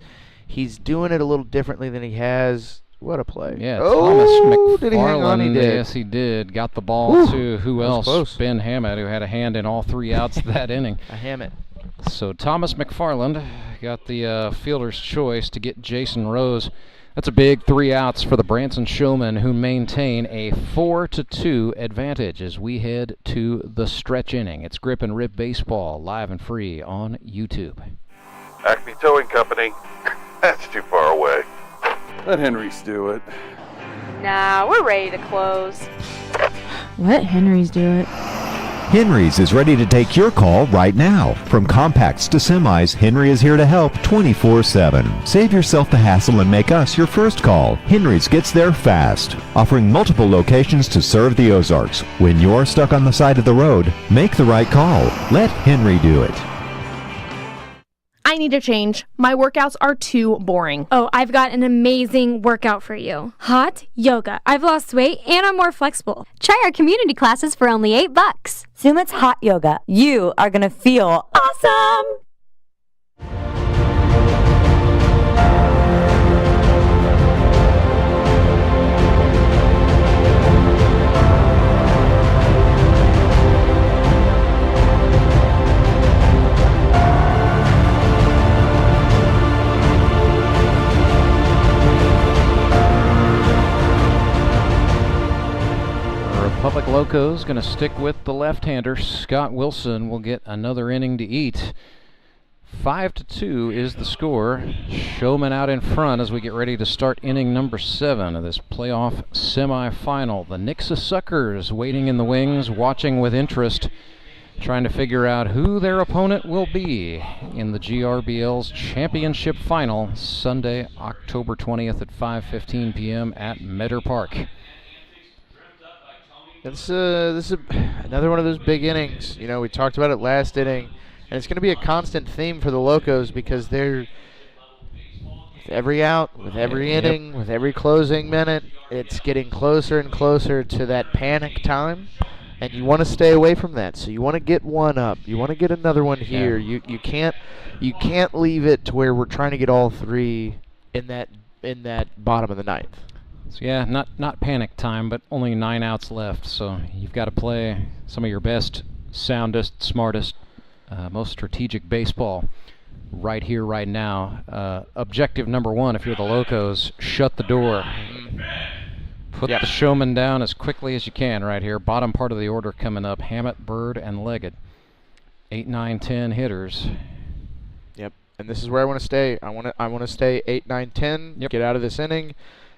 doing it a little differently than he has. What a play. Yeah, Thomas McFarland. Did he hang on? He did. Yes, he did. Got the ball to who else? Close. Ben Hammett, who had a hand in all 3 outs that inning. A Hammett. So Thomas McFarland got the fielder's choice to get Jayson Rose. That's a big 3 outs for the Branson Showmen, who maintain a 4-2 advantage as we head to the stretch inning. It's Grip and Rip Baseball, live and free on YouTube. Acme Towing Company. That's too far away. Let Henry's do it. Nah, we're ready to close. Let Henry's do it. Henry's is ready to take your call right now. From compacts to semis, Henry is here to help 24/7. Save yourself the hassle and make us your first call. Henry's gets there fast, offering multiple locations to serve the Ozarks. When you're stuck on the side of the road, make the right call. Let Henry do it. I need to change. My workouts are too boring. Oh, I've got an amazing workout for you. Hot yoga. I've lost weight and I'm more flexible. Try our community classes for only $8. Sumit's Hot Yoga. You are going to feel awesome. Republic Locos going to stick with the left-hander. Scott Wilson will get another inning to eat. 5-2 is the score. Showman out in front as we get ready to start inning number 7 of this playoff semifinal. The Nixa Suckers waiting in the wings, watching with interest, trying to figure out who their opponent will be in the GRBL's championship final Sunday, October 20th at 5:15 p.m. at Meadow Park. This is another one of those big innings. You know, we talked about it last inning, and it's going to be a constant theme for the Locos because they're, with every out, with every inning, with every closing minute, it's getting closer and closer to that panic time, and you want to stay away from that. So you want to get one up. You want to get another one here. You can't leave it to where we're trying to get all 3 in that bottom of the 9th. So yeah, not panic time, but only 9 outs left. So you've got to play some of your best, soundest, smartest, most strategic baseball right here, right now. Objective number 1, if you're the Locos, shut the door. Put the Showman down as quickly as you can right here. Bottom part of the order coming up, Hammett, Bird, and Leggett. 8, 9, 10 hitters. Yep, and this is where I want to stay. I want to stay 8, 9, 10, get out of this inning,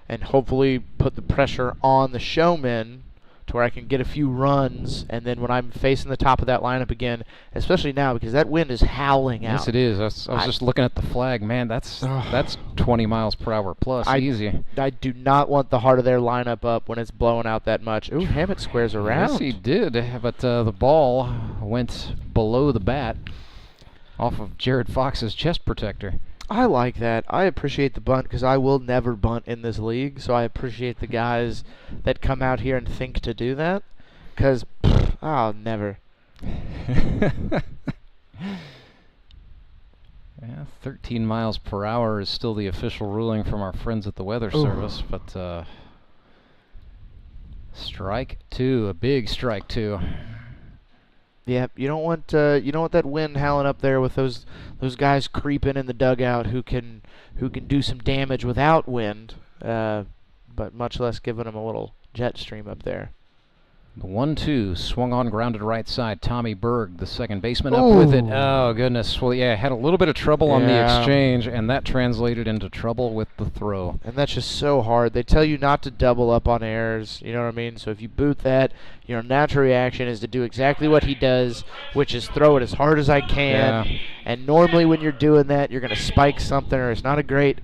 and hopefully put the pressure on the Showmen to where I can get a few runs, and then when I'm facing the top of that lineup again, especially now because that wind is howling out. Yes, it is. I was just looking at the flag. Man, that's 20 miles per hour plus, easy. I do not want the heart of their lineup up when it's blowing out that much. Ooh, Hammett squares around. Yes, he did, but the ball went below the bat off of Jared Fox's chest protector. I like that. I appreciate the bunt because I will never bunt in this league, so I appreciate the guys that come out here and think to do that because I'll never. Yeah, 13 miles per hour is still the official ruling from our friends at the Weather Service, but strike 2, a big strike 2. Yeah, you don't want that wind howling up there with those guys creeping in the dugout who can do some damage without wind, but much less giving them a little jet stream up there. The 1-2 swung on, grounded right side. Tommy Berg, the second baseman, up with it. Oh, goodness. Well, yeah, had a little bit of trouble on the exchange, and that translated into trouble with the throw. And that's just so hard. They tell you not to double up on errors, you know what I mean? So if you boot that, your natural reaction is to do exactly what he does, which is throw it as hard as I can. Yeah. And normally when you're doing that, you're going to spike something, or it's not a great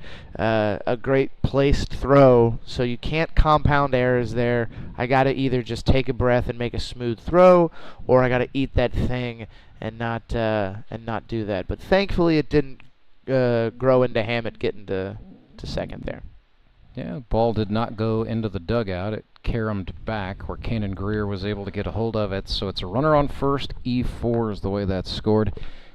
placed throw. So you can't compound errors there. I got to either just take a breath and make a smooth throw, or I got to eat that thing and not do that. But thankfully, it didn't grow into Hammett getting to second there. Yeah, ball did not go into the dugout. It caromed back where Kanan Greer was able to get a hold of it. So it's a runner on first. E4 is the way that's scored.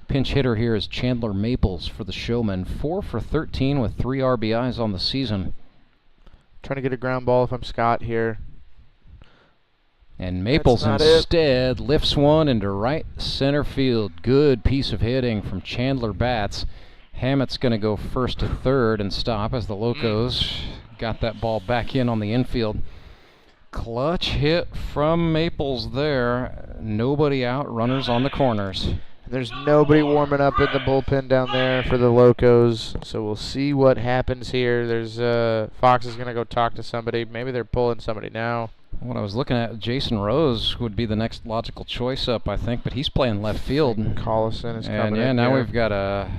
Pinch hitter here is Chandler Maples for the Showmen. 4 for 13 with 3 RBIs on the season. Trying to get a ground ball if I'm Scott here. And Maples instead lifts one into right center field. Good piece of hitting from Chandler Batts. Hammett's going to go first to third and stop as the Locos got that ball back in on the infield. Clutch hit from Maples there. Nobody out, runners on the corners. There's nobody warming up in the bullpen down there for the Locos, so we'll see what happens here. There's Fox is going to go talk to somebody. Maybe they're pulling somebody now. What I was looking at, Jayson Rose would be the next logical choice up, I think, but he's playing left field. Karlson is coming in. And now here. we've got a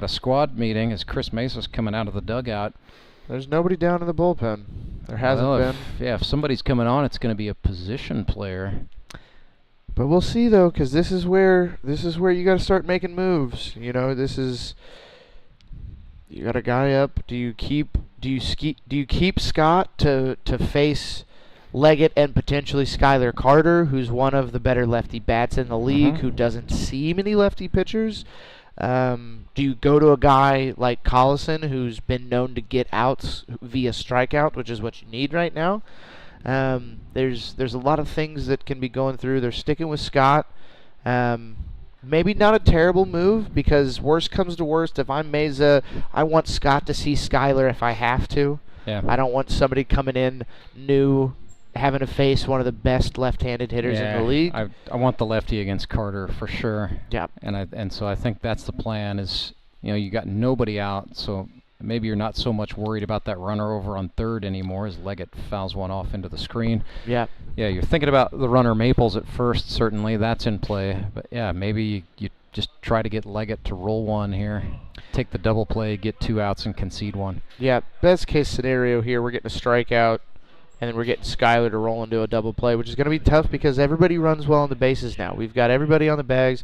squad meeting as Chris Mesa's coming out of the dugout. There's nobody down in the bullpen. There hasn't been. If somebody's coming on, it's going to be a position player. But we'll see though, because this is where you got to start making moves. You know, you got a guy up. Do you keep Scott to face Leggett and potentially Skylar Carter, who's one of the better lefty bats in the league, who doesn't see many lefty pitchers? Do you go to a guy like Karlson, who's been known to get outs via strikeout, which is what you need right now? There's a lot of things that can be going through. They're sticking with Scott. Maybe not a terrible move, because worst comes to worst, if I'm Mesa, I want Scott to see Skylar if I have to. Yeah. I don't want somebody coming in new, having to face one of the best left-handed hitters in the league. I want the lefty against Carter for sure. Yeah. And so I think that's the plan is, you got nobody out, so maybe you're not so much worried about that runner over on third anymore as Leggett fouls one off into the screen. Yeah. Yeah, you're thinking about the runner Maples at first, certainly. That's in play. But, yeah, maybe you just try to get Leggett to roll one here. Take the double play, get 2 outs, and concede one. Yeah, best case scenario here, we're getting a strikeout, and then we're getting Skylar to roll into a double play, which is going to be tough because everybody runs well on the bases now. We've got everybody on the bags.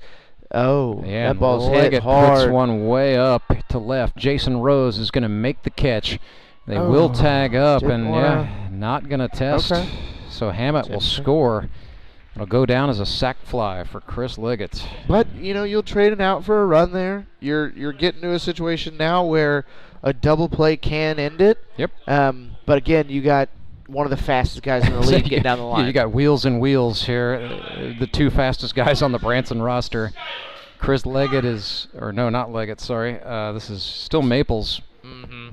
Oh, yeah, that ball's Leggett hit hard. puts one way up to left. Jayson Rose is going to make the catch. They will tag up, and not going to test. Okay. So Hammett will score. It'll go down as a sac fly for Chris Leggett. But, you'll trade an out for a run there. You're getting to a situation now where a double play can end it. Yep. But again, you got one of the fastest guys in the league getting down the line. You got wheels and wheels here. The 2 fastest guys on the Branson roster. Chris Leggett not Leggett, sorry. This is still Maples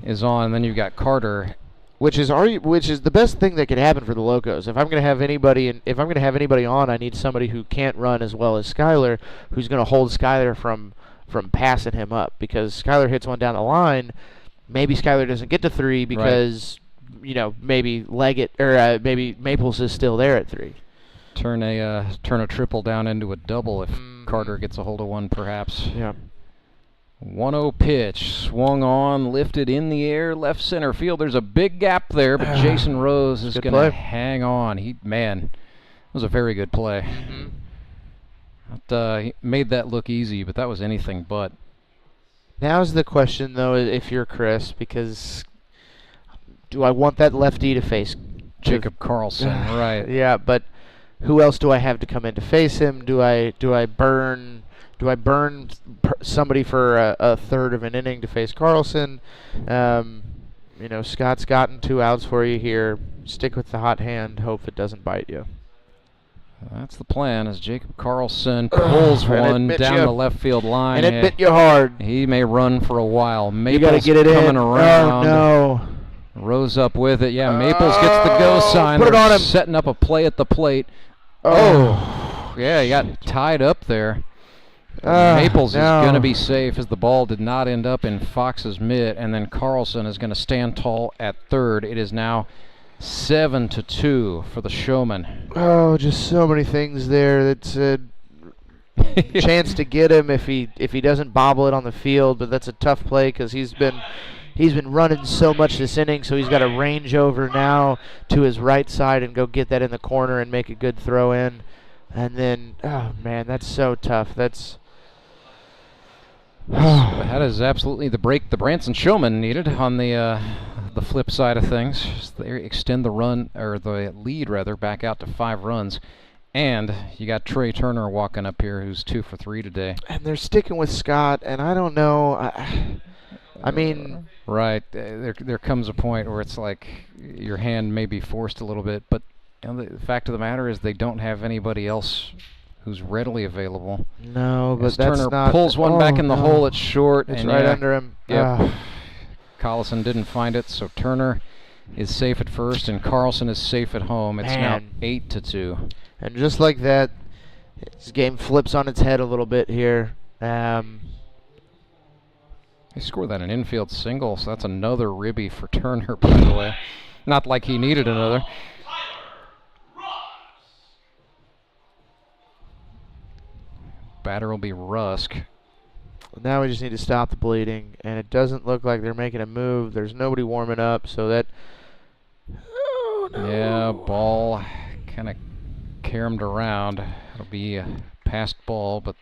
is on. Then you've got Carter. Which is the best thing that could happen for the Locos. If I'm going to have anybody on, I need somebody who can't run as well as Skylar, who's going to hold Skylar from passing him up, because Skylar hits one down the line. Maybe Skylar doesn't get to 3 because maybe Leggett or maybe Maples is still there at 3. Turn a triple down into a double if Carter gets a hold of one, perhaps. Yeah. 1-0 pitch, swung on, lifted in the air, left center field. There's a big gap there, but Jayson Rose is going to hang on. It was a very good play. He made that look easy, but that was anything but. Now's the question, though, if you're Chris, because do I want that lefty to face Jacob Karlson? Right. Yeah, but who else do I have to come in to face him? Do I burn somebody for a third of an inning to face Karlson? Scott's gotten 2 outs for you here. Stick with the hot hand. Hope it doesn't bite you. That's the plan as Jacob Karlson pulls one down the left field line. And it bit you hard. He may run for a while. Maples you got to get it coming in. around. Oh, no. Rose up with it. Yeah, Maples gets the go sign. Put it on him. Setting up a play at the plate. Oh. Yeah, he got tied up there. Maples is going to be safe as the ball did not end up in Fox's mitt, and then Karlson is going to stand tall at third. It is now 7-2 for the Showmen. Oh, just so many things there. That's a chance to get him if he doesn't bobble it on the field, but that's a tough play because he's been running so much this inning, so he's got to range over now to his right side and go get that in the corner and make a good throw in. And then, oh man, that's so tough. That is absolutely the break the Branson Showmen needed on the flip side of things. They extend the run, or the lead rather, back out to 5 runs. And you got Trey Turner walking up here, who's 2 for 3 today. And they're sticking with Scott, and I don't know. I mean, right. There comes a point where it's like your hand may be forced a little bit, but the fact of the matter is they don't have anybody else who's readily available. No, but as that's Turner not. Pulls one back in the hole. It's short. It's and right under him. Yep. Karlson didn't find it, so Turner is safe at first, and Karlson is safe at home. It's now 8-2. And just like that, this game flips on its head a little bit here. He scored that an infield single, so that's another ribby for Turner, by the way. Not like he needed another. Batter will be Rusk. Now we just need to stop the bleeding, and it doesn't look like they're making a move. There's nobody warming up, so that... Oh, no. Yeah, ball kind of caromed around. It'll be a passed ball, but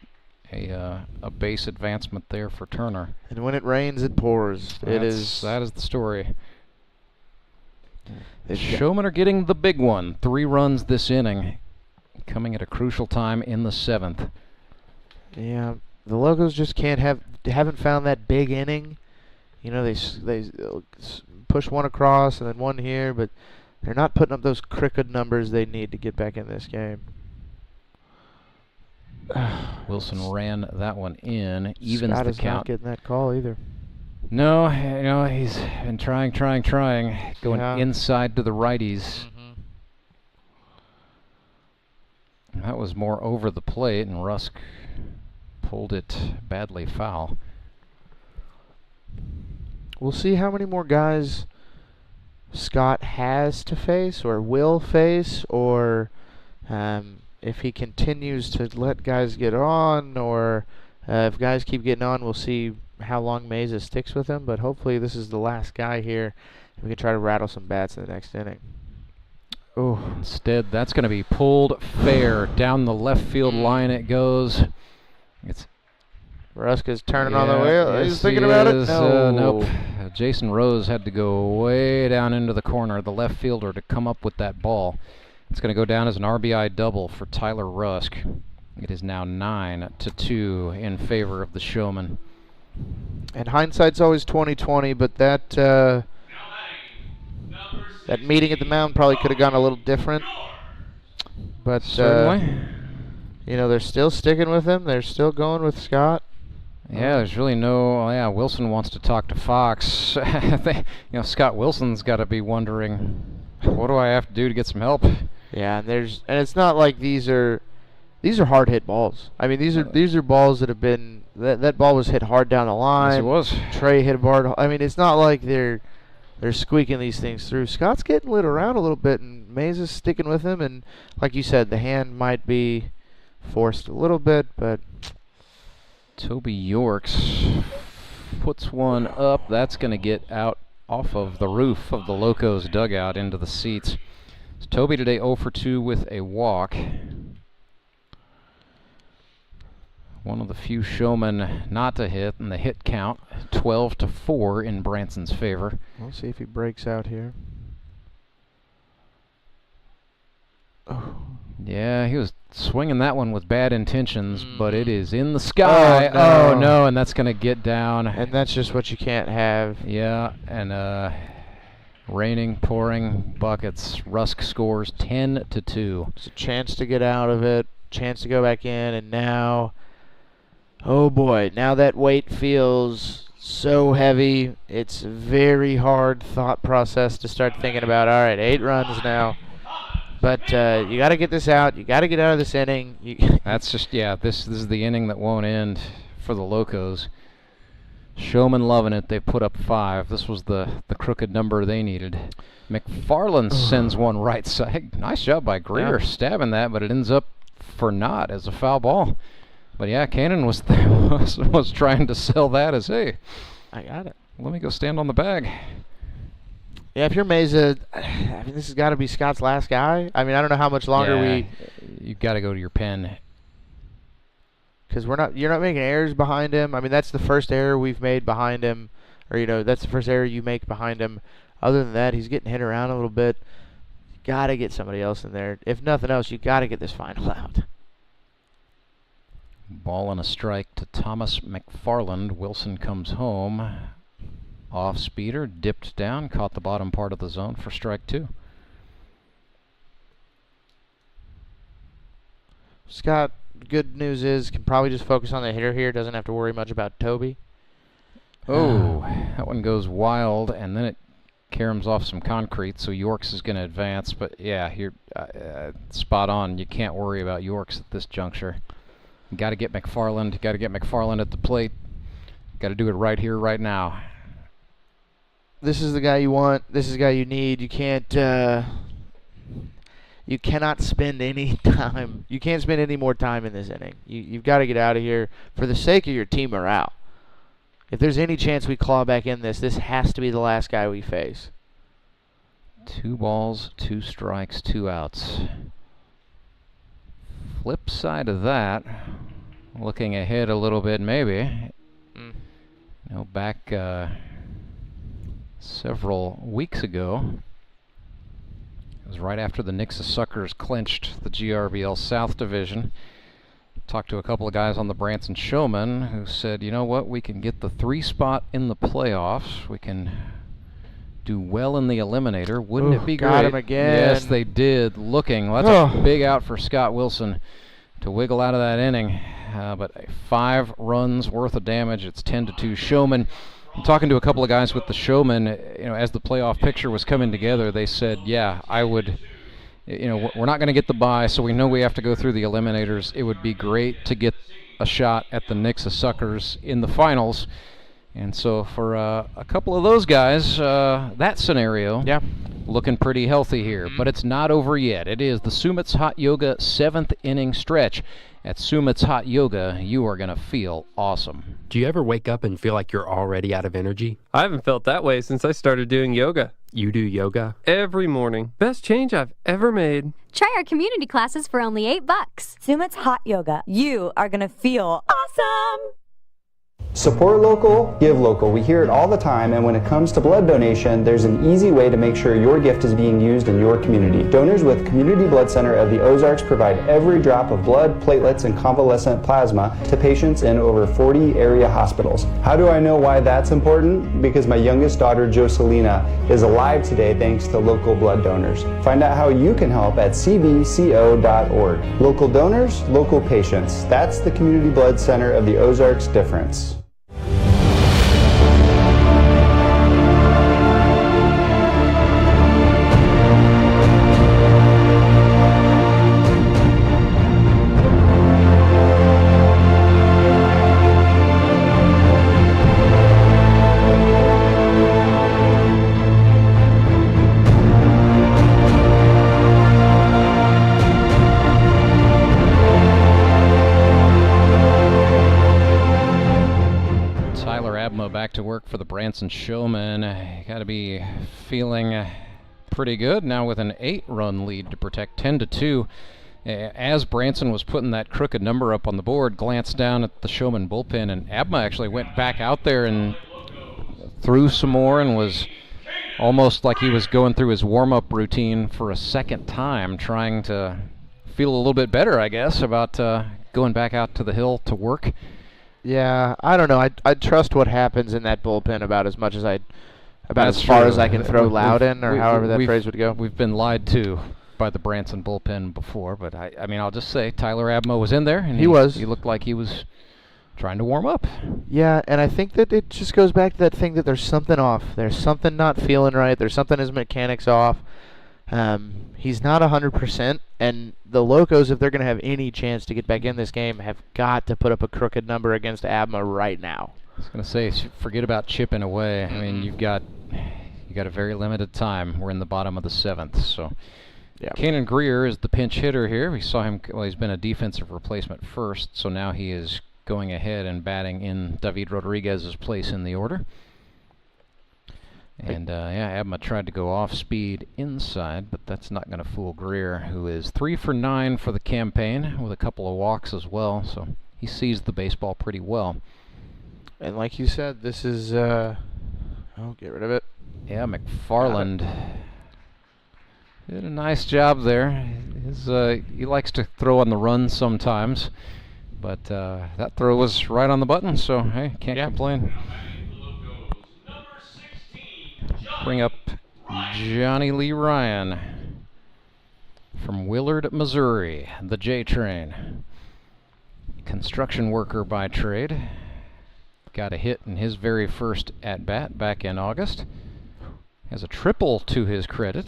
a base advancement there for Turner. And when it rains, it pours. That is the story. The Showmen are getting the big one. 3 runs this inning, coming at a crucial time in the 7th. Yeah, the Locos just haven't found that big inning. You know, they push one across and then one here, but they're not putting up those crooked numbers they need to get back in this game. Wilson ran that one in, evens Scott the is count. Not getting that call either. No, he's been trying, going inside to the righties. That was more over the plate, and Rusk pulled it badly foul. We'll see how many more guys Scott has to face or will face, or if he continues to let guys get on, or if guys keep getting on, we'll see how long Meza sticks with him. But hopefully this is the last guy here, and we can try to rattle some bats in the next inning. Oh, instead that's going to be pulled fair. Down the left field line it goes. It's Ruska's turning on the wheel. He's thinking about it. No. Nope. Jayson Rose had to go way down into the corner, the left fielder, to come up with that ball. It's going to go down as an RBI double for Tyler Rusk. It is now 9-2 in favor of the Showmen. And hindsight's always 20/20, but that meeting at the mound probably could have gone a little different. But certainly, they're still sticking with him. They're still going with Scott. Yeah, there's really no. Yeah, Wilson wants to talk to Fox. Scott Wilson's got to be wondering, what do I have to do to get some help? Yeah, and it's not like these are hard hit balls. I mean, these are balls that have been that ball was hit hard down the line. Yes, it was. Trey hit hard. I mean, it's not like they're squeaking these things through. Scott's getting lit around a little bit, and Mays is sticking with him. And like you said, the hand might be forced a little bit, but Toby Yorks puts one up. That's going to get out off of the roof of the Locos dugout into the seats. So Toby today 0 for 2 with a walk. One of the few Showmen not to hit, and the hit count 12-4 in Branson's favor. We'll see if he breaks out here. Oh. Yeah, he was swinging that one with bad intentions, but it is in the sky. Oh no, and that's going to get down. And that's just what you can't have. Yeah, and Raining, pouring, buckets. Rusk scores 10-2. It's a chance to get out of it, chance to go back in, and now, oh boy, now that weight feels so heavy. It's a very hard thought process to start thinking about, all right, 8 runs now. But you got to get this out. You got to get out of this inning. That's just, yeah, this is the inning that won't end for the Locos. Showmen loving it. They put up 5. This was the crooked number they needed. McFarland sends one right side. Nice job by Greer stabbing that, but it ends up for naught as a foul ball. But yeah, Cannon was trying to sell that as, hey, I got it. Let me go stand on the bag. Yeah, if you're Mesa, I mean, this has got to be Scott's last guy. I mean, I don't know how much longer you got to go to your pen. Because you're not making errors behind him. I mean, that's the first error we've made behind him, or that's the first error you make behind him. Other than that, he's getting hit around a little bit. You got to get somebody else in there. If nothing else, you got to get this final out. Ball and a strike to Thomas McFarland. Wilson comes home. Off speeder, dipped down, caught the bottom part of the zone for strike 2. Scott, good news is can probably just focus on the hitter here. Doesn't have to worry much about Toby. Oh, that one goes wild, and then it caroms off some concrete, so Yorks is going to advance. But yeah, you're spot on. You can't worry about Yorks at this juncture. You got to get McFarland. Got to get McFarland at the plate. Got to do it right here, right now. This is the guy you want. This is the guy you need. You can't. You cannot spend any time. You can't spend any more time in this inning. You've got to get out of here for the sake of your team morale. If there's any chance we claw back in this has to be the last guy we face. 2 balls, 2 strikes, 2 outs. Flip side of that, looking ahead a little bit, maybe. Back several weeks ago. It was right after the Nixa Suckers clinched the GRBL South Division. Talked to a couple of guys on the Branson Showmen who said, you know what, we can get the 3 spot in the playoffs. We can do well in the eliminator. Wouldn't it be great? Got him again. Yes, they did. Looking. Well, that's a big out for Scott Wilson to wiggle out of that inning. But 5 runs worth of damage. It's 10-2 Showmen. I'm talking to a couple of guys with the Showmen, as the playoff picture was coming together, they said, yeah, I would, we're not going to get the bye, so we know we have to go through the eliminators. It would be great to get a shot at the Nixa Suckers in the finals. And so for a couple of those guys, that scenario, looking pretty healthy here. But it's not over yet. It is the Sumit's Hot Yoga 7th inning stretch. At Sumit's Hot Yoga, you are going to feel awesome. Do you ever wake up and feel like you're already out of energy? I haven't felt that way since I started doing yoga. You do yoga? Every morning. Best change I've ever made. Try our community classes for only $8. Sumit's Hot Yoga. You are going to feel awesome. Support local, give local. We hear it all the time, and when it comes to blood donation, there's an easy way to make sure your gift is being used in your community. Donors with Community Blood Center of the Ozarks provide every drop of blood, platelets, and convalescent plasma to patients in over 40 area hospitals. How do I know why that's important? Because my youngest daughter, Jocelina, is alive today thanks to local blood donors. Find out how you can help at cbco.org. Local donors, local patients. That's the Community Blood Center of the Ozarks difference. Back to work for the Branson Showmen. Got to be feeling pretty good now with an 8-run lead to protect 10-2. As Branson was putting that crooked number up on the board, glanced down at the Showman bullpen, and Abma actually went back out there and threw some more and was almost like he was going through his warm-up routine for a second time, trying to feel a little bit better, I guess, about going back out to the hill to work. Yeah, I don't know. I'd trust what happens in that bullpen about as much as I'd about That's as far true. as I can throw Loudon, or however that phrase would go. We've been lied to by the Branson bullpen before, but I mean, I'll just say Tyler Abma was in there, and he was. He looked like he was trying to warm up. Yeah, and I think that it just goes back to that thing that there's something off. There's something not feeling right. There's something his mechanics off. He's not 100%, and the Locos, if they're going to have any chance to get back in this game, have got to put up a crooked number against Abma right now. I was going to say, forget about chipping away. I mean, you got a very limited time. We're in the bottom of the 7th, so. Yeah. Kanan Greer is the pinch hitter here. We saw him, well, he's been a defensive replacement first, so now he is going ahead and batting in David Rodriguez's place in the order. And, Abma tried to go off speed inside, but that's not going to fool Greer, who is 3 for 9 for the campaign with a couple of walks as well, so he sees the baseball pretty well. And like you said, this is, get rid of it. Yeah, McFarland did a nice job there. He likes to throw on the run sometimes, but that throw was right on the button, so hey, can't complain. Bring up Johnny Lee Ryan from Willard, Missouri, the J Train. Construction worker by trade. Got a hit in his very first at-bat back in August. Has a triple to his credit.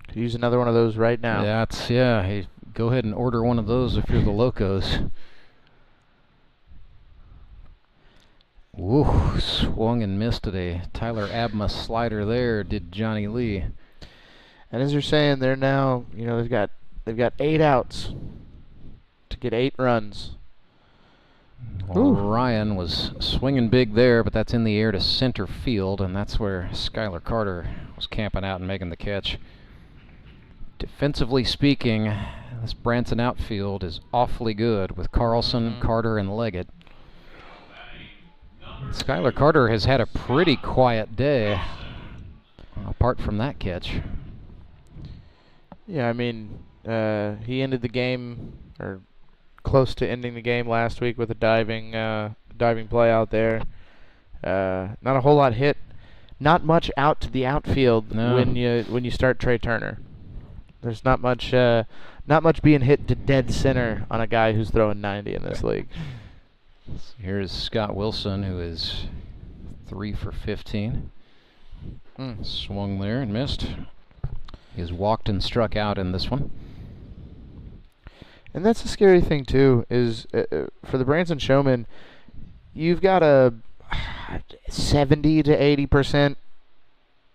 Could use another one of those right now. Hey, go ahead and order one of those if you're the Locos. Woo, swung and missed at a Tyler Abma slider there, did Johnny Lee. And as you're saying, they're now, they've got 8 outs to get 8 runs. Well, Ryan was swinging big there, but that's in the air to center field, and that's where Skylar Carter was camping out and making the catch. Defensively speaking, this Branson outfield is awfully good with Karlson, Carter, and Leggett. Skylar Carter has had a pretty quiet day, apart from that catch. Yeah, I mean, he ended the game, or close to ending the game last week with a diving play out there. Not a whole lot hit. Not much out to the outfield when you start Trey Turner. There's not much being hit to dead center on a guy who's throwing 90 in this league. Here's Scott Wilson, who is 3 for 15. Swung there and missed. He's walked and struck out in this one. And that's the scary thing, too, is for the Branson Showmen, you've got a 70 to 80%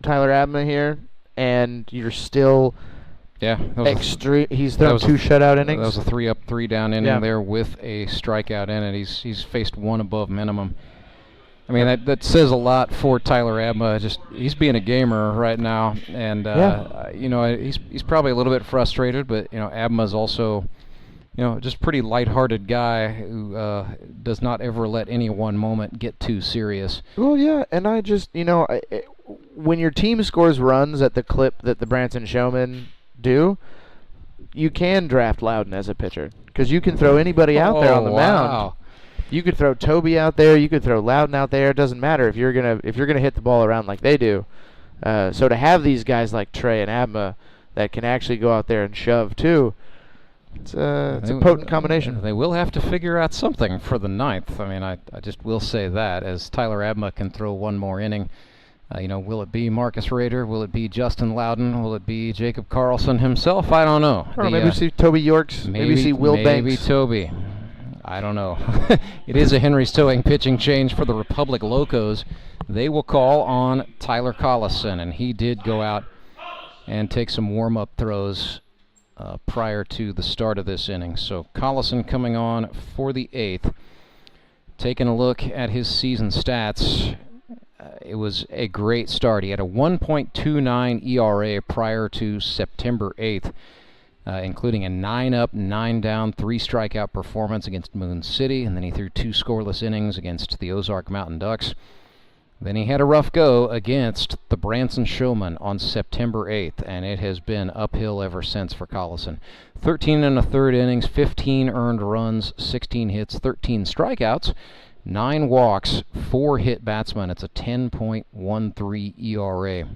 Tyler Abma here, and you're still extreme. He's thrown 2 shutout innings. That was a 3 up, 3 down inning there with a strikeout in it. He's faced 1 above minimum. I mean, that says a lot for Tyler Abma. He's being a gamer right now, and he's probably a little bit frustrated, but Abma's also just pretty lighthearted guy who does not ever let any one moment get too serious. Well, yeah, and I just, when your team scores runs at the clip that the Branson Showmen do, you can draft Loudon as a pitcher because you can throw anybody out there on the mound. You could throw Toby out there. You could throw Loudon out there. It doesn't matter if you're gonna hit the ball around like they do. So to have these guys like Trey and Abma that can actually go out there and shove too, it's a potent combination. They will have to figure out something for the 9th. I mean, I just will say that as Tyler Abma can throw 1 more inning. Will it be Marcus Rader? Will it be Justin Loudon? Will it be Jacob Karlson himself? I don't know. Maybe we see Toby Yorks. Maybe see Will Banks. Maybe Toby. I don't know. It is a Henry's Towing pitching change for the Republic Locos. They will call on Tyler Karlson, and he did go out and take some warm-up throws prior to the start of this inning. So Karlson coming on for the 8th. Taking a look at his season stats, it was a great start. He had a 1.29 ERA prior to September 8th. Including a 9 up, 9 down, 3 strikeout performance against Moon City, and then he threw 2 scoreless innings against the Ozark Mountain Ducks. Then he had a rough go against the Branson Showmen on September 8th, and it has been uphill ever since for Karlson. 13 1/3 innings, 15 earned runs, 16 hits, 13 strikeouts, 9 walks, 4 hit batsmen. It's a 10.13 ERA.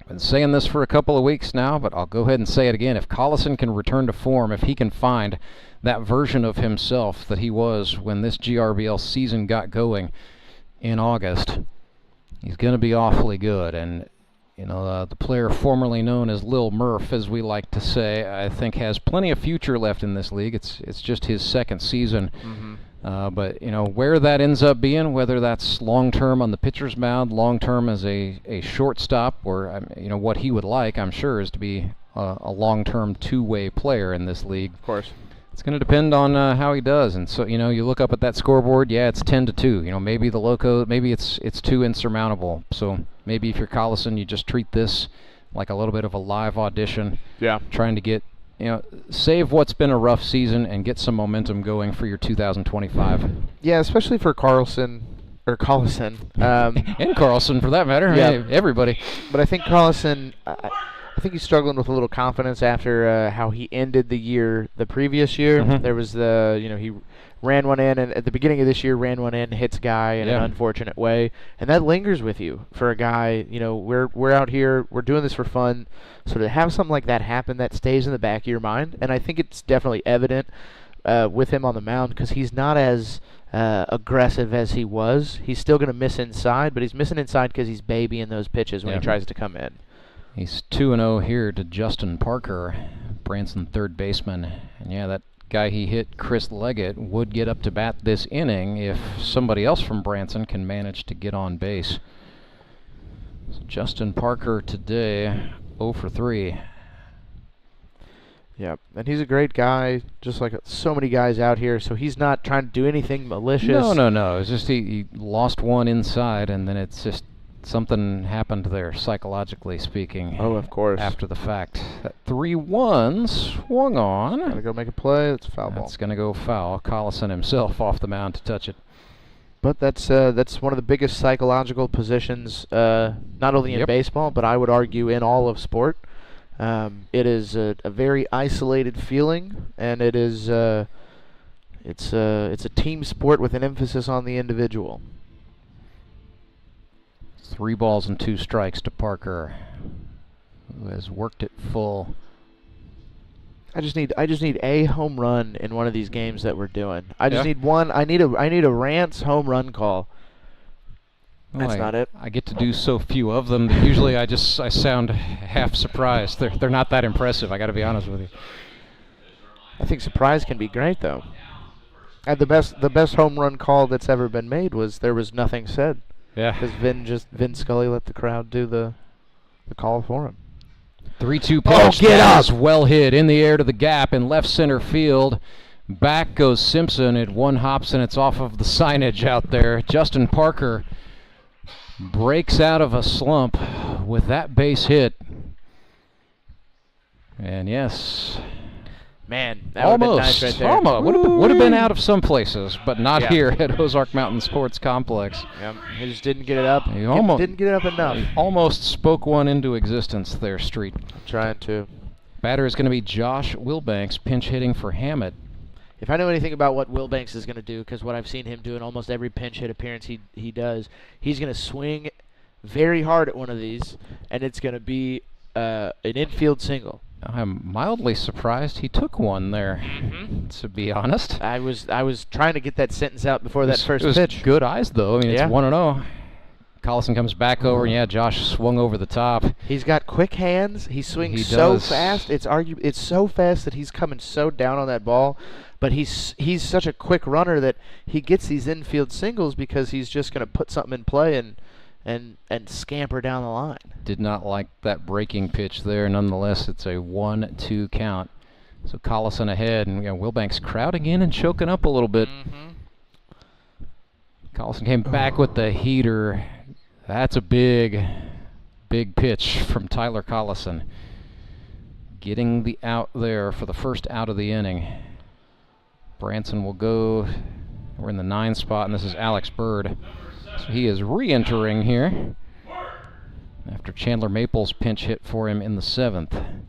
I've been saying this for a couple of weeks now, but I'll go ahead and say it again. If Karlson can return to form, if he can find that version of himself that he was when this GRBL season got going in August, he's going to be awfully good. And the player formerly known as Lil Murph, as we like to say, I think has plenty of future left in this league. It's just his second season. But where that ends up being, whether that's long-term on the pitcher's mound, long-term as a shortstop, or what he would like, I'm sure, is to be a long-term two-way player in this league. Of course. It's going to depend on how he does. And so, you look up at that scoreboard, yeah, it's 10-2. Maybe the Loco, maybe it's too insurmountable. So maybe if you're Karlson, you just treat this like a little bit of a live audition. Yeah. Trying to get, save what's been a rough season and get some momentum going for your 2025. Yeah, especially for Karlson. And Karlson, for that matter. Yeah. Hey, everybody. But I think Karlson, I think he's struggling with a little confidence after how he ended the year the previous year. There was he ran one in, and at the beginning of this year ran one in, hits a guy in an unfortunate way, and that lingers with you for a guy. We're out here, we're doing this for fun, so to have something like that happen, that stays in the back of your mind, and I think it's definitely evident with him on the mound, because he's not as aggressive as he was. He's still going to miss inside, but he's missing inside because he's babying those pitches when he tries to come in. He's 2-0 here to Justin Parker, Branson third baseman. And yeah, that guy he hit, Chris Leggett, would get up to bat this inning if somebody else from Branson can manage to get on base. So Justin Parker today, 0 for 3. Yeah, and he's a great guy, just like so many guys out here, so he's not trying to do anything malicious. No. It's just he lost one inside, and then it's just something happened there, psychologically speaking. Oh, of course. After the fact. That 3-1 swung on. Gotta go make a play. That's a foul ball. That's going to go foul. Karlson himself off the mound to touch it. But that's one of the biggest psychological positions, not only in baseball, but I would argue in all of sport. It is a very isolated feeling, and it is it's a team sport with an emphasis on the individual. 3 balls and 2 strikes to Parker, who has worked it full. I just need a home run in one of these games that we're doing. I just need one. I need a Rance home run call. That's not it. I get to do so few of them that usually I sound half surprised. They're not that impressive, I got to be honest with you. I think surprise can be great though. And the best home run call that's ever been made was there was nothing said. Yeah. Because Vin Scully let the crowd do the call for him. 3-2 pitch. Get up! Well hit in the air to the gap in left center field. Back goes Simpson. It one hops and it's off of the signage out there. Justin Parker breaks out of a slump with that base hit. And yes. Man, that would have been nice right there. Almost. Would have been out of some places, but not here at Ozark Mountain Sports Complex. Yep. He just didn't get it up. He didn't get it up enough. He almost spoke one into existence there, Street. Trying to. Batter is going to be Josh Wilbanks, pinch hitting for Hammett. If I know anything about what Wilbanks is going to do, because what I've seen him do in almost every pinch hit appearance he does, he's going to swing very hard at one of these, and it's going to be an infield single. I'm mildly surprised he took one there, to be honest. I was trying to get that sentence out before that first pitch. It was good eyes, though. I mean, it's 1-0. Karlson comes back over, and Josh swung over the top. He's got quick hands. He swings so fast. It's so fast that he's coming so down on that ball. But he's such a quick runner that he gets these infield singles because he's just going to put something in play and scamper down the line. Did not like that breaking pitch there. Nonetheless, it's a 1-2 count. So Karlson ahead, and Wilbanks crowding in and choking up a little bit. Karlson came back with the heater. That's a big pitch from Tyler Karlson. Getting the out there for the first out of the inning. Branson will go. We're in the 9 spot, and this is Alex Bird. So he is re-entering here after Chandler Maples pinch hit for him in the 7th.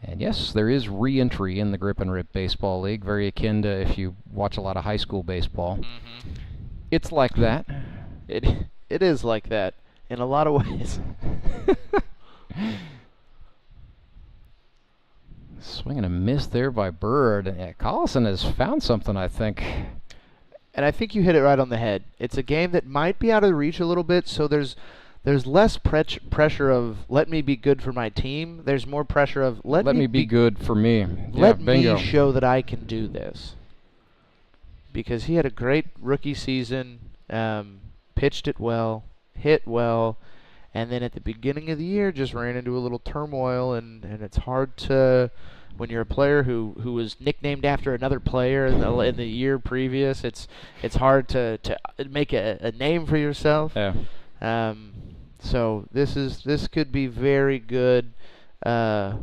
And yes, there is re-entry in the Grip and Rip Baseball League, very akin to if you watch a lot of high school baseball. It's like that. It is like that in a lot of ways. Swing and a miss there by Bird. Yeah, Karlson has found something, I think. And I think you hit it right on the head. It's a game that might be out of reach a little bit, so there's less pressure of let me be good for my team. There's more pressure of let me be good for me. Let bingo. me show that I can do this. Because he had a great rookie season, pitched it well, hit well, and then at the beginning of the year just ran into a little turmoil, and it's hard to, when you're a player who was nicknamed after another player in the year previous, it's hard to make a name for yourself. Yeah. So this could be very good for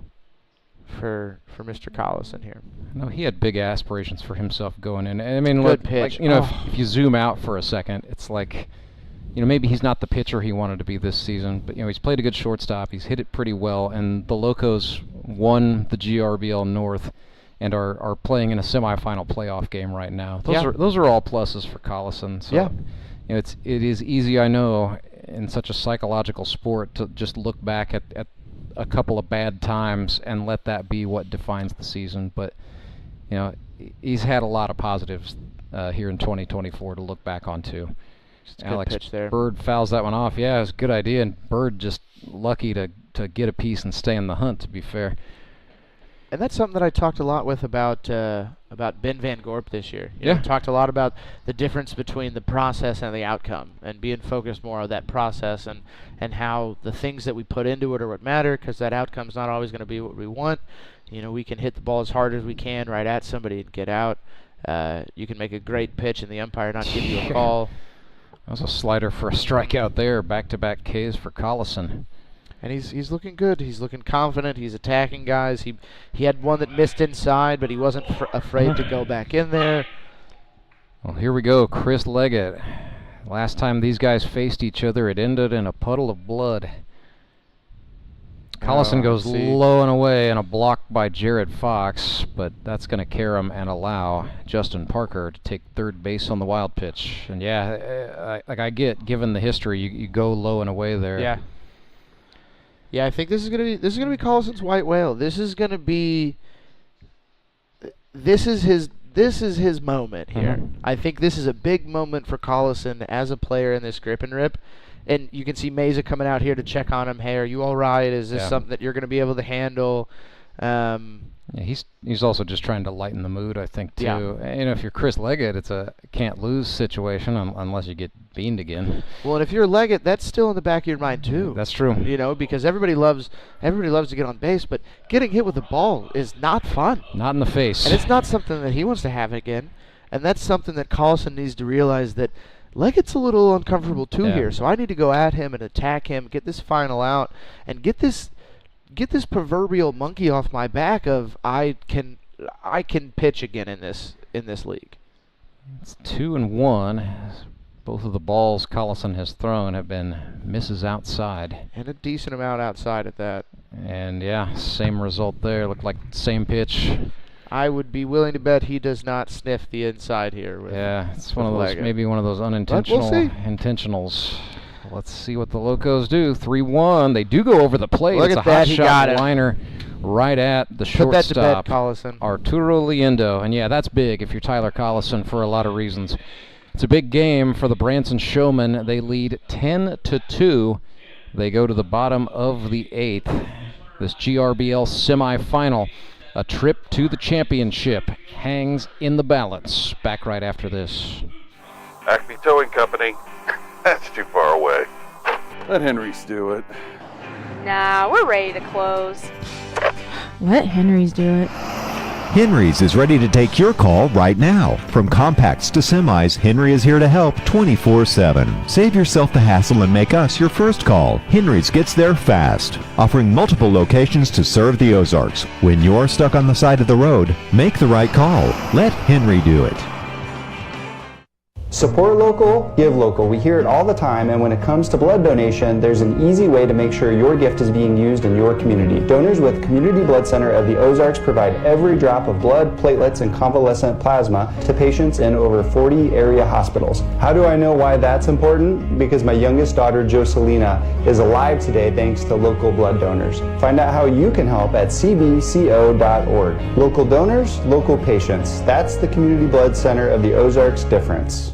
Mr. Karlson here. No, he had big aspirations for himself going in. I mean, Good pitch. If you zoom out for a second, it's like, maybe he's not the pitcher he wanted to be this season, but he's played a good shortstop. He's hit it pretty well, and the Locos won the GRBL North and are playing in a semifinal playoff game right now. Those are all pluses for Karlson. So, it is easy, I know, in such a psychological sport to just look back at a couple of bad times and let that be what defines the season. But he's had a lot of positives here in 2024 to look back on too. Alex pitch there. Bird fouls that one off. Yeah, it was a good idea, and Bird just lucky to get a piece and stay in the hunt, to be fair. And that's something that I talked a lot with about Ben Van Gorp this year. Yeah. Talked a lot about the difference between the process and the outcome, and being focused more on that process and how the things that we put into it are what matter, because that outcome's not always going to be what we want. We can hit the ball as hard as we can right at somebody and get out. You can make a great pitch and the umpire not give you a call. That was a slider for a strikeout there. Back-to-back Ks for Karlson. And he's looking good. He's looking confident. He's attacking guys. He had one that missed inside, but he wasn't afraid to go back in there. Well, here we go. Chris Leggett. Last time these guys faced each other, it ended in a puddle of blood. Karlson goes low and away and a block by Jared Fox, but that's going to carry him and allow Justin Parker to take third base on the wild pitch. And I get, given the history, you go low and away there. Yeah. Yeah, I think this is gonna be Karlson's white whale. This is his moment here. Mm-hmm. I think this is a big moment for Karlson as a player in this grip and rip. And you can see Meza coming out here to check on him. Hey, are you all right? Is this something that you're going to be able to handle? He's also just trying to lighten the mood, I think, too. Yeah. If you're Chris Leggett, it's a can't-lose situation unless you get beaned again. Well, and if you're Leggett, that's still in the back of your mind, too. That's true. Because everybody loves to get on base, but getting hit with the ball is not fun. Not in the face. And it's not something that he wants to have again. And that's something that Karlson needs to realize, that Leggett's a little uncomfortable, too, here. So I need to go at him and attack him, get this final out, and get this proverbial monkey off my back of I can pitch again in this league. It's 2-1. Both of the balls Karlson has thrown have been misses outside. And a decent amount outside at that. And same result there. Looked like same pitch. I would be willing to bet he does not sniff the inside here. It's one of those, maybe one of those unintentional intentionals. Let's see what the Locos do. 3-1. They do go over the plate. Look it's at a that. hot He shot got it. liner right at the shortstop. Put that to bed, Karlson. Arturo Liendo. And that's big if you're Tyler Karlson for a lot of reasons. It's a big game for the Branson Showmen. They lead 10-2. They go to the bottom of the 8th. This GRBL semifinal. A trip to the championship hangs in the balance. Back right after this. Acme Towing Company. That's too far away. Let Henry's do it. Nah, we're ready to close. Let Henry's do it. Henry's is ready to take your call right now. From compacts to semis, Henry is here to help 24/7. Save yourself the hassle and make us your first call. Henry's gets there fast, offering multiple locations to serve the Ozarks. When you're stuck on the side of the road, make the right call. Let Henry do it. Support local, give local. We hear it all the time, and when it comes to blood donation, there's an easy way to make sure your gift is being used in your community. Donors with Community Blood Center of the Ozarks provide every drop of blood, platelets, and convalescent plasma to patients in over 40 area hospitals. How do I know why that's important? Because my youngest daughter, Jocelina, is alive today thanks to local blood donors. Find out how you can help at cbco.org. Local donors, local patients. That's the Community Blood Center of the Ozarks difference.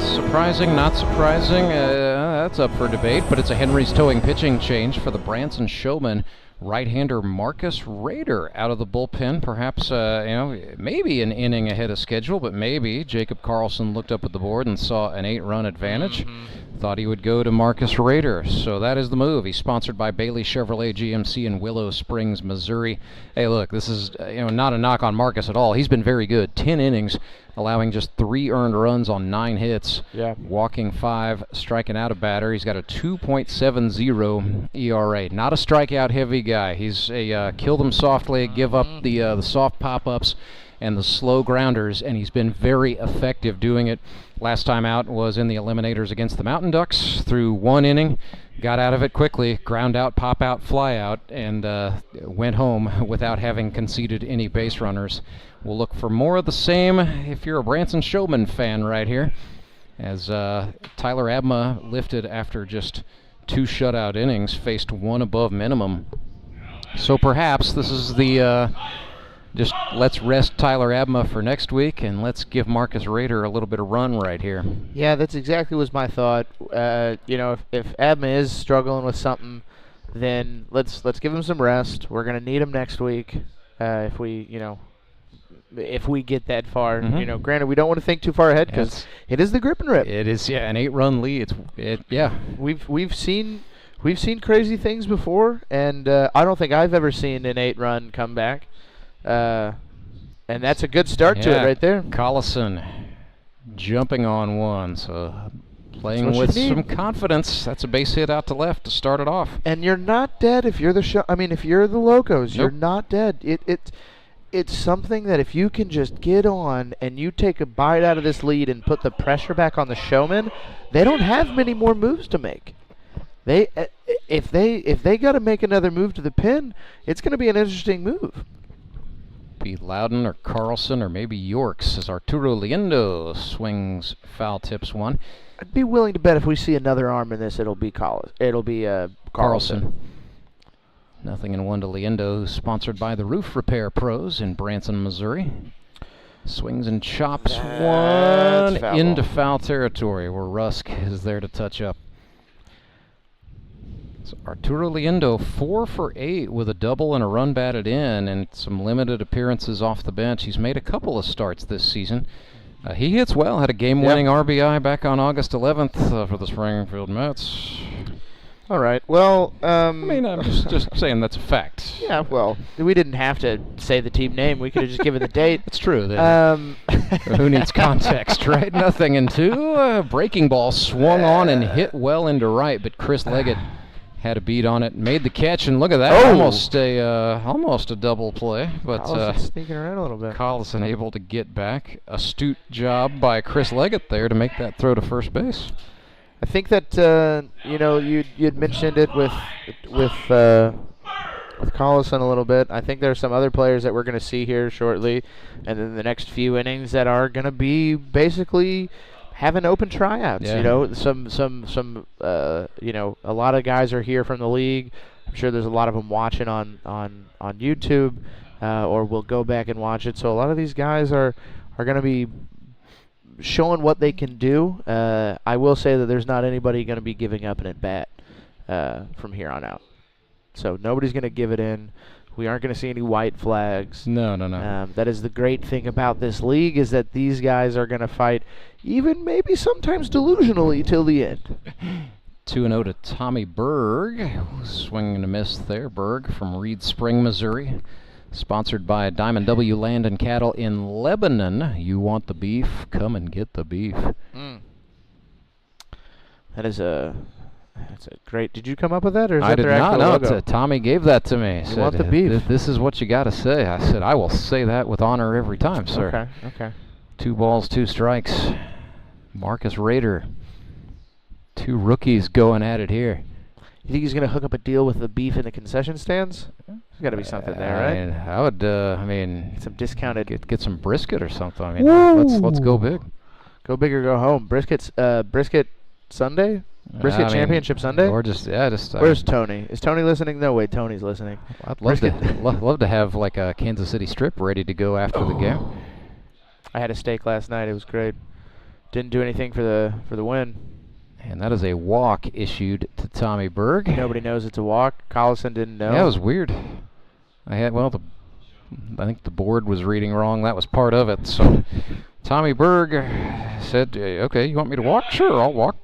Surprising, not surprising, that's up for debate, but it's a Henry's Towing pitching change for the Branson Showmen. Right-hander Marcus Rader out of the bullpen, perhaps, maybe an inning ahead of schedule, but maybe. Jacob Karlson looked up at the board and saw an 8-run advantage. Thought he would go to Marcus Rader, so that is the move. He's sponsored by Bailey Chevrolet GMC in Willow Springs, Missouri. Hey, look, this is not a knock on Marcus at all. He's been very good. 10 innings, allowing just 3 earned runs on 9 hits. Yeah. Walking 5, striking out a batter. He's got a 2.70 ERA. Not a strikeout-heavy guy. He's a kill them softly, give up the soft pop-ups and the slow grounders, and he's been very effective doing it. Last time out was in the eliminators against the Mountain Ducks. Through 1 inning, got out of it quickly, ground out, pop out, fly out, and went home without having conceded any base runners. We'll look for more of the same if you're a Branson Showman fan right here, as Tyler Abma lifted after just 2 shutout innings, faced 1 above minimum. So perhaps this is the just let's rest Tyler Abma for next week, and let's give Marcus Rader a little bit of run right here. Yeah, that's exactly was my thought. If Abma is struggling with something, then let's give him some rest. We're gonna need him next week if we get that far. Granted, we don't want to think too far ahead because it is the grip and rip. It is, an 8-run lead. We've seen crazy things before, and I don't think I've ever seen an 8-run comeback. And that's a good start to it right there. Karlson jumping on 1, so playing with some confidence. That's a base hit out to left to start it off. And you're not dead if you're if you're the Locos. Nope. You're not dead. It's something that if you can just get on and you take a bite out of this lead and put the pressure back on the Showmen, they don't have many more moves to make. If they got to make another move to the pin, it's going to be an interesting move. Be Loudon or Karlson or maybe Yorks as Arturo Liendo swings, foul tips 1. I'd be willing to bet if we see another arm in this, it'll be Karlson. Nothing in 1 to Liendo, who's sponsored by the Roof Repair Pros in Branson, Missouri. Swings and chops 1 into foul territory where Rusk is there to touch up. So Arturo Liendo 4 for 8 with a double and a run batted in and some limited appearances off the bench. He's made a couple of starts this season. He hits well, had a game-winning RBI back on August 11th for the Springfield Mets. All right, well... I'm just saying that's a fact. Yeah, well, we didn't have to say the team name. We could have just given the date. It's true. Who needs context, right? Nothing in 2. Breaking ball swung on and hit well into right, but Chris Leggett had a beat on it, made the catch, and look at that, almost a double play. But sneaking around a little bit. Karlson able to get back. Astute job by Chris Leggett there to make that throw to first base. I think that you'd mentioned it with Karlson a little bit. I think there are some other players that we're going to see here shortly, and then the next few innings that are going to be basically having open tryouts. Yeah. A lot of guys are here from the league. I'm sure there's a lot of them watching on YouTube, or will go back and watch it. So a lot of these guys are going to be showing what they can do. I will say that there's not anybody going to be giving up an at-bat from here on out. So nobody's going to give it in. We aren't going to see any white flags. No. That is the great thing about this league, is that these guys are going to fight, even maybe sometimes delusionally, till the end. 2-0 to Tommy Berg. Swinging and a miss there. Berg from Reed Spring, Missouri. Sponsored by Diamond W Land and Cattle in Lebanon. You want the beef? Come and get the beef. That's a great. Did you come up with that, or is I that did their not. actual No, logo? Tommy gave that to me. You Said, want the beef. This is what you got to say. I said, I will say that with honor every time, sir. Okay. 2 balls, 2 strikes. Marcus Rader. 2 rookies going at it here. You think he's going to hook up a deal with the beef in the concession stands? There's got to be something there, right? I would. Get some discounted. Get some brisket or something. I mean, let's go big. Go big or go home. Brisket Sunday. Brisket Championship Sunday. Or just Where's Tony? Is Tony listening? No way, Tony's listening. I'd love to have like a Kansas City strip ready to go after the game. I had a steak last night. It was great. Didn't do anything for the win. And that is a walk issued to Tommy Berg. Nobody knows it's a walk. Karlson didn't know. Yeah, it was weird. I think the board was reading wrong. That was part of it. So Tommy Berg said, okay, you want me to walk? Sure, I'll walk.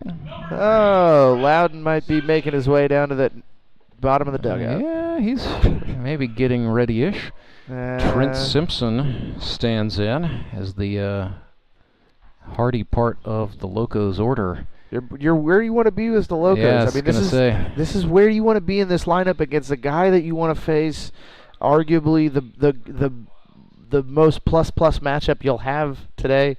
Oh, Loudon might be making his way down to that bottom of the dugout. Yeah, he's maybe getting ready-ish. Trent Simpson stands in as the hardy part of the Locos order. You're where you want to be with the Locos. Yeah, I mean, this is where you want to be in this lineup against the guy that you want to face, arguably the most plus matchup you'll have today.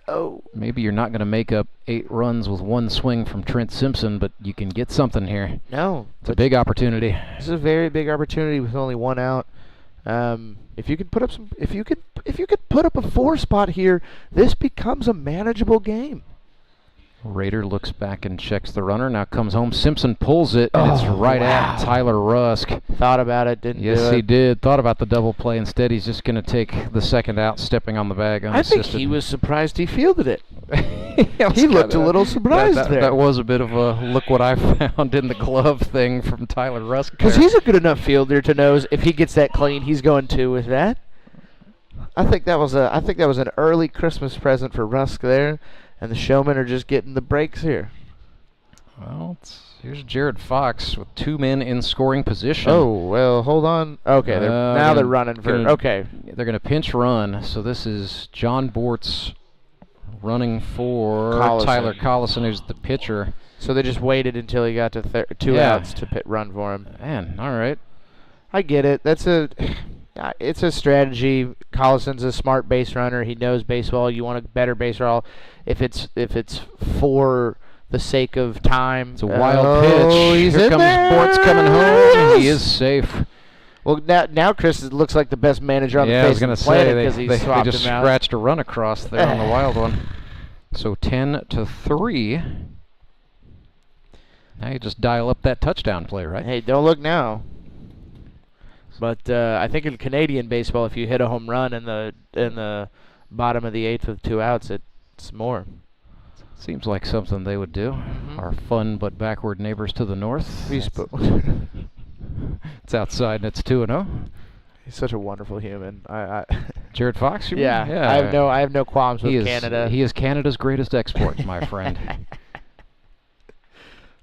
Oh, maybe you're not going to make up 8 runs with 1 swing from Trent Simpson, but you can get something here. No, it's a big opportunity. This is a very big opportunity with only 1 out. If you could put up if you could put up a 4 spot here, this becomes a manageable game. Raider looks back and checks the runner. Now comes home. Simpson pulls it, and it's right at Tyler Rusk. Thought about it, didn't do it. Yes, he did. Thought about the double play. Instead, he's just going to take the second out, stepping on the bag unassisted. I think he was surprised he fielded it. He looked a little surprised there. That was a bit of a look what I found in the glove thing from Tyler Rusk. Because he's a good enough fielder to know if he gets that clean, he's going 2 with that. I think that was an early Christmas present for Rusk there. And the Showmen are just getting the breaks here. Well, here's Jared Fox with 2 men in scoring position. Oh, well, hold on. Okay, now they're running for... Okay. They're going to pinch run. So this is Jon Bortz running for Karlson. Tyler Karlson, who's the pitcher. So they just waited until he got to 2 outs to run for him. Man, all right. I get it. It's a strategy. Karlson's a smart base runner. He knows baseball. You want a better baseball. If it's for the sake of time. It's a wild pitch. Here comes Bortz coming home, and he is safe. Well, now Chris looks like the best manager on the face of the planet because he swapped they just him out. scratched a run across there on the wild one. So 10-3. Now you just dial up that touchdown play, right? Hey, don't look now. But I think in Canadian baseball, if you hit a home run in the bottom of the 8th with 2 outs, it's more. Seems like something they would do. Our fun but backward neighbors to the north. It's outside and it's 2-0. He's such a wonderful human. Jared Fox, you mean? Yeah. I have no qualms with Canada. He is Canada's greatest export, my friend.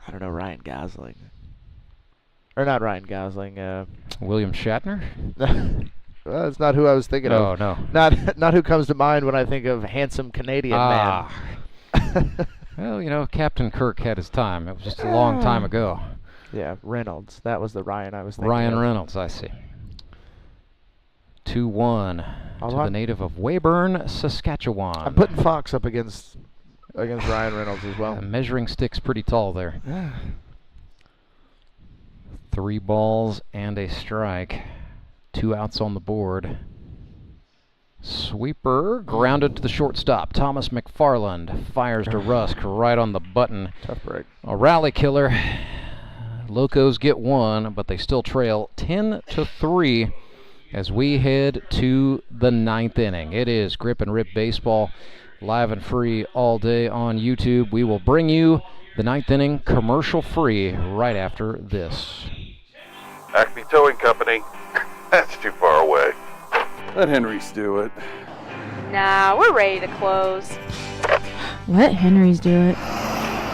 I don't know, Ryan Gosling. Or not Ryan Gosling. William Shatner? Well, that's not who I was thinking of. No. Not who comes to mind when I think of handsome Canadian man. Well, Captain Kirk had his time. It was just a long time ago. Yeah, Reynolds. That was the Ryan I was thinking Ryan of. Reynolds, I see. 2-1 to the native of Weyburn, Saskatchewan. I'm putting Fox up against Ryan Reynolds as well. Measuring stick's pretty tall there. Yeah. 3 balls and a strike. 2 outs on the board. Sweeper grounded to the shortstop. Thomas McFarland fires to Rusk right on the button. Tough break. A rally killer. Locos get 1, but they still trail 10-3 as we head to the 9th inning. It is Grip and Rip Baseball, live and free all day on YouTube. We will bring you the 9th inning commercial free right after this. Acme Towing Company. That's too far away. Let Henry's do it. Nah, we're ready to close. Let Henry's do it.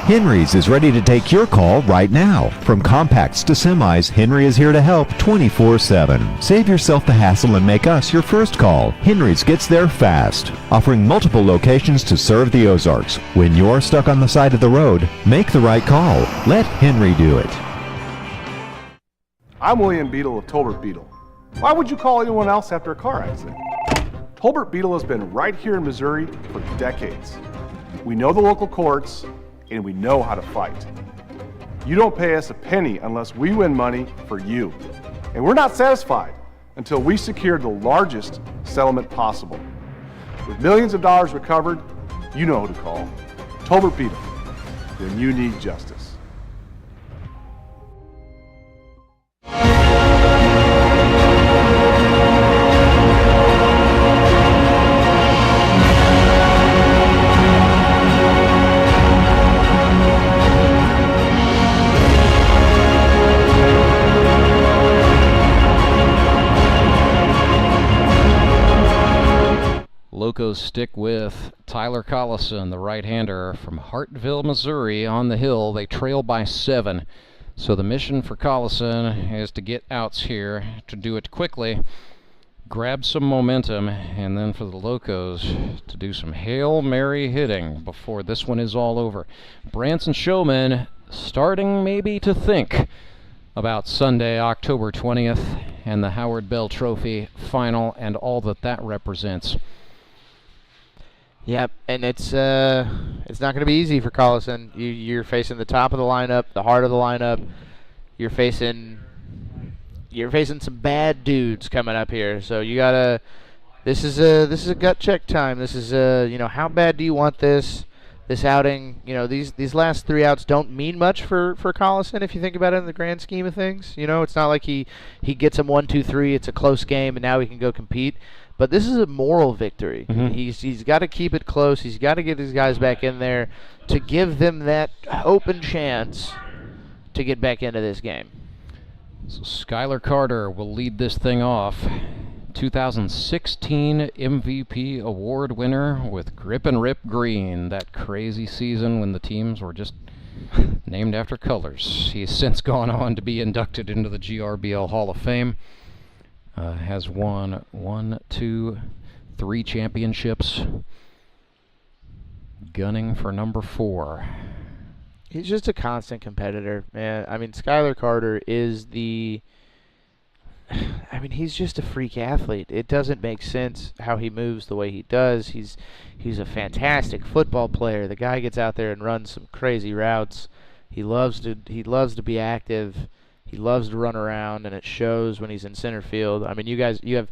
Henry's is ready to take your call right now. From compacts to semis, Henry is here to help 24/7. Save yourself the hassle and make us your first call. Henry's gets there fast, offering multiple locations to serve the Ozarks. When you're stuck on the side of the road, make the right call. Let Henry do it. I'm William Beadle of Tolbert Beadle. Why would you call anyone else after a car accident? Tolbert Beadle has been right here in Missouri for decades. We know the local courts, and we know how to fight. You don't pay us a penny unless we win money for you. And we're not satisfied until we secure the largest settlement possible. With millions of dollars recovered, you know who to call. Tolbert Beadle, when you need justice. Locos stick with Tyler Karlson, the right-hander from Hartville, Missouri, on the hill. They trail by 7. So the mission for Karlson is to get outs here, to do it quickly, grab some momentum, and then for the Locos to do some Hail Mary hitting before this one is all over. Branson Showmen starting maybe to think about Sunday, October 20th, and the Howard Bell Trophy final and all that that represents. Yep, and it's not going to be easy for Karlson. You're facing the top of the lineup, the heart of the lineup. You're facing some bad dudes coming up here. So you gotta. This is a gut check time. This is how bad do you want this outing? These last 3 outs don't mean much for Karlson if you think about it in the grand scheme of things. It's not like he gets them 1, 2, 3. It's a close game, and now he can go compete. But this is a moral victory. Mm-hmm. He's got to keep it close. He's got to get his guys back in there to give them that open chance to get back into this game. So Skylar Carter will lead this thing off. 2016 MVP award winner with Grip and Rip Green. That crazy season when the teams were just named after colors. He's since gone on to be inducted into the GRBL Hall of Fame. Has won 1, 2, 3 championships. Gunning for number 4. He's just a constant competitor, man. I mean, Skylar Carter is he's just a freak athlete. It doesn't make sense how he moves the way he does. He's a fantastic football player. The guy gets out there and runs some crazy routes. He loves to be active. He loves to run around, and it shows when he's in center field. I mean, you have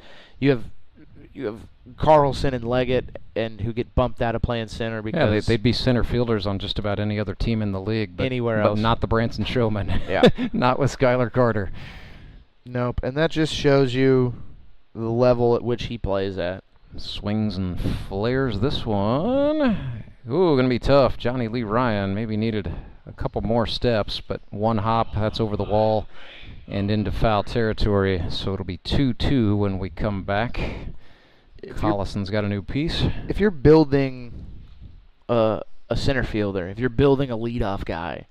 Karlson and Leggett, and who get bumped out of playing center because they'd be center fielders on just about any other team in the league, but anywhere else, but not the Branson Showmen. Yeah, not with Skylar Carter. Nope, and that just shows you the level at which he plays at. Swings and flares this one. Ooh, gonna be tough. Johnny Lee Ryan maybe needed a couple more steps, but one hop, that's over the wall and into foul territory. So it'll be 2-2 when we come back. Karlson's got a new piece. If you're building a center fielder, if you're building a leadoff guy,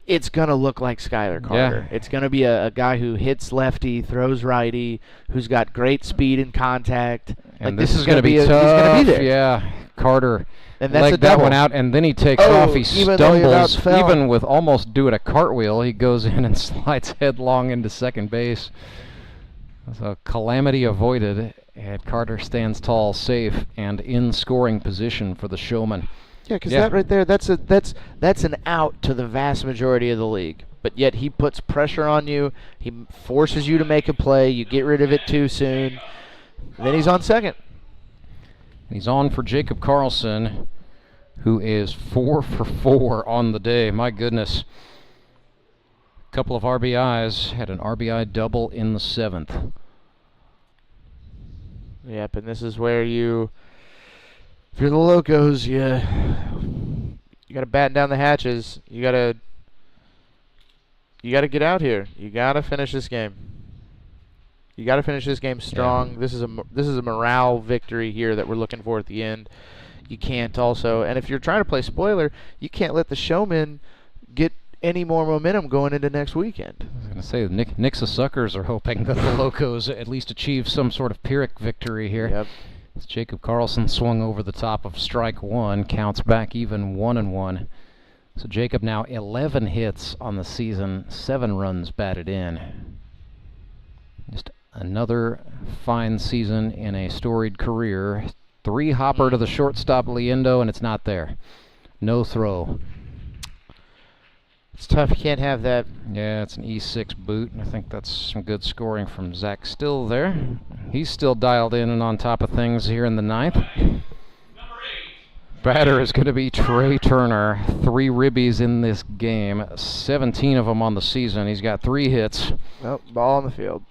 it's going to look like Skylar Carter. Yeah. It's going to be a guy who hits lefty, throws righty, who's got great speed and contact. And this is going to be tough. He's going to be there. Yeah, Carter and that's legged that one out, and then he takes off. He stumbles, even with almost doing a cartwheel. He goes in and slides headlong into second base. So calamity avoided, and Carter stands tall, safe, and in scoring position for the Showman. Yeah, because that right there, that's an out to the vast majority of the league. But yet he puts pressure on you. He forces you to make a play. You get rid of it too soon. And then he's on second. He's on for Jacob Karlson, who is 4 for 4 on the day. My goodness. Couple of RBIs. Had an RBI double in the 7th. Yep, and this is where if you're the Locos, you got to batten down the hatches. You got to get out here. You got to finish this game. You got to finish this game strong. Yeah. This is a morale victory here that we're looking for at the end. you can't also. And if you're trying to play spoiler, you can't let the Showmen get any more momentum going into next weekend. I was going to say, Nixa Suckers are hoping that the Locos at least achieve some sort of Pyrrhic victory here. Yep. As Jacob Karlson swung over the top of strike one, counts back even 1-1. So Jacob now 11 hits on the season, 7 runs batted in. Just another fine season in a storied career. 3 hopper to the shortstop Liendo, and it's not there. No throw. It's tough. You can't have that. Yeah, it's an E6 boot. I think that's some good scoring from Zach Still there. He's still dialed in and on top of things here in the 9th. Batter is going to be Trey Turner. 3 ribbies in this game. 17 of them on the season. He's got 3 hits. Oh, ball on the field.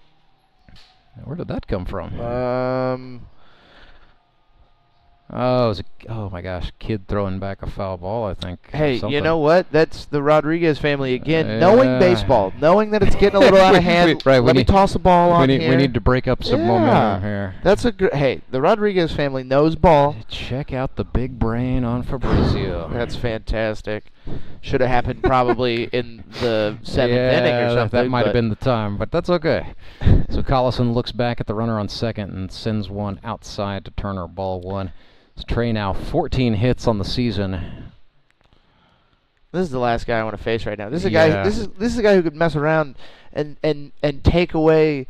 Where did that come from? Oh, oh my gosh, kid throwing back a foul ball, I think. Hey, Something. you know what? That's the Rodriguez family again. Knowing baseball, knowing that it's getting a little out of hand. Let me toss the ball on here. We need to break up some momentum here. That's a good. Hey, the Rodriguez family knows ball. Check out the big brain on Fabrizio. That's fantastic. Should have happened probably in the 7th inning or something. That might have been the time, but that's okay. So Karlson looks back at the runner on second and sends one outside to Turner, ball 1. So Trey now 14 hits on the season. This is the last guy I want to face right now. This is a guy. This is a guy who could mess around and take away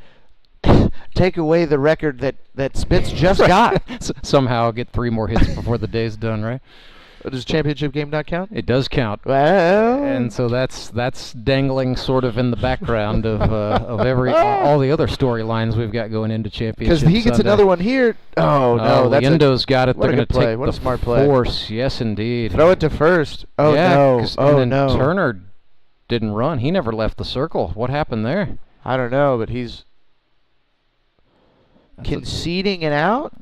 the record that Spitz just got. Somehow get 3 more hits before the day's done, right? Does championship game not count? It does count. Well, and so that's dangling sort of in the background of all the other storylines we've got going into championship. Because he gets another one here. Oh no, that's Liendo's got it. They're going to take what a smart play. Force. Yes, indeed. Throw it to first. Oh yeah, no. Oh and then no. Turner didn't run. He never left the circle. What happened there? I don't know, but he's conceding it out.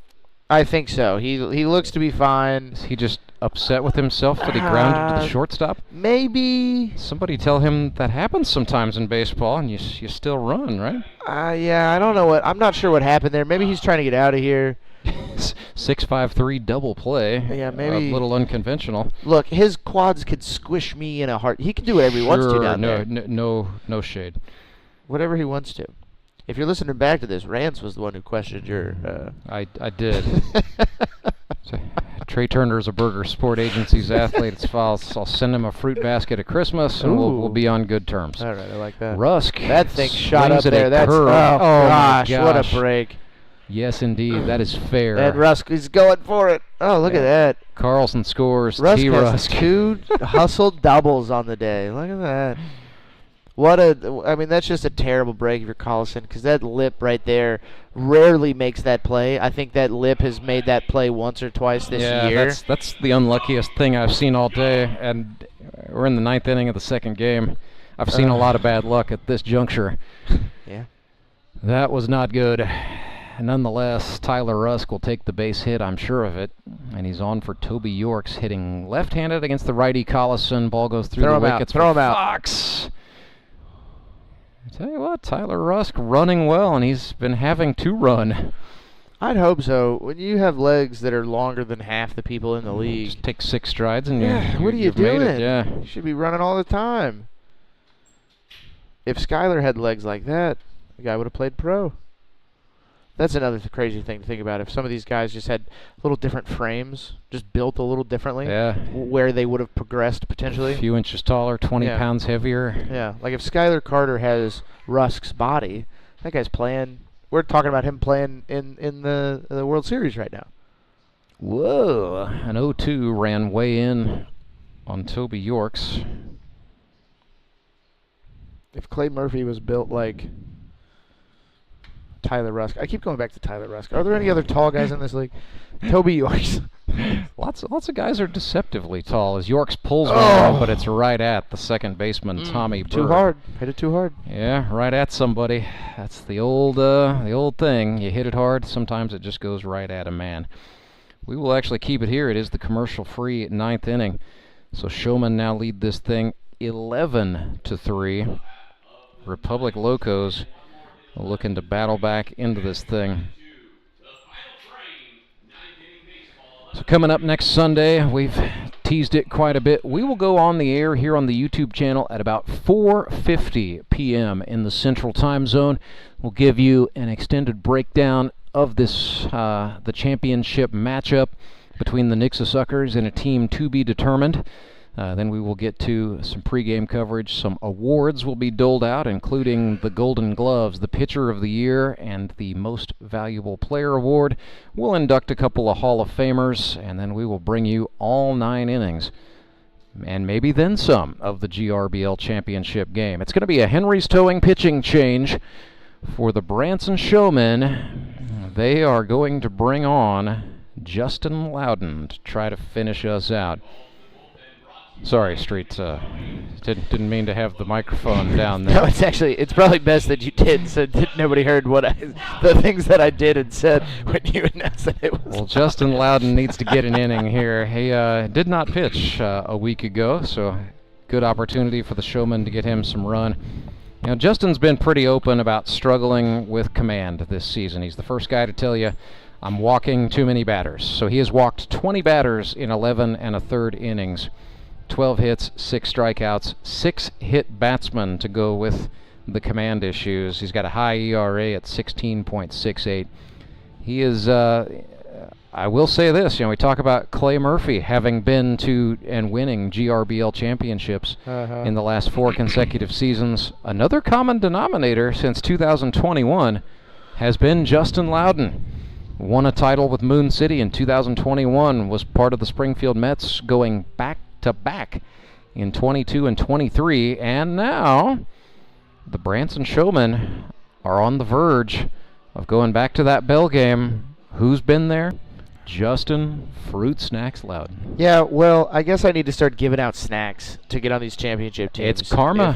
I think so. He looks to be fine. Is he just upset with himself that he grounded to the shortstop? Maybe. Somebody tell him that happens sometimes in baseball, and you still run, right? Yeah, I don't know what. I'm not sure what happened there. Maybe he's trying to get out of here. 6-5-3 double play. Yeah, maybe a little unconventional. Look, his quads could squish me in a heart. He can do whatever he wants to down there. No shade. Whatever he wants to. If you're listening back to this, Rance was the one who questioned your. I did. Trey Turner is a Burger Sport Agency's athlete. I'll send him a fruit basket at Christmas, and we'll be on good terms. All right, I like that. Rusk. That thing shot up there. That's oh gosh, what a break. Yes, indeed. That is fair. And Rusk is going for it. Oh, look at that. Karlson scores. Rusk T-Rusk. has 2 hustled doubles on the day. Look at that. I mean, that's just a terrible break if you're Karlson, because that lip right there rarely makes that play. I think that lip has made that play once or twice this year. Yeah, that's the unluckiest thing I've seen all day, and we're in the 9th inning of the 2nd game. I've seen a lot of bad luck at this juncture. Yeah. That was not good. Nonetheless, Tyler Rusk will take the base hit, I'm sure of it. And he's on for Toby Yorks, hitting left-handed against the righty Karlson. Ball goes through the wickets. Throw him out. Fox. I tell you what, Tyler Rusk running well, and he's been having to run. I'd hope so. When you have legs that are longer than half the people in the league. Just take 6 strides and what are you doing? Made it, yeah. You should be running all the time. If Skyler had legs like that, the guy would have played pro. That's another crazy thing to think about. If some of these guys just had little different frames, just built a little differently, where they would have progressed potentially. A few inches taller, 20 pounds heavier. Yeah, like if Skyler Carter has Rusk's body, that guy's playing. We're talking about him playing in the World Series right now. Whoa, an 0-2 ran way in on Toby Yorks. If Clay Murphy was built like Tyler Rusk. I keep going back to Tyler Rusk. Are there any other tall guys in this league? Toby Yorks. Lots of guys are deceptively tall as Yorks pulls one, but it's right at the second baseman, Tommy Bird. Too hard. Hit it too hard. Yeah, right at somebody. That's the old thing. You hit it hard, sometimes it just goes right at a man. We will actually keep it here. It is the commercial-free 9th inning. So Showmen now lead this thing 11-3. Republic Locos looking to battle back into this thing. So coming up next Sunday, we've teased it quite a bit. We will go on the air here on the YouTube channel at about 4:50 p.m. in the Central Time Zone. We'll give you an extended breakdown of this the championship matchup between the Nixa Suckers and a team to be determined. Then we will get to some pregame coverage. Some awards will be doled out, including the Golden Gloves, the Pitcher of the Year, and the Most Valuable Player Award. We'll induct a couple of Hall of Famers, and then we will bring you all 9 innings, and maybe then some, of the GRBL Championship game. It's going to be a Henry's Towing pitching change for the Branson Showmen. They are going to bring on Justin Loudon to try to finish us out. Sorry, Street. Didn't mean to have the microphone down there. No, it's probably best that you did, so nobody heard the things that I did and said when you announced that it was. Well, Justin Loudon needs to get an inning here. He did not pitch a week ago, so good opportunity for the Showmen to get him some run. You know, Justin's been pretty open about struggling with command this season. He's the first guy to tell you, I'm walking too many batters. So he has walked 20 batters in 11 1/3 innings. 12 hits, 6 strikeouts, 6 hit batsmen to go with the command issues. He's got a high ERA at 16.68. He is, I will say this, we talk about Clay Murphy having been to and winning GRBL championships in the last 4 consecutive seasons. Another common denominator since 2021 has been Justin Loudon. Won a title with Moon City in 2021, was part of the Springfield Mets going back to back in 22 and 23, and now the Branson Showmen are on the verge of going back to that bell game. Who's been there? Justin Fruit Snacks Loudon. Yeah, well, I guess I need to start giving out snacks to get on these championship teams. It's karma.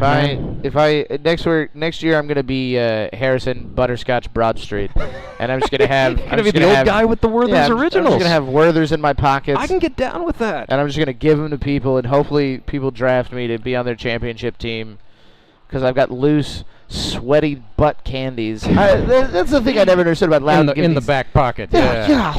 If I next year I'm gonna be Harrison Butterscotch Broadstreet, and I'm just gonna have you're gonna be the old guy with the Werther's Originals. I'm just gonna have Werther's in my pockets. I can get down with that. And I'm just gonna give them to people, and hopefully people draft me to be on their championship team, because I've got loose, sweaty butt candies. That's the thing I never understood about Loudon. In the back pocket. Yeah.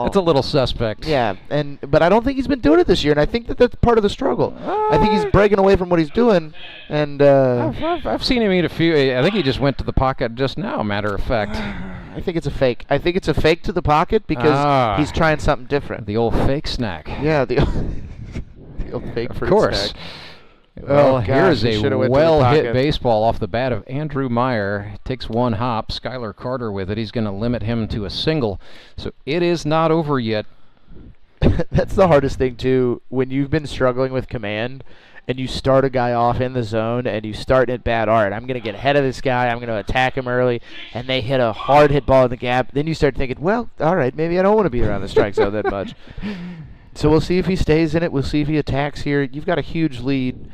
It's a little suspect. Yeah, but I don't think he's been doing it this year, and I think that's part of the struggle. I think he's breaking away from what he's doing, and I've seen him eat a few. I think he just went to the pocket just now, matter of fact. I think it's a fake. I think it's a fake to the pocket because he's trying something different. The old fake snack. Yeah, the old fake fruit Of course. snack. Well, gosh, here's a well-hit baseball off the bat of Andrew Meyer. Takes one hop. Skylar Carter with it. He's going to limit him to a single. So it is not over yet. That's the hardest thing, too, when you've been struggling with command and you start a guy off in the zone and you start at bat, all right, I'm going to get ahead of this guy, I'm going to attack him early, and they hit a hard hit ball in the gap. Then you start thinking, well, all right, maybe I don't want to be around the strike zone that much. So we'll see if he stays in it. We'll see if he attacks here. You've got a huge lead.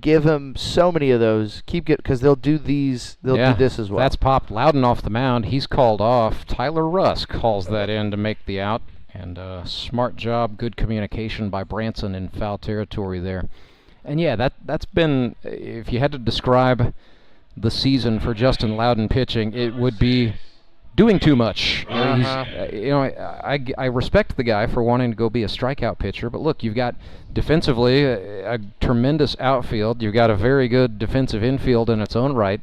Give him so many of those. Because they'll do these. They'll do this as well. That's popped Loudon off the mound. He's called off. Tyler Rusk calls that in to make the out. And smart job, good communication by Branson in foul territory there. And yeah, that's been, if you had to describe the season for Justin Loudon pitching, it would be doing too much. I respect the guy for wanting to go be a strikeout pitcher, but look, you've got defensively a tremendous outfield. You've got a very good defensive infield in its own right.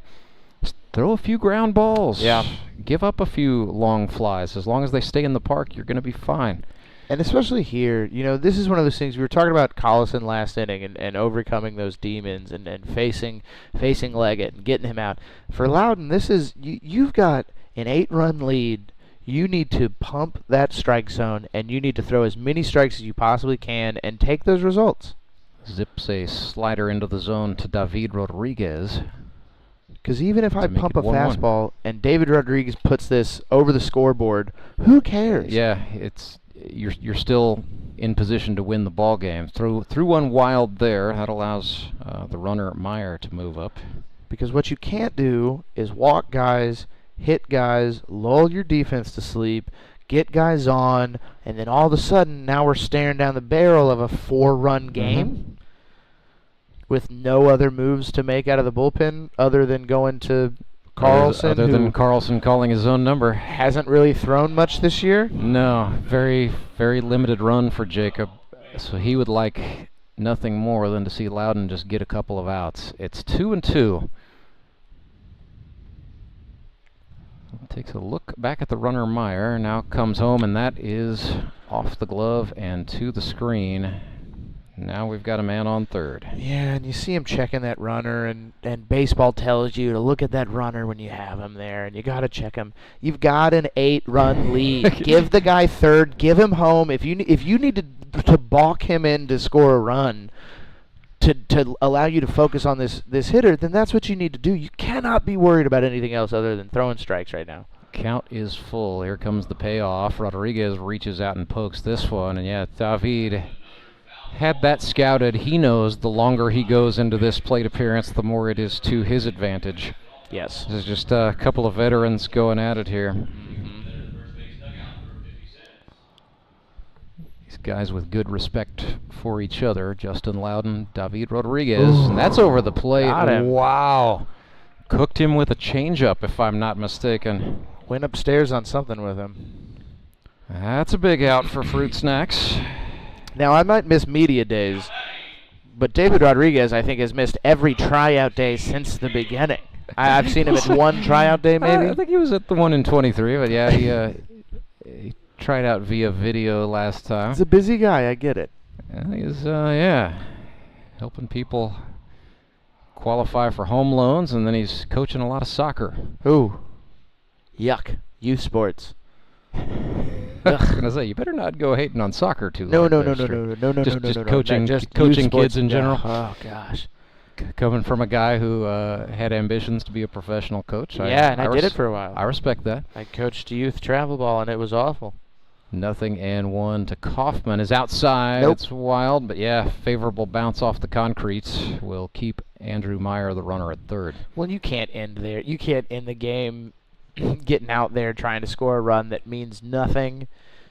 Just throw a few ground balls. Yeah. Give up a few long flies. As long as they stay in the park, you're going to be fine. And especially here, this is one of those things. We were talking about Karlson last inning and overcoming those demons and facing Leggett and getting him out. For Loudon, this is you've got an 8-run lead. You need to pump that strike zone, and you need to throw as many strikes as you possibly can and take those results. Zips a slider into the zone to David Rodriguez. Because even if I pump a fastball and David Rodriguez puts this over the scoreboard, who cares? Yeah, you're still in position to win the ball game. Threw one wild there. That allows the runner Meyer to move up. Because what you can't do is walk guys, hit guys, lull your defense to sleep, get guys on, and then all of a sudden now we're staring down the barrel of a 4-run game with no other moves to make out of the bullpen other than going to Karlson, other than Karlson calling his own number. Hasn't really thrown much this year. No, very, very limited run for Jacob. So he would like nothing more than to see Loudon just get a couple of outs. It's 2-2. Takes a look back at the runner Meyer. Now comes home, and that is off the glove and to the screen. Now we've got a man on third. Yeah, and you see him checking that runner, and baseball tells you to look at that runner when you have him there, and you got to check him. You've got an 8-run lead. Give the guy third. Give him home. If you need to balk him in to score a run to allow you to focus on this hitter, then that's what you need to do. You cannot be worried about anything else other than throwing strikes right now. Count is full. Here comes the payoff. Rodriguez reaches out and pokes this one, and yeah, David had that scouted. He knows the longer he goes into this plate appearance, the more it is to his advantage. Yes. There's just a couple of veterans going at it here. These guys with good respect for each other. Justin Loudon, David Rodriguez. And that's over the plate. Wow. Cooked him with a changeup, if I'm not mistaken. Went upstairs on something with him. That's a big out for Fruit Snacks. Now, I might miss media days, but David Rodriguez, I think, has missed every tryout day since the beginning. I've seen him at one tryout day, maybe. I think he was at the one in 23, but yeah, he tried out via video last time. He's a busy guy, I get it. He's, helping people qualify for home loans, and then he's coaching a lot of soccer. Ooh. Yuck. Youth sports. I was gonna say, you better not go hating on soccer too No, long. no, Just coaching kids in general. Oh gosh. Coming from a guy who had ambitions to be a professional coach. Yeah, and I did it for a while. I respect that. I coached youth travel ball, and it was awful. 0-1 to Kaufman is outside. Nope. It's wild, but yeah, favorable bounce off the concrete will keep Andrew Meyer, the runner, at third. Well, you can't end there. You can't end the game getting out there trying to score a run that means nothing.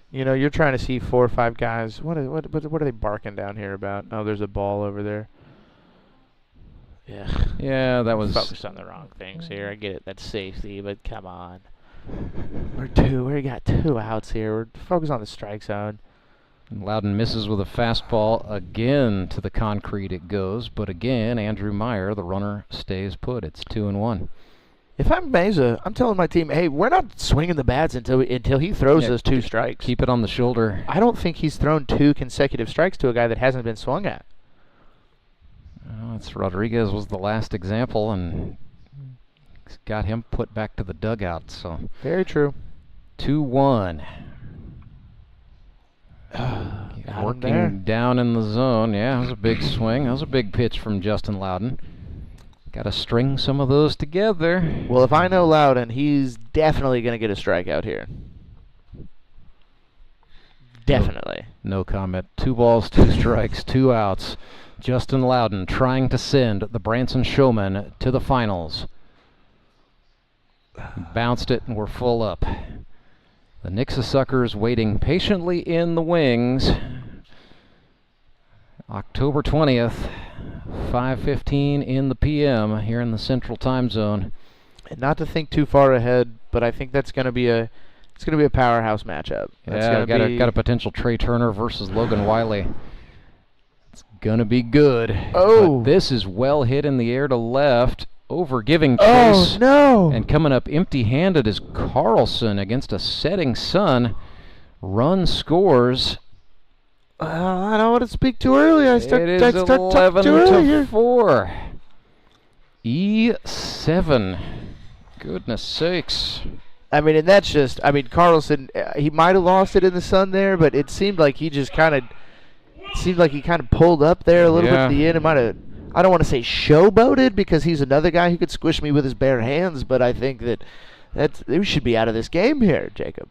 You know, you're trying to see 4 or 5 guys. What are they barking down here about? Oh, there's a ball over there. Yeah. Yeah, that was focused on the wrong things here. I get it. That's safety, but come on. We got 2 outs here. We're focused on the strike zone. And Loudon misses with a fastball again to the concrete. It goes, but again, Andrew Meyer, the runner, stays put. It's 2-1. If I'm Mesa, I'm telling my team, hey, we're not swinging the bats until he throws us 2 strikes. Keep it on the shoulder. I don't think he's thrown 2 consecutive strikes to a guy that hasn't been swung at. Well, it's Rodriguez was the last example, and got him put back to the dugout. So very true. 2-1. Working down in the zone. Yeah, it was a big swing. That was a big pitch from Justin Loudon. Got to string some of those together. Well, if I know Loudon, he's definitely going to get a strikeout here. Definitely. No comment. 2 balls, 2 strikes, 2 outs. Justin Loudon trying to send the Branson Showmen to the finals. Bounced it, and we're full up. The Nixa Suckers waiting patiently in the wings. October 20th. 5:15 in the p.m. here in the Central Time Zone. And not to think too far ahead, but I think that's going to be a powerhouse matchup. Yeah, got a potential Trey Turner versus Logan Wiley. It's gonna be good. Oh, but this is well hit in the air to left, over giving Oh chase. no! And coming up empty-handed is Karlson against a setting sun. Run scores. I don't want to speak too early. I start it is talking 11 too early to here. 4. E7. Goodness sakes. I mean, and that's just, Karlson, he might have lost it in the sun there, but it seemed like he just kind of, pulled up there a little bit at the end. It might have, I don't want to say showboated because he's another guy who could squish me with his bare hands, but I think that we should be out of this game here, Jacob.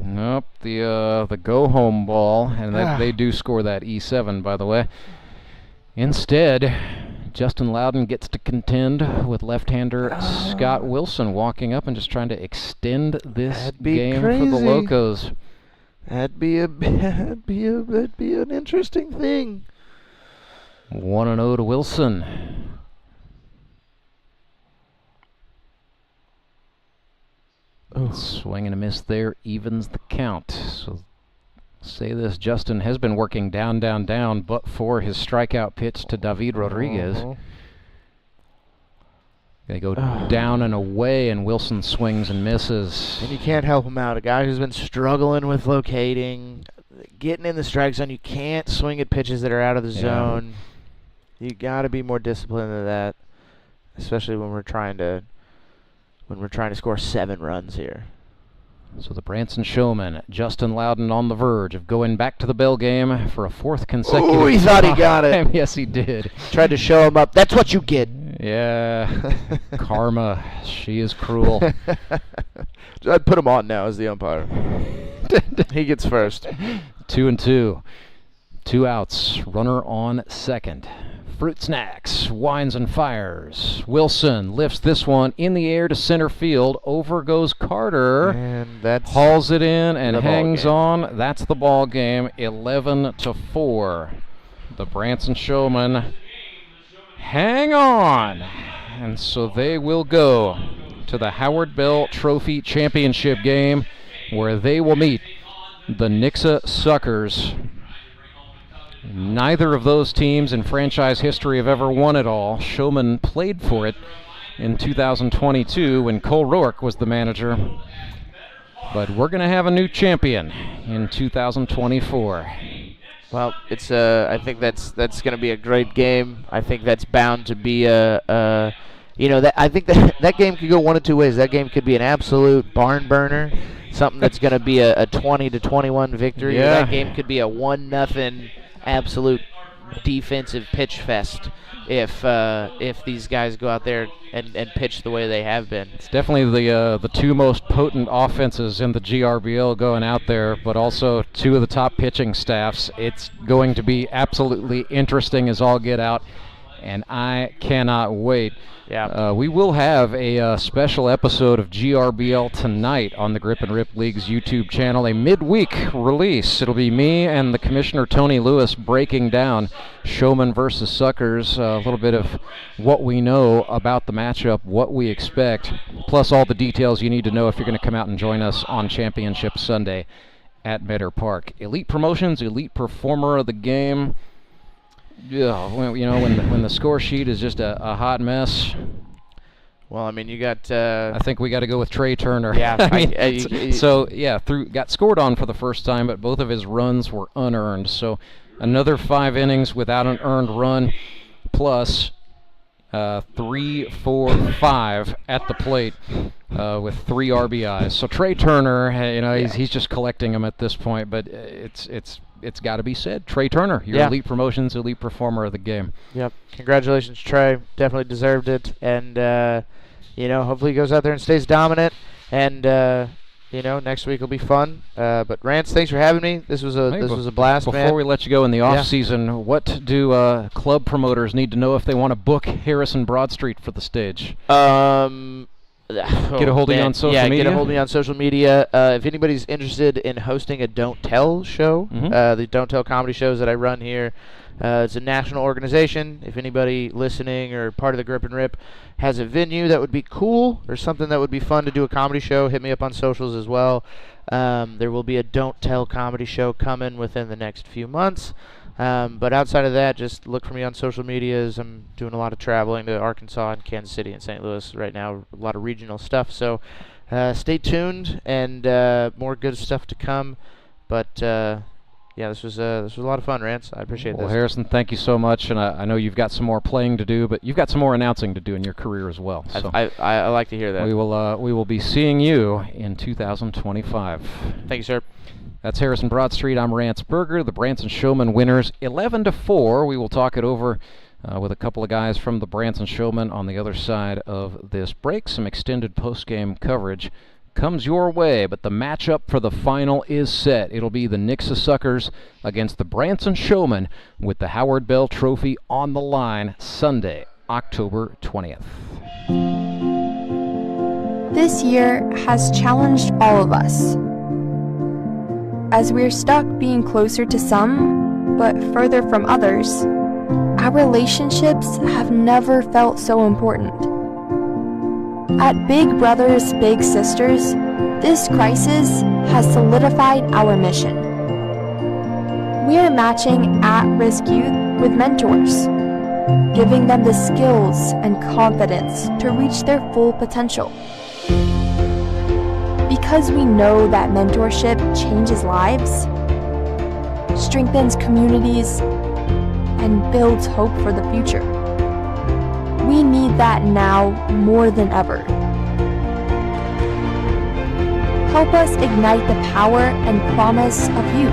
Nope, the go-home ball, and they do score that E7, by the way. Instead, Justin Loudon gets to contend with left-hander Scott Wilson walking up and just trying to extend this game for the Locos. That'd be an interesting thing. 1-0 to Wilson. Swing and a miss there evens the count. So say this, Justin has been working down, down, down, but for his strikeout pitch to David Rodriguez. They go down and away, and Wilson swings and misses. And you can't help him out. A guy who's been struggling with locating, getting in the strike zone. You can't swing at pitches that are out of the zone. You got to be more disciplined than that, especially when we're trying to score 7 runs here. So the Branson Showmen, Justin Loudon, on the verge of going back to the bell game for a 4th consecutive time. Oh, he thought he got it. Yes, he did. Tried to show him up. That's what you get. Yeah. Karma. She is cruel. I'd put him on now as the umpire. He gets first. 2-2. 2 outs. Runner on second. Fruit Snacks winds and fires. Wilson lifts this one in the air to center field. Over goes Carter. And that's hauls it in and hangs on. That's the ball game. 11-4. The Branson Showmen hang on. And so they will go to the Howard Bell Trophy Championship game, where they will meet the Nixa Suckers. Neither of those teams in franchise history have ever won it all. Showman played for it in 2022 when Cole Rourke was the manager. But we're going to have a new champion in 2024. Well, it's I think that's going to be a great game. I think that's bound to be I think that game could go one of two ways. That game could be an absolute barn burner, something that's going to be a 20-21 victory. Yeah. Or that game could be a 1-0 absolute defensive pitch fest if these guys go out there and pitch the way they have been. It's definitely the 2 most potent offenses in the GRBL going out there, but also 2 of the top pitching staffs. It's going to be absolutely interesting as all get out, and I cannot wait. Yeah. We will have a special episode of GRBL tonight on the Grip and Rip League's YouTube channel, a midweek release. It'll be me and the Commissioner Tony Lewis breaking down Showman versus Suckers, a little bit of what we know about the matchup, what we expect, plus all the details you need to know if you're going to come out and join us on Championship Sunday at Meadow Park. Elite Promotions, Elite Performer of the Game. Yeah, when the score sheet is just a hot mess. Well, I mean, you got. I think we got to go with Trey Turner. Yeah. Got scored on for the first time, but both of his runs were unearned. So another 5 innings without an earned run, plus 3, 4, 5 at the plate with 3 RBIs. So Trey Turner, he's just collecting them at this point, but it's got to be said. Trey Turner, your Elite Promotions, Elite Performer of the game. Yep. Congratulations, Trey. Definitely deserved it. And, hopefully he goes out there and stays dominant. And, next week will be fun. But, Rance, thanks for having me. This was a blast, man. Before we let you go in the off-season, what do club promoters need to know if they want to book Harrison Broadstreet for the stage? Get a hold of you on social media? Yeah, get a hold of me on social media. If anybody's interested in hosting a Don't Tell show, the Don't Tell comedy shows that I run here, it's a national organization. If anybody listening or part of the Grip and Rip has a venue that would be cool or something that would be fun to do a comedy show, hit me up on socials as well. There will be a Don't Tell comedy show coming within the next few months. But outside of that, just look for me on social medias. I'm doing a lot of traveling to Arkansas and Kansas City and St. Louis right now, a lot of regional stuff. So stay tuned, and more good stuff to come. But this was a lot of fun, Rance. I appreciate this. Well, Harrison, thank you so much, and I know you've got some more playing to do, but you've got some more announcing to do in your career as well. So I like to hear that. We will be seeing you in 2025. Thank you, sir. That's Harrison Broadstreet. I'm Rance Berger. The Branson Showmen winners 11-4. We will talk it over with a couple of guys from the Branson Showmen on the other side of this break. Some extended post-game coverage comes your way, but the matchup for the final is set. It'll be the Nixa Suckers against the Branson Showmen with the Howard Bell Trophy on the line Sunday, October 20th. This year has challenged all of us, as we're stuck being closer to some, but further from others. Our relationships have never felt so important. At Big Brothers Big Sisters, This crisis has solidified our mission. We are matching at-risk youth with mentors, giving them the skills and confidence to reach their full potential. Because we know that mentorship changes lives, strengthens communities, and builds hope for the future. We need that now more than ever. Help us ignite the power and promise of youth.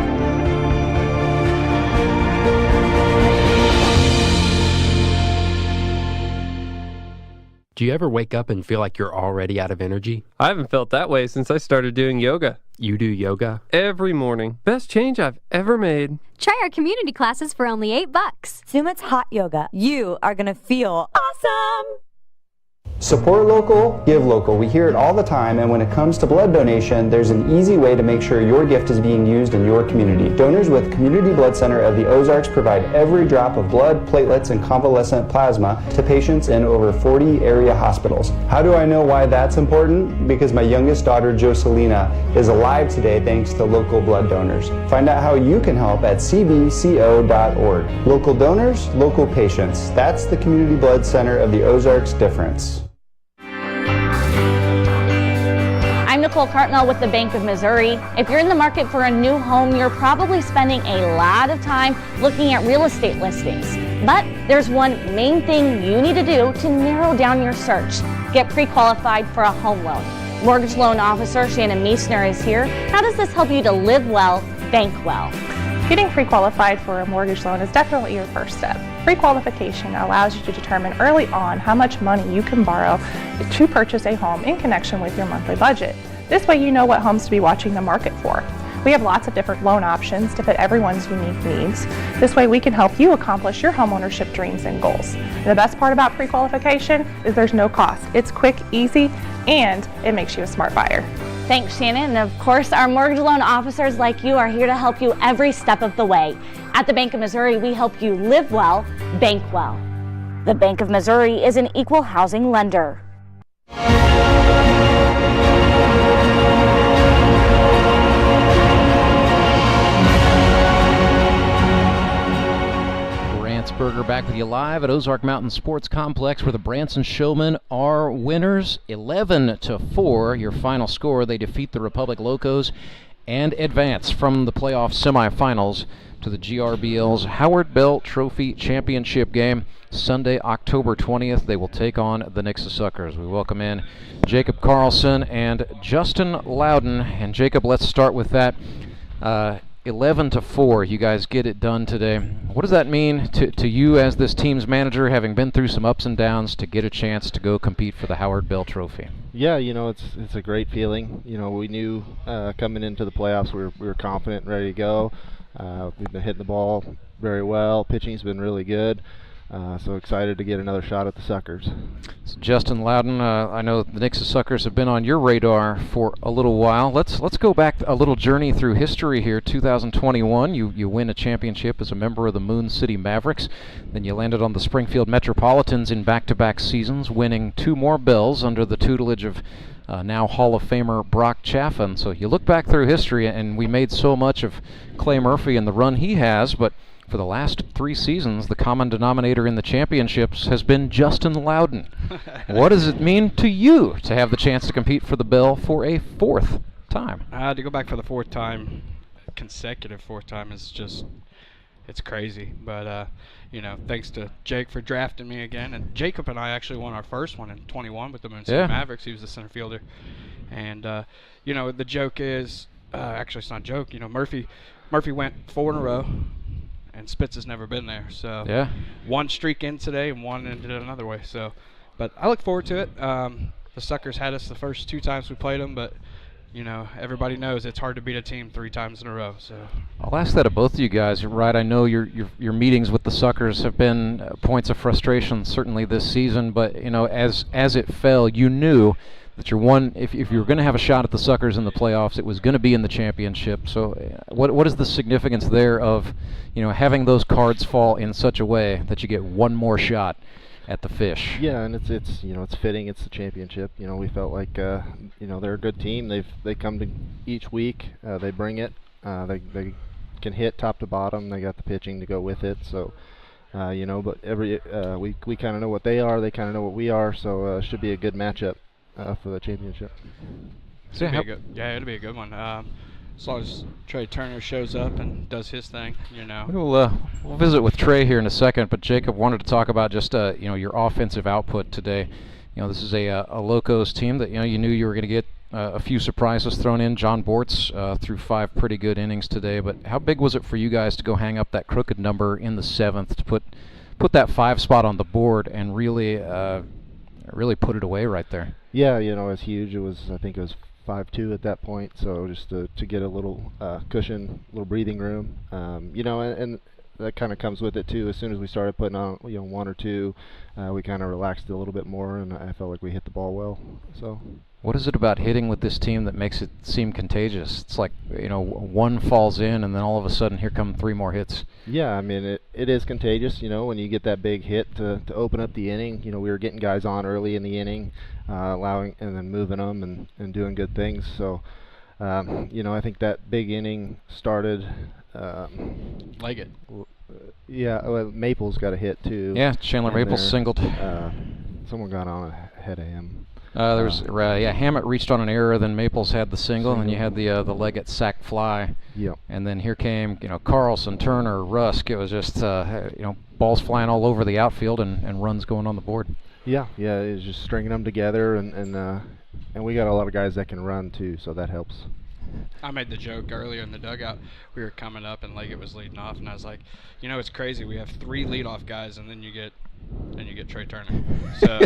Do you ever wake up and feel like you're already out of energy? I haven't felt that way since I started doing yoga. You do yoga? Every morning. Best change I've ever made. Try our community classes for only $8. Sumit's hot yoga. You are going to feel awesome. Support local, give local. We hear it all the time, and when it comes to blood donation, there's an easy way to make sure your gift is being used in your community. Donors with Community Blood Center of the Ozarks provide every drop of blood, platelets, and convalescent plasma to patients in over 40 area hospitals. How do I know why that's important? Because my youngest daughter, Jocelina, is alive today thanks to local blood donors. Find out how you can help at cbco.org. Local donors, local patients. That's the Community Blood Center of the Ozarks difference. I'm Nicole Cartnell with the Bank of Missouri. If you're in the market for a new home, you're probably spending a lot of time looking at real estate listings. But there's one main thing you need to do to narrow down your search. Get pre-qualified for a home loan. Mortgage loan officer Shannon Meissner is here. How does this help you to live well, bank well? Getting pre-qualified for a mortgage loan is definitely your first step. Pre-qualification allows you to determine early on how much money you can borrow to purchase a home in connection with your monthly budget. This way you know what homes to be watching the market for. We have lots of different loan options to fit everyone's unique needs. This way we can help you accomplish your homeownership dreams and goals. And the best part about pre-qualification is there's no cost. It's quick, easy, and it makes you a smart buyer. Thanks, Shannon. And of course, our mortgage loan officers like you are here to help you every step of the way. At the Bank of Missouri, we help you live well, bank well. The Bank of Missouri is an equal housing lender. Burger back with you live at Ozark Mountain Sports Complex, where the Branson Showmen are winners 11-4. Your final score, they defeat the Republic Locos and advance from the playoff semifinals to the GRBL's Howard Bell Trophy Championship game. Sunday, October 20th, they will take on the Nixa Suckers. We welcome in Jacob Karlson and Justin Loudon. And Jacob, let's start with that. 11-4, you guys get it done today. What does that mean to you as this team's manager, having been through some ups and downs, to get a chance to go compete for the Howard Bell Trophy? Yeah, it's a great feeling. We knew coming into the playoffs we were confident and ready to go. We've been hitting the ball very well. Pitching's been really good. So excited to get another shot at the Suckers. So Justin Loudon, I know the Nixa Suckers have been on your radar for a little while. Let's go back a little journey through history here. 2021, you win a championship as a member of the Moon City Mavericks. Then you landed on the Springfield Metropolitans in back-to-back seasons, winning 2 more bells under the tutelage of now Hall of Famer Brock Chaffin. So you look back through history, and we made so much of Clay Murphy and the run he has, but for the last 3 seasons, the common denominator in the championships has been Justin Loudon. What does it mean to you to have the chance to compete for the Bell for a 4th time? To go back for the 4th time, consecutive 4th time, is just, it's crazy. But, thanks to Jake for drafting me again. And Jacob and I actually won our first one in 21 with the Moon City Mavericks. He was the center fielder. And, the joke is, actually it's not a joke, Murphy went 4 in a row. And Spitz has never been there, so one streak in today and one ended another way. So, but I look forward to it. The Suckers had us the first 2 times we played them, but everybody knows it's hard to beat a team 3 times in a row. So I'll ask that of both of you guys. Right, I know your meetings with the Suckers have been points of frustration certainly this season, but as it fell, you knew that if you were going to have a shot at the Suckers in the playoffs, it was going to be in the championship. So what is the significance there of having those cards fall in such a way that you get one more shot at the Fish. Yeah, and it's you know, it's fitting. It's the championship. You know, we felt like you know, they're a good team. They come to each week. They bring it. They can hit top to bottom. They got the pitching to go with it. So you know, but every we kind of know what they are. They kind of know what we are. So it should be a good matchup for the championship. So it'll be a good one. As long as Trey Turner shows up and does his thing, you know. We'll visit with Trey here in a second, but Jacob wanted to talk about just you know, your offensive output today. You know, this is a Locos team that, you know, you knew you were going to get a few surprises thrown in. Jon Bortz threw 5 pretty good innings today, but how big was it for you guys to go hang up that crooked number in the 7th to put that 5 spot on the board and really put it away right there? Yeah, you know, it's huge. I think it was 5-2 at that point, so just to get a little cushion, a little breathing room, you know, and that kind of comes with it too. As soon as we started putting on, you know, 1 or 2, we kind of relaxed a little bit more, and I felt like we hit the ball well. So. What is it about hitting with this team that makes it seem contagious? It's like, you know, 1 falls in, and then all of a sudden here come 3 more hits. Yeah, I mean, it is contagious, you know, when you get that big hit to open up the inning. You know, we were getting guys on early in the inning, allowing and then moving them and doing good things. So, you know, I think that big inning started. Leggett. Yeah, well, Maples got a hit too. Yeah, Chandler Maples singled. Someone got on ahead of him. There was Hammett reached on an error, then Maples had the single, and then you had the Leggett sac fly. Yep. And then here came, you know, Karlson, Turner, Rusk. It was just you know, balls flying all over the outfield and runs going on the board. Yeah, it was just stringing them together, and we got a lot of guys that can run too, so that helps. I made the joke earlier in the dugout. We were coming up and Leggett was leading off, and I was like, you know, it's crazy. We have 3 leadoff guys, and then you get Trey Turner. So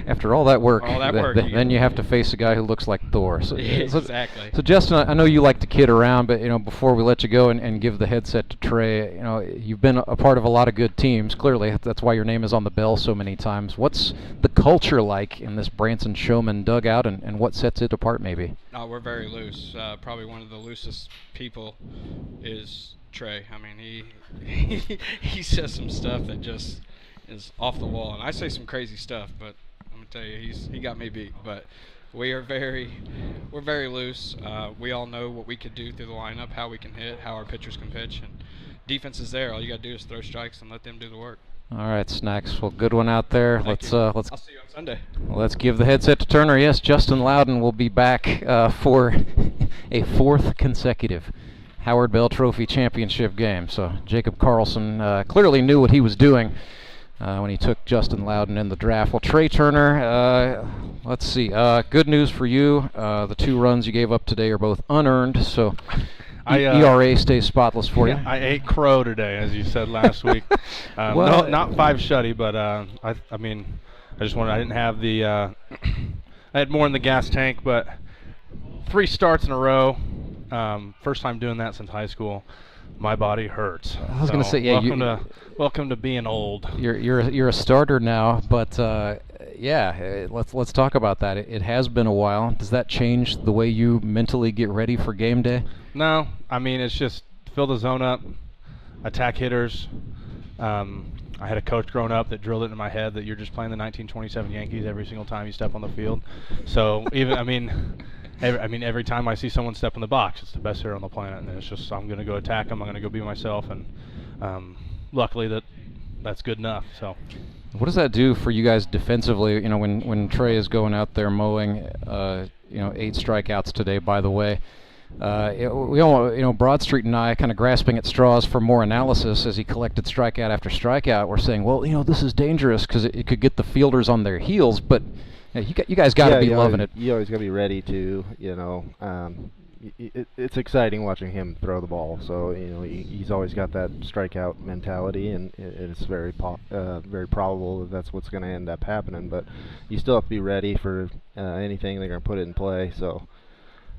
after all that work, then you have to face a guy who looks like Thor. So, exactly. So Justin, I know you like to kid around, but you know, before we let you go and give the headset to Trey, you know, you've been a part of a lot of good teams. Clearly, that's why your name is on the bell so many times. What's the culture like in this Branson Showmen dugout, and what sets it apart, maybe? No, we're very loose. Probably one of the loosest people is Trey. I mean, he says some stuff that just is off the wall, and I say some crazy stuff, but I'm gonna tell you, he got me beat. But we're very loose. We all know what we could do through the lineup, how we can hit, how our pitchers can pitch, and defense is there. All you gotta do is throw strikes and let them do the work. All right, Snacks. Well, good one out there. Let's I'll see you on Sunday. Let's give the headset to Turner. Yes, Justin Loudon will be back for a 4th consecutive Howard Bell Trophy Championship game. So Jacob Karlson clearly knew what he was doing when he took Justin Loudon in the draft. Well, Trey Turner, let's see. Good news for you. The 2 runs you gave up today are both unearned, so ERA stays spotless for you. I ate crow today, as you said last week. Well, no, not 5 shutty, but I mean, I didn't have the. I had more in the gas tank, but 3 starts in a row. First time doing that since high school. My body hurts. I was going to say, yeah. Welcome to being old. You're a starter now, but yeah, let's talk about that. It has been a while. Does that change the way you mentally get ready for game day? No, I mean, it's just fill the zone up, attack hitters. I had a coach growing up that drilled it in my head that you're just playing the 1927 Yankees every single time you step on the field. So every time I see someone step in the box, it's the best hitter on the planet, and it's just I'm going to go attack them. I'm going to go be myself, and luckily that's good enough. So, what does that do for you guys defensively? You know, when Trey is going out there mowing, 8 strikeouts today, by the way. We all, Broadstreet and I kind of grasping at straws for more analysis as he collected strikeout after strikeout. We're saying, well, this is dangerous because it could get the fielders on their heels, but. You guys got to be loving it. You always got to be ready to, it's exciting watching him throw the ball. So, he's always got that strikeout mentality, and it's very probable that that's what's going to end up happening. But you still have to be ready for anything they're going to put in play. So,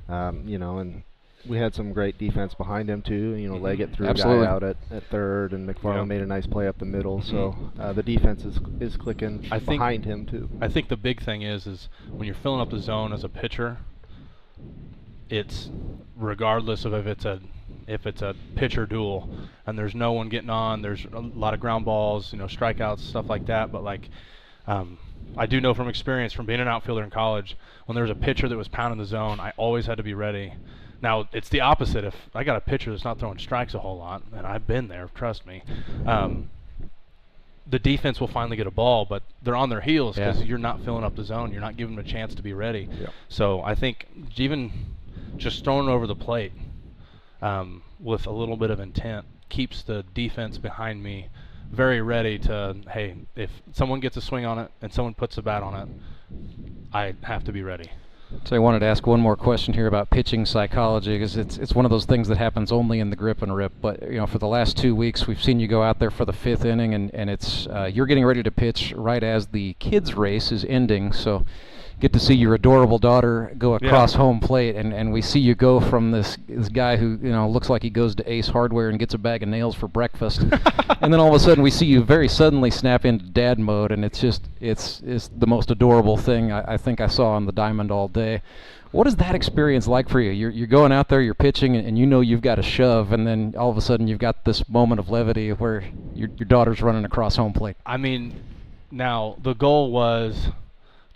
and we had some great defense behind him too. Leggett threw Absolutely. a guy out at third, and McFarland made a nice play up the middle. So the defense is clicking behind him too. I think the big thing is when you're filling up the zone as a pitcher, it's regardless of if it's a pitcher duel and there's no one getting on, there's a lot of ground balls, strikeouts, stuff like that. But like, I do know from experience from being an outfielder in college, when there was a pitcher that was pounding the zone, I always had to be ready. Now, it's the opposite. If I got a pitcher that's not throwing strikes a whole lot, and I've been there, trust me, the defense will finally get a ball, but they're on their heels because you're not filling up the zone. You're not giving them a chance to be ready. Yeah. So I think even just throwing over the plate with a little bit of intent keeps the defense behind me very ready to, hey, if someone gets a swing on it and someone puts a bat on it, I have to be ready. So I wanted to ask one more question here about pitching psychology, because it's one of those things that happens only in the grip and rip. But for the last 2 weeks, we've seen you go out there for the 5th inning, and it's you're getting ready to pitch right as the kids' race is ending. So get to see your adorable daughter go across home plate, and we see you go from this guy who looks like he goes to Ace Hardware and gets a bag of nails for breakfast, and then all of a sudden we see you very suddenly snap into dad mode, and it's the most adorable thing I think I saw on the diamond all day. What is that experience like for you? You're going out there, you're pitching, and you've got a shove, and then all of a sudden you've got this moment of levity where your daughter's running across home plate. I mean, now the goal was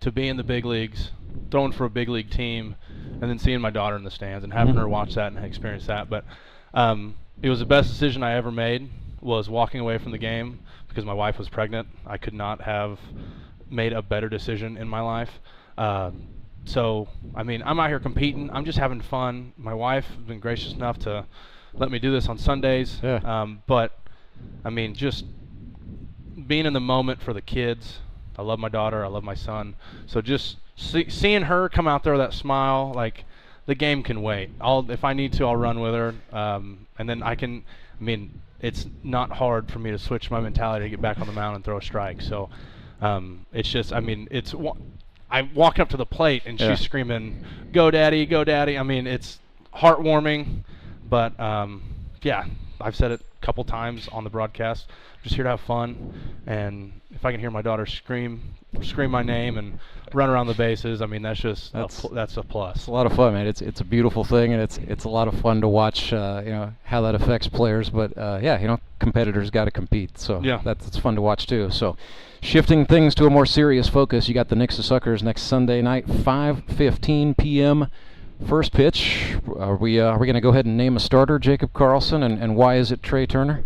to be in the big leagues, throwing for a big league team, and then seeing my daughter in the stands and having her watch that and experience that. But it was the best decision I ever made, was walking away from the game because my wife was pregnant. I could not have made a better decision in my life. So, I mean, I'm out here competing. I'm just having fun. My wife has been gracious enough to let me do this on Sundays. Yeah. But, I mean, just being in the moment for the kids. I love my daughter. I love my son. So just seeing her come out there with that smile, like, the game can wait. If I need to, I'll run with her. And then it's not hard for me to switch my mentality to get back on the mound and throw a strike. So it's just, I walk up to the plate and she's screaming, "Go Daddy, go Daddy." I mean, it's heartwarming. But, I've said it a couple times on the broadcast. I'm just here to have fun, and if I can hear my daughter scream my name and run around the bases, I mean, that's a plus. It's a lot of fun, man. It's a beautiful thing, and it's a lot of fun to watch. How that affects players, but competitors got to compete, so that's fun to watch too. So, shifting things to a more serious focus, you got the Nixa Suckers next Sunday night, 5:15 p.m. First pitch. Are we going to go ahead and name a starter, Jacob Karlson, and why is it Trey Turner?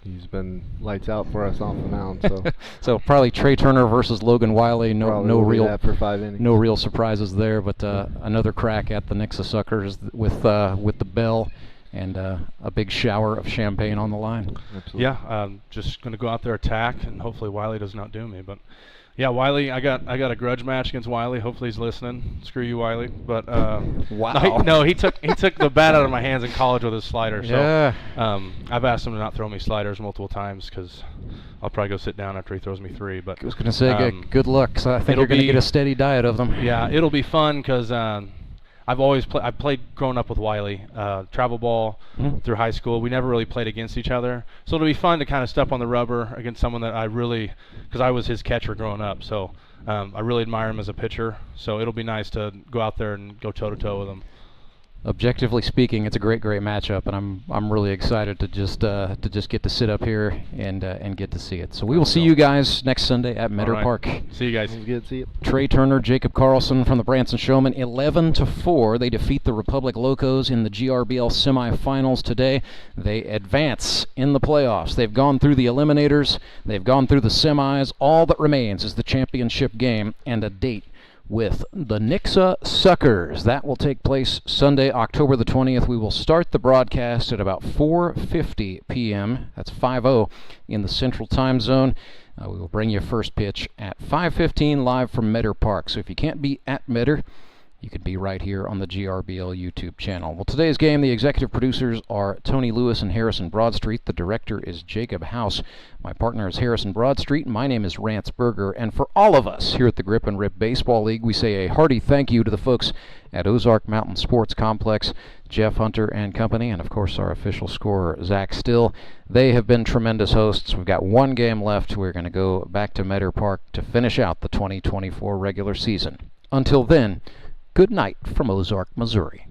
He's been lights out for us off the mound, so so probably Trey Turner versus Logan Wiley. No real for 5 innings. No real surprises there, but another crack at the Nixa Suckers with the bell and a big shower of champagne on the line. Absolutely. Yeah, just going to go out there, attack, and hopefully Wiley doesn't outdo me. But yeah, Wiley, I got a grudge match against Wiley. Hopefully he's listening. Screw you, Wiley. But wow. He took the bat out of my hands in college with his slider. So yeah. I've asked him to not throw me sliders multiple times because I'll probably go sit down after he throws me 3. But I was going to say good luck. So I think you're going to get a steady diet of them. Yeah, it'll be fun because I've played growing up with Wiley, travel ball through high school. We never really played against each other, so it'll be fun to kind of step on the rubber against someone that because I was his catcher growing up, so I really admire him as a pitcher. So it'll be nice to go out there and go toe to toe with him. Objectively speaking, it's a great matchup, and I'm really excited to just get to sit up here and get to see it. So we will see you guys next Sunday at Meadow Park. See you guys. Good to see you. Trey Turner, Jacob Karlson from the Branson Showmen, 11-4. They defeat the Republic Locos in the GRBL semifinals today. They advance in the playoffs. They've gone through the eliminators. They've gone through the semis. All that remains is the championship game and a date with the Nixa Suckers. That will take place Sunday, October the 20th. We will start the broadcast at about 4:50 p.m. That's 5:00 in the Central Time Zone. We will bring you first pitch at 5:15 live from Meadow Park. So if you can't be at Meadow, you could be right here on the GRBL YouTube channel. Well, today's game, the executive producers are Tony Lewis and Harrison Broadstreet. The director is Jacob House. My partner is Harrison Broadstreet. My name is Rance Berger. And for all of us here at the Grip and Rip Baseball League, we say a hearty thank you to the folks at Ozark Mountain Sports Complex, Jeff Hunter and company, and of course our official scorer, Zach Still. They have been tremendous hosts. We've got one game left. We're going to go back to Meadow Park to finish out the 2024 regular season. Until then, Good night from Ozark, Missouri.